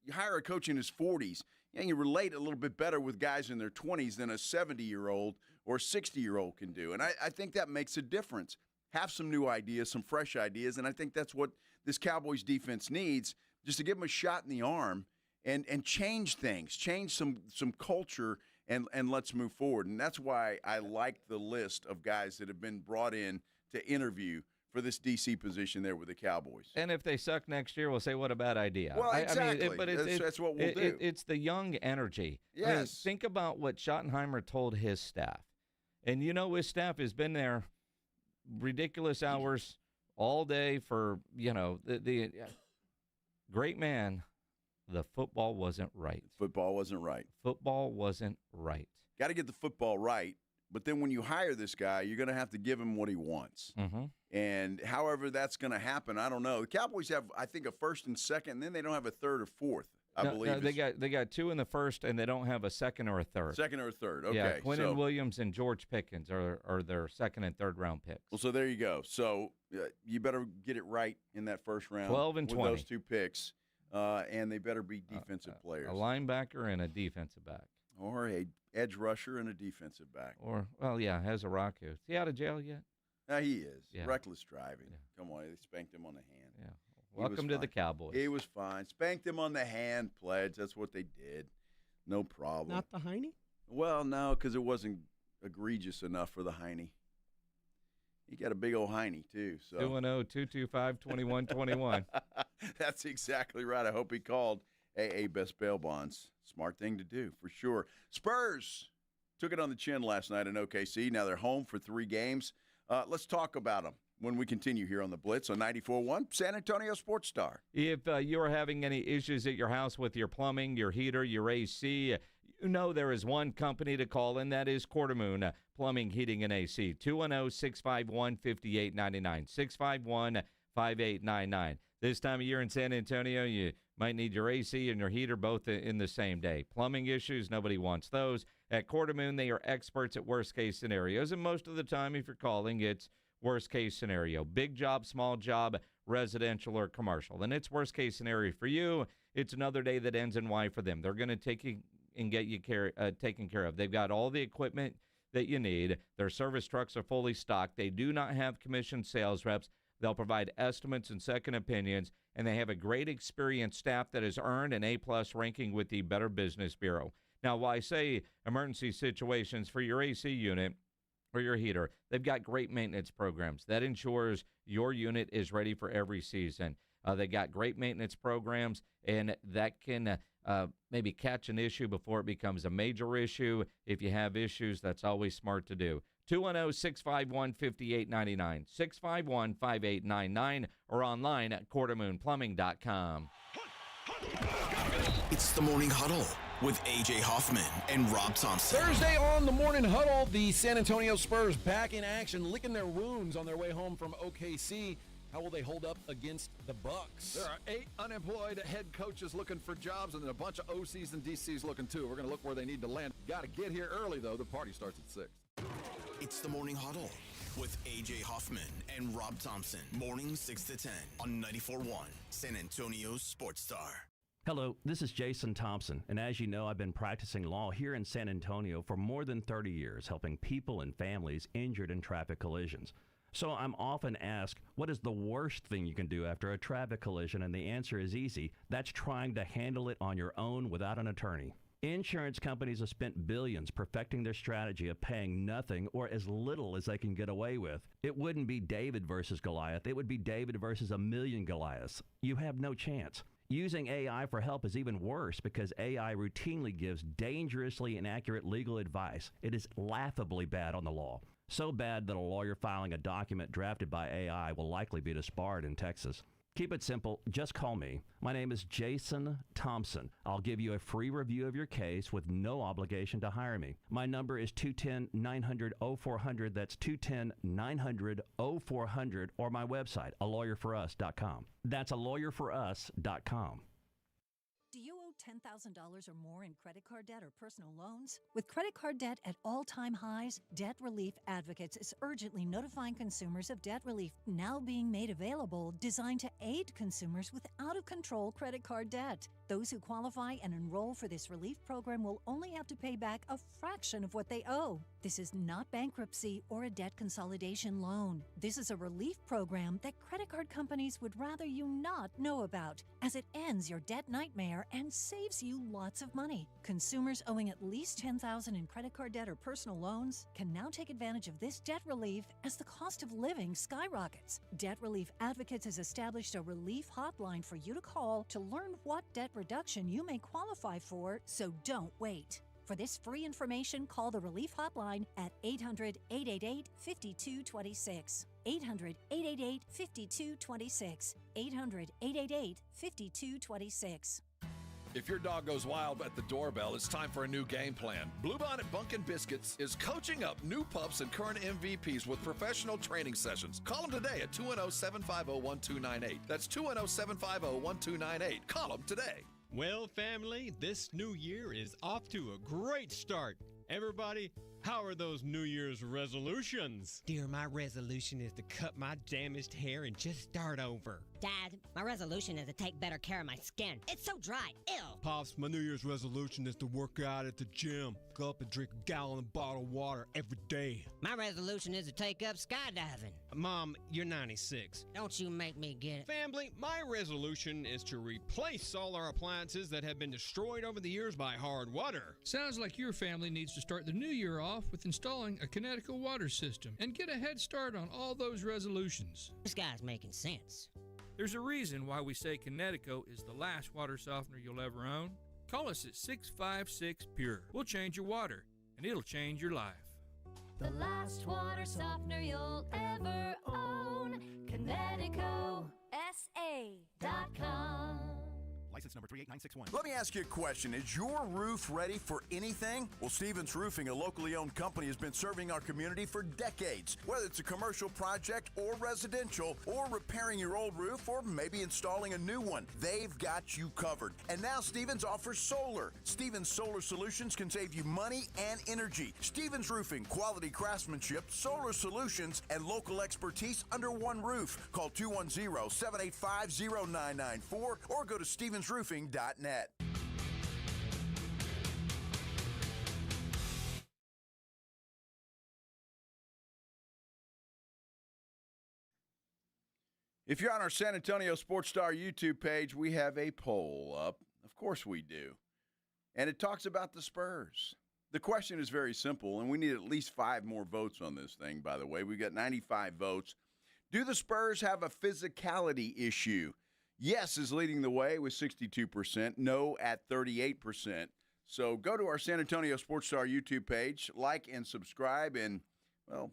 You hire a coach in his 40s, and you relate a little bit better with guys in their 20s than a 70-year-old or 60-year-old can do. And I think that makes a difference. Have some new ideas, some fresh ideas, and I think that's what this Cowboys defense needs, just to give them a shot in the arm and change things, change some culture, and let's move forward. And that's why I like the list of guys that have been brought in to interview for this DC position there with the Cowboys. And if they suck next year, we'll say, what a bad idea. Well, exactly. But that's what we'll do. It's the young energy. Yes. I mean, think about what Schottenheimer told his staff. And his staff has been there ridiculous hours all day for, the great man. The football wasn't right. Football wasn't right. Football wasn't right. Got to get the football right. But then when you hire this guy, you're going to have to give him what he wants. Mm-hmm. And however that's going to happen, I don't know. The Cowboys have, I think, a first and second, and then they don't have a third or fourth, I believe. No, they got 2 in the first, and they don't have a second or a third. Second or a third, okay. Yeah, Quinnen Williams and George Pickens are their second and third round picks. Well, so there you go. So you better get it right in that first round. 12 and 20. With those 2 picks, and they better be defensive players. A linebacker and a defensive back. Or a edge rusher and a defensive back. Or, has a Raku. Is he out of jail yet? He is. Yeah. Reckless driving. Yeah. Come on, they spanked him on the hand. Yeah. Welcome to the Cowboys. He was fine. Spanked him on the hand, Pledge. That's what they did. No problem. Not the Heine? Well, no, because it wasn't egregious enough for the Heine. He got a big old Heine, too. 210-225-2121. That's exactly right. I hope he called AA Best Bail Bonds. Smart thing to do, for sure. Spurs took it on the chin last night in OKC. Now they're home for 3 games. Let's talk about them when we continue here on the Blitz on 94.1 San Antonio Sports Star. If you're having any issues at your house with your plumbing, your heater, your AC, there is one company to call, and that is Quartermoon Plumbing, Heating, and AC. 210-651-5899. 651-5899. This time of year in San Antonio, you might need your AC and your heater both in the same day. Plumbing issues, nobody wants those. At Quartermoon, they are experts at worst-case scenarios, and most of the time, if you're calling, it's worst-case scenario. Big job, small job, residential or commercial. And it's worst-case scenario for you. It's another day that ends in Y for them. They're going to take you and get you taken care of. They've got all the equipment that you need. Their service trucks are fully stocked. They do not have commissioned sales reps. They'll provide estimates and second opinions, and they have a great experienced staff that has earned an A-plus ranking with the Better Business Bureau. Now, while I say emergency situations for your AC unit or your heater, they've got great maintenance programs. That ensures your unit is ready for every season. They got great maintenance programs, and that can maybe catch an issue before it becomes a major issue. If you have issues, that's always smart to do. 210-651-5899, 651-5899, or online at quartermoonplumbing.com. It's the Morning Huddle with A.J. Hoffman and Rob Thompson. Thursday on the Morning Huddle, the San Antonio Spurs back in action, licking their wounds on their way home from OKC. How will they hold up against the Bucks? There are 8 unemployed head coaches looking for jobs, and then a bunch of OCs and DCs looking too. We're going to look where they need to land. Got to get here early, though. The party starts at 6. It's the Morning Huddle with A.J. Hoffman and Rob Thompson. Morning 6 to 10 on 94.1 San Antonio's Sports Star. Hello, this is Jason Thompson, and as you know, I've been practicing law here in San Antonio for more than 30 years, helping people and families injured in traffic collisions. So I'm often asked, what is the worst thing you can do after a traffic collision? And the answer is easy. That's trying to handle it on your own without an attorney. Insurance companies have spent billions perfecting their strategy of paying nothing or as little as they can get away with. It wouldn't be David versus Goliath. It would be David versus a million Goliaths. You have no chance. Using AI for help is even worse because AI routinely gives dangerously inaccurate legal advice. It is laughably bad on the law. So bad that a lawyer filing a document drafted by AI will likely be disbarred in Texas. Keep it simple. Just call me. My name is Jason Thompson. I'll give you a free review of your case with no obligation to hire me. My number is 210-900-0400. That's 210-900-0400, or my website, alawyerforus.com. That's alawyerforus.com. Do you owe $10,000 or more in credit card debt or personal loans? With credit card debt at all-time highs, Debt Relief Advocates is urgently notifying consumers of debt relief now being made available, designed to aid consumers with out-of-control credit card debt. Those who qualify and enroll for this relief program will only have to pay back a fraction of what they owe. This is not bankruptcy or a debt consolidation loan. This is a relief program that credit card companies would rather you not know about, as it ends your debt nightmare and saves you lots of money. Consumers owing at least $10,000 in credit card debt or personal loans can now take advantage of this debt relief as the cost of living skyrockets. Debt Relief Advocates has established a relief hotline for you to call to learn what debt reduction you may qualify for, so don't wait. For this free information, call the Relief Hotline at 800-888-5226. 800-888-5226. 800-888-5226. If your dog goes wild at the doorbell, it's time for a new game plan. Bluebonnet Bunkin' Biscuits is coaching up new pups and current MVPs with professional training sessions. Call them today at 210-750-1298. That's 210-750-1298. Call them today. Well, family, this new year is off to a great start. Everybody, how are those New Year's resolutions? Dear, my resolution is to cut my damaged hair and just start over. Dad, my resolution is to take better care of my skin. It's so dry. Ew. Pops, my New Year's resolution is to work out at the gym. Go up and drink a gallon of bottled water every day. My resolution is to take up skydiving. Mom, you're 96. Don't you make me get it. Family, my resolution is to replace all our appliances that have been destroyed over the years by hard water. Sounds like your family needs to start the new year off with installing a Connecticut water system and get a head start on all those resolutions. This guy's making sense. There's a reason why we say Connecticut is the last water softener you'll ever own. Call us at 656 PURE. We'll change your water, and it'll change your life. The last water softener you'll ever own. ConnecticutSA.com. License number 38961. Let me ask you a question. Is your roof ready for anything? Well, Stevens Roofing, a locally owned company, has been serving our community for decades. Whether it's a commercial project or residential, or repairing your old roof, or maybe installing a new one, they've got you covered. And now Stevens offers solar. Stevens Solar Solutions can save you money and energy. Stevens Roofing, quality craftsmanship, solar solutions, and local expertise under one roof. Call 210-785-0994 or go to stevensroofing.net. If you're on our San Antonio Sports Star YouTube page, we have a poll up. Of course we do. And it talks about the Spurs. The question is very simple, and we need at least 5 more votes on this thing, by the way. We've got 95 votes. Do the Spurs have a physicality issue? Yes is leading the way with 62%. No at 38%. So go to our San Antonio Sports Star YouTube page, like and subscribe, and, well,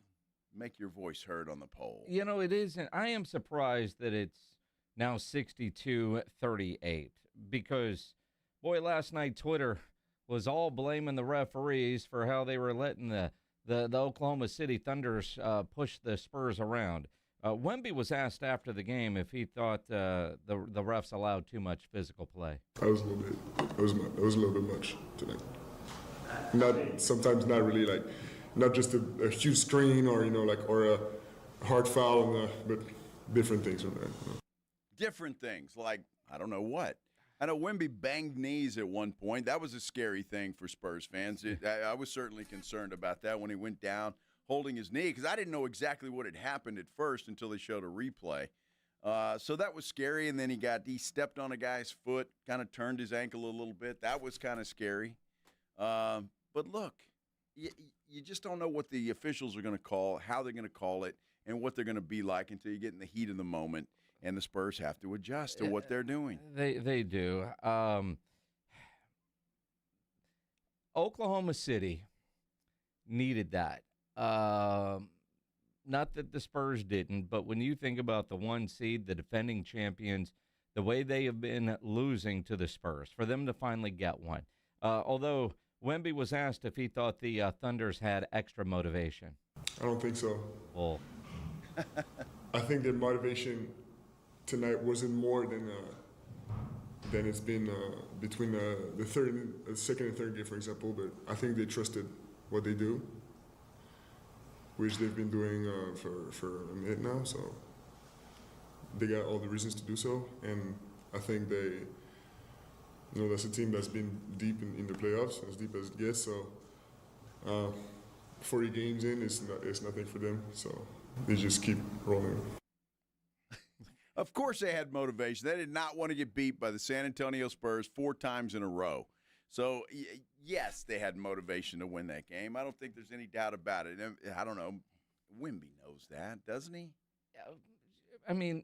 make your voice heard on the poll. You know, it isn't. I am surprised that it's now 62-38 because, boy, last night Twitter was all blaming the referees for how they were letting the Oklahoma City Thunders push the Spurs around. Wemby was asked after the game if he thought the refs allowed too much physical play. It was a little bit much tonight. Sometimes not really, like, not just a huge screen or, or a hard foul, but different things from there. Different things, like, I don't know what. I know Wemby banged knees at one point. That was a scary thing for Spurs fans. I was certainly concerned about that when he went down holding his knee, because I didn't know exactly what had happened at first until they showed a replay. So that was scary, and then he stepped on a guy's foot, kind of turned his ankle a little bit. That was kind of scary. But look, you just don't know what the officials are going to call, how they're going to call it, and what they're going to be like until you get in the heat of the moment, and the Spurs have to adjust to what they're doing. They do. Oklahoma City needed that. Not that the Spurs didn't, but when you think about the 1 seed, the defending champions, the way they have been losing to the Spurs, for them to finally get one. Although Wemby was asked if he thought the Thunders had extra motivation. I don't think so. Well, I think their motivation tonight wasn't more than it's been between the second and third game, for example. But I think they trusted what they do, which they've been doing for a minute now. So they got all the reasons to do so, and I think that's a team that's been deep in the playoffs, as deep as it gets. So 40 games in, it's nothing for them. So they just keep rolling. Of course they had motivation. They did not want to get beat by the San Antonio Spurs 4 times in a row. So, yes, they had motivation to win that game. I don't think there's any doubt about it. I don't know. Wemby knows that, doesn't he? I mean,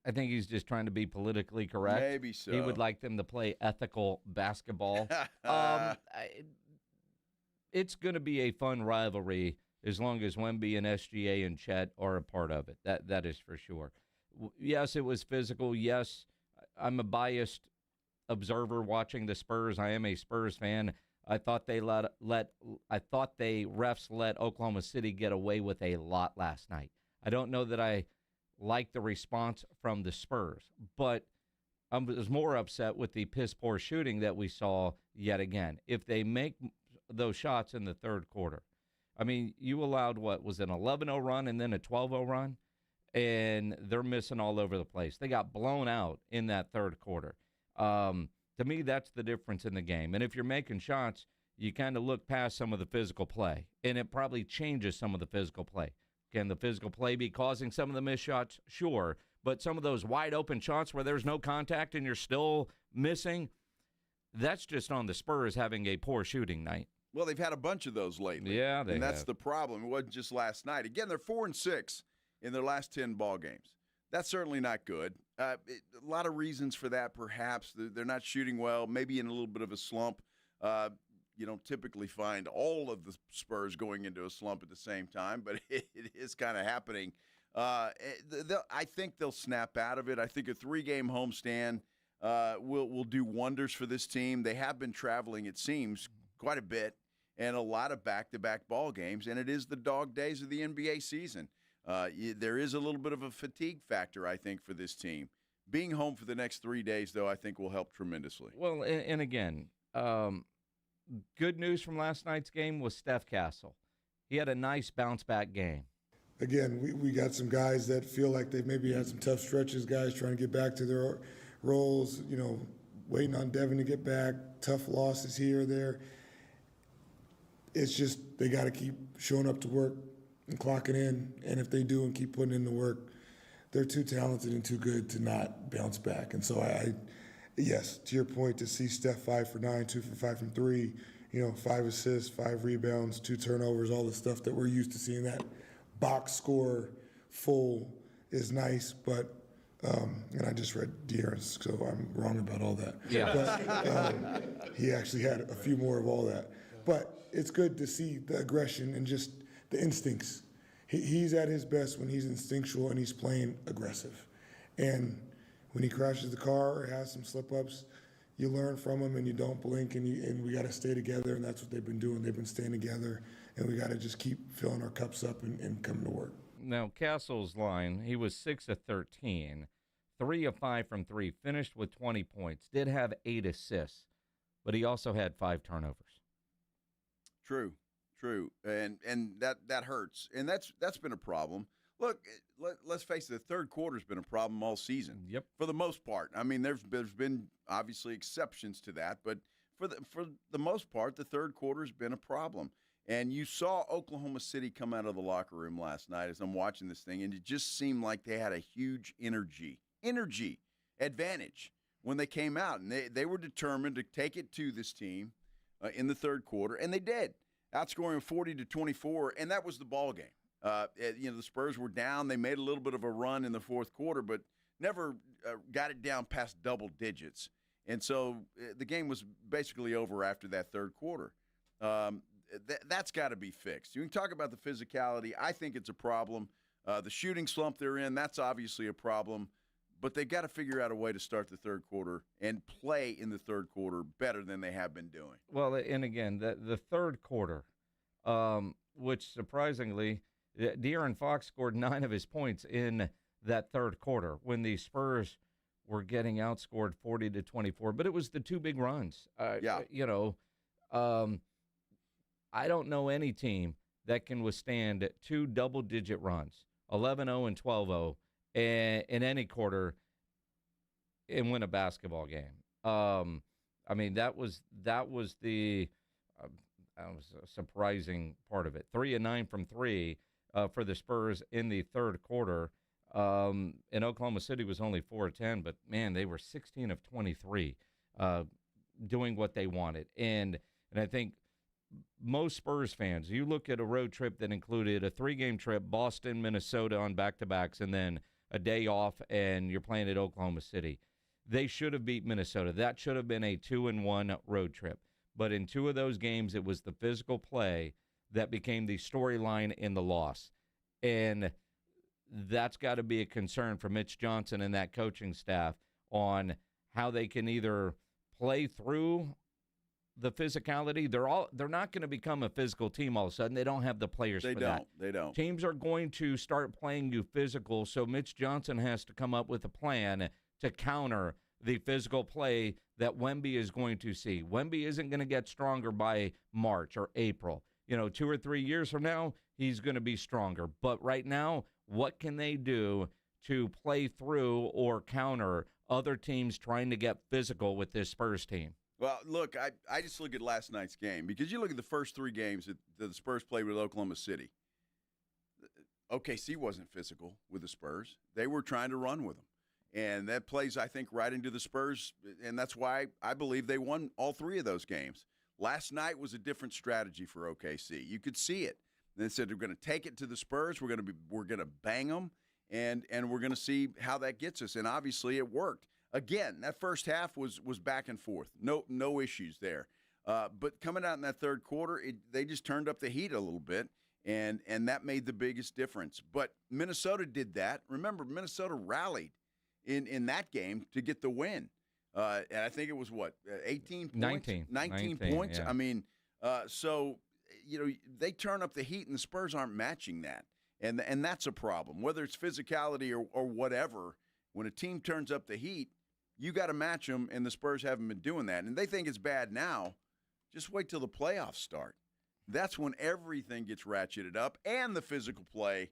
I think he's just trying to be politically correct. Maybe so. He would like them to play ethical basketball. It's going to be a fun rivalry as long as Wemby and SGA and Chet are a part of it. That is for sure. Yes, it was physical. Yes, I'm a biased observer watching the Spurs. I am a Spurs fan. I thought they refs let Oklahoma City get away with a lot last night. I don't know that I like the response from the Spurs, but I was more upset with the piss-poor shooting that we saw yet again. If they make those shots in the third quarter, I mean, you allowed, what, was it an 11-0 run and then a 12-0 run? And they're missing all over the place. They got blown out in that third quarter. To me, that's the difference in the game. And if you're making shots, you kind of look past some of the physical play, and it probably changes some of the physical play. Can the physical play be causing some of the missed shots? Sure. But some of those wide-open shots where there's no contact and you're still missing, that's just on the Spurs having a poor shooting night. Well, they've had a bunch of those lately. Yeah, and that's the problem. It wasn't just last night. Again, they're 4-6 in their last 10 ball games. That's certainly not good. A lot of reasons for that, perhaps. They're not shooting well, maybe in a little bit of a slump. You don't typically find all of the Spurs going into a slump at the same time, but it is kind of happening. I think they'll snap out of it. I think a 3-game homestand will do wonders for this team. They have been traveling, it seems, quite a bit, and a lot of back-to-back ball games, and it is the dog days of the NBA season. There is a little bit of a fatigue factor, I think, for this team. Being home for the next 3 days, though, I think will help tremendously. Well, and again, good news from last night's game was Steph Castle. He had a nice bounce-back game. Again, we got some guys that feel like they've maybe had some tough stretches, guys trying to get back to their roles, waiting on Devin to get back, tough losses here or there. It's just they got to keep showing up to work and clocking in, and if they do and keep putting in the work, they're too talented and too good to not bounce back. And so yes, to your point, to see Steph 5 for 9, 2 for 5 from 3, 5 assists, 5 rebounds, 2 turnovers, all the stuff that we're used to seeing, that box score full is nice, but and I just read De'Aaron's, so I'm wrong about all that. Yeah. But he actually had a few more of all that. But it's good to see the aggression and just the instincts. He's at his best when he's instinctual and he's playing aggressive. And when he crashes the car or has some slip-ups, you learn from him and you don't blink, and we got to stay together, and that's what they've been doing. They've been staying together, and we got to just keep filling our cups up and coming to work. Now, Castle's line, he was 6 of 13, 3 of 5 from 3, finished with 20 points, did have 8 assists, but he also had 5 turnovers. True, and that hurts, and that's been a problem. Look, let's face it, the third quarter's been a problem all season. Yep. For the most part. I mean, there's been obviously exceptions to that, but for the most part, the third quarter's been a problem. And you saw Oklahoma City come out of the locker room last night as I'm watching this thing, and it just seemed like they had a huge energy advantage when they came out. And they were determined to take it to this team in the third quarter, and they did, outscoring 40-24, and that was the ball game. The Spurs were down. They made a little bit of a run in the fourth quarter, but never got it down past double digits. And so the game was basically over after that third quarter. That's got to be fixed. You can talk about the physicality. I think it's a problem. The shooting slump they're in, that's obviously a problem. But they've got to figure out a way to start the third quarter and play in the third quarter better than they have been doing. Well, and again, the third quarter, which surprisingly, De'Aaron Fox scored 9 of his points in that third quarter when the Spurs were getting outscored 40-24. But it was the 2 big runs. I don't know any team that can withstand 2 double-digit runs, 11-0 and 12-0, in any quarter and win a basketball game. I mean, that was the surprising part of it. 3 of 9 from 3 for the Spurs in the third quarter. And Oklahoma City was only 4 of 10, but, man, they were 16 of 23 doing what they wanted. And I think most Spurs fans, you look at a road trip that included a 3-game trip, Boston, Minnesota on back-to-backs, and then a day off, and you're playing at Oklahoma City. They should have beat Minnesota. That should have been a 2-1 road trip. But in 2 of those games, it was the physical play that became the storyline in the loss. And that's got to be a concern for Mitch Johnson and that coaching staff on how they can either play through the physicality. They're not going to become a physical team all of a sudden. They don't have the players for that. They don't. Teams are going to start playing you physical, so Mitch Johnson has to come up with a plan to counter the physical play that Wemby is going to see. Wemby isn't going to get stronger by March or April. 2 or 3 years from now, he's going to be stronger. But right now, what can they do to play through or counter other teams trying to get physical with this Spurs team? Well, look, I just look at last night's game because you look at the first 3 games that the Spurs played with Oklahoma City. OKC wasn't physical with the Spurs. They were trying to run with them. And that plays, I think, right into the Spurs, and that's why I believe they won all 3 of those games. Last night was a different strategy for OKC. You could see it. They said they're going to take it to the Spurs. We're going to bang them, and we're going to see how that gets us. And obviously, it worked. Again, that first half was back and forth. No issues there. But coming out in that third quarter, they just turned up the heat a little bit, and that made the biggest difference. But Minnesota did that. Remember, Minnesota rallied in that game to get the win. And I think it was, 18 points? 19 points? Yeah. I mean, so, they turn up the heat, and the Spurs aren't matching that. And that's a problem. Whether it's physicality or whatever, when a team turns up the heat, you got to match them, and the Spurs haven't been doing that. And they think it's bad now. Just wait till the playoffs start. That's when everything gets ratcheted up, and the physical play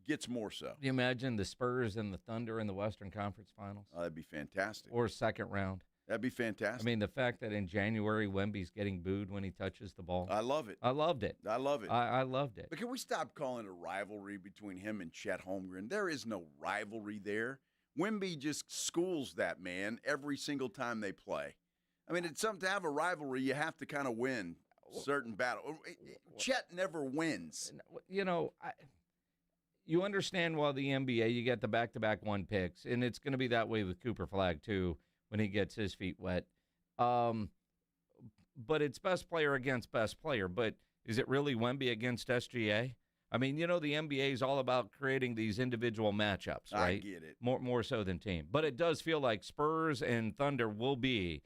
gets more so. You imagine the Spurs and the Thunder in the Western Conference Finals? Oh, that'd be fantastic. Or second round. That'd be fantastic. I mean, the fact that in January Wemby's getting booed when he touches the ball. I love it. I loved it. I love it. I loved it. But can we stop calling it a rivalry between him and Chet Holmgren? There is no rivalry there. Wemby just schools that man every single time they play. I mean, it's something to have a rivalry. You have to kind of win certain battle. Chet never wins. You know, you understand why the NBA, you get the back-to-back 1 picks, and it's going to be that way with Cooper Flagg, too, when he gets his feet wet. But it's best player against best player. But is it really Wemby against SGA? I mean, you know, the NBA is all about creating these individual matchups, right? I get it. More so than team. But it does feel like Spurs and Thunder will be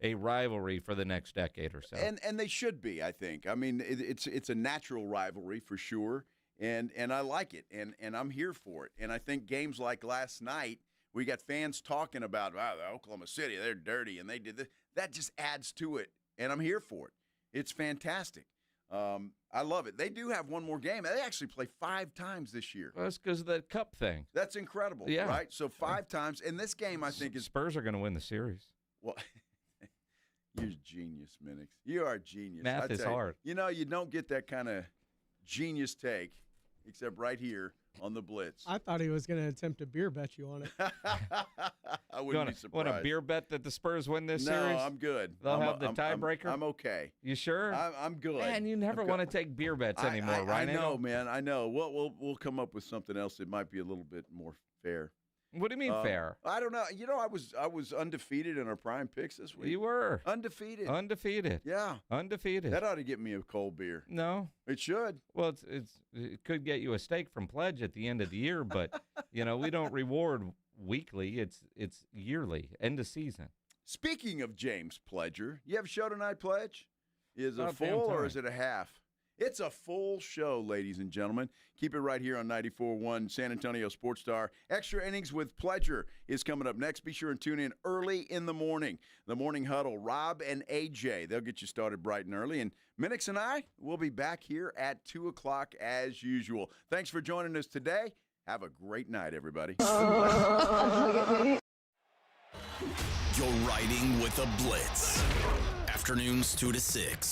a rivalry for the next decade or so. And they should be, I think. I mean, it's a natural rivalry for sure, and I like it, and I'm here for it. And I think games like last night, we got fans talking about, wow, the Oklahoma City, they're dirty, and they did this. That just adds to it, and I'm here for it. It's fantastic. I love it. They do have one more game. They actually play 5 times this year. Well, that's because of the cup thing. That's incredible, right? So 5 times. And this game, I think, is... Spurs are going to win the series. Well, you're a genius, Minix. You are a genius. Math is hard. You know, you don't get that kind of genius take, except right here on the Blitz. I thought he was going to attempt a beer bet you on it. I wouldn't be surprised. Want a beer bet that the Spurs win this series? No, I'm good. They'll have the tiebreaker? I'm okay. You sure? I'm good. Man, you never want to take beer bets anymore, right? I know, man. I know. We'll come up with something else that might be a little bit more fair. What do you mean fair? I don't know. You know, I was undefeated in our prime picks this week. You were. Undefeated. Yeah. Undefeated. That ought to get me a cold beer. No. It should. Well, it could get you a steak from Pledge at the end of the year, but, you know, we don't reward weekly. It's yearly, end of season. Speaking of James Pledger, you have a show tonight, Pledge? Is it a About damn full or time. is it a half? It's a full show, ladies and gentlemen. Keep it right here on 94.1 San Antonio Sports Star. Extra Innings with Pledger is coming up next. Be sure and tune in early in the morning. The Morning Huddle, Rob and AJ. They'll get you started bright and early. And Minix and I will be back here at 2 o'clock as usual. Thanks for joining us today. Have a great night, everybody. You're riding with the Blitz. Afternoons 2 to 6.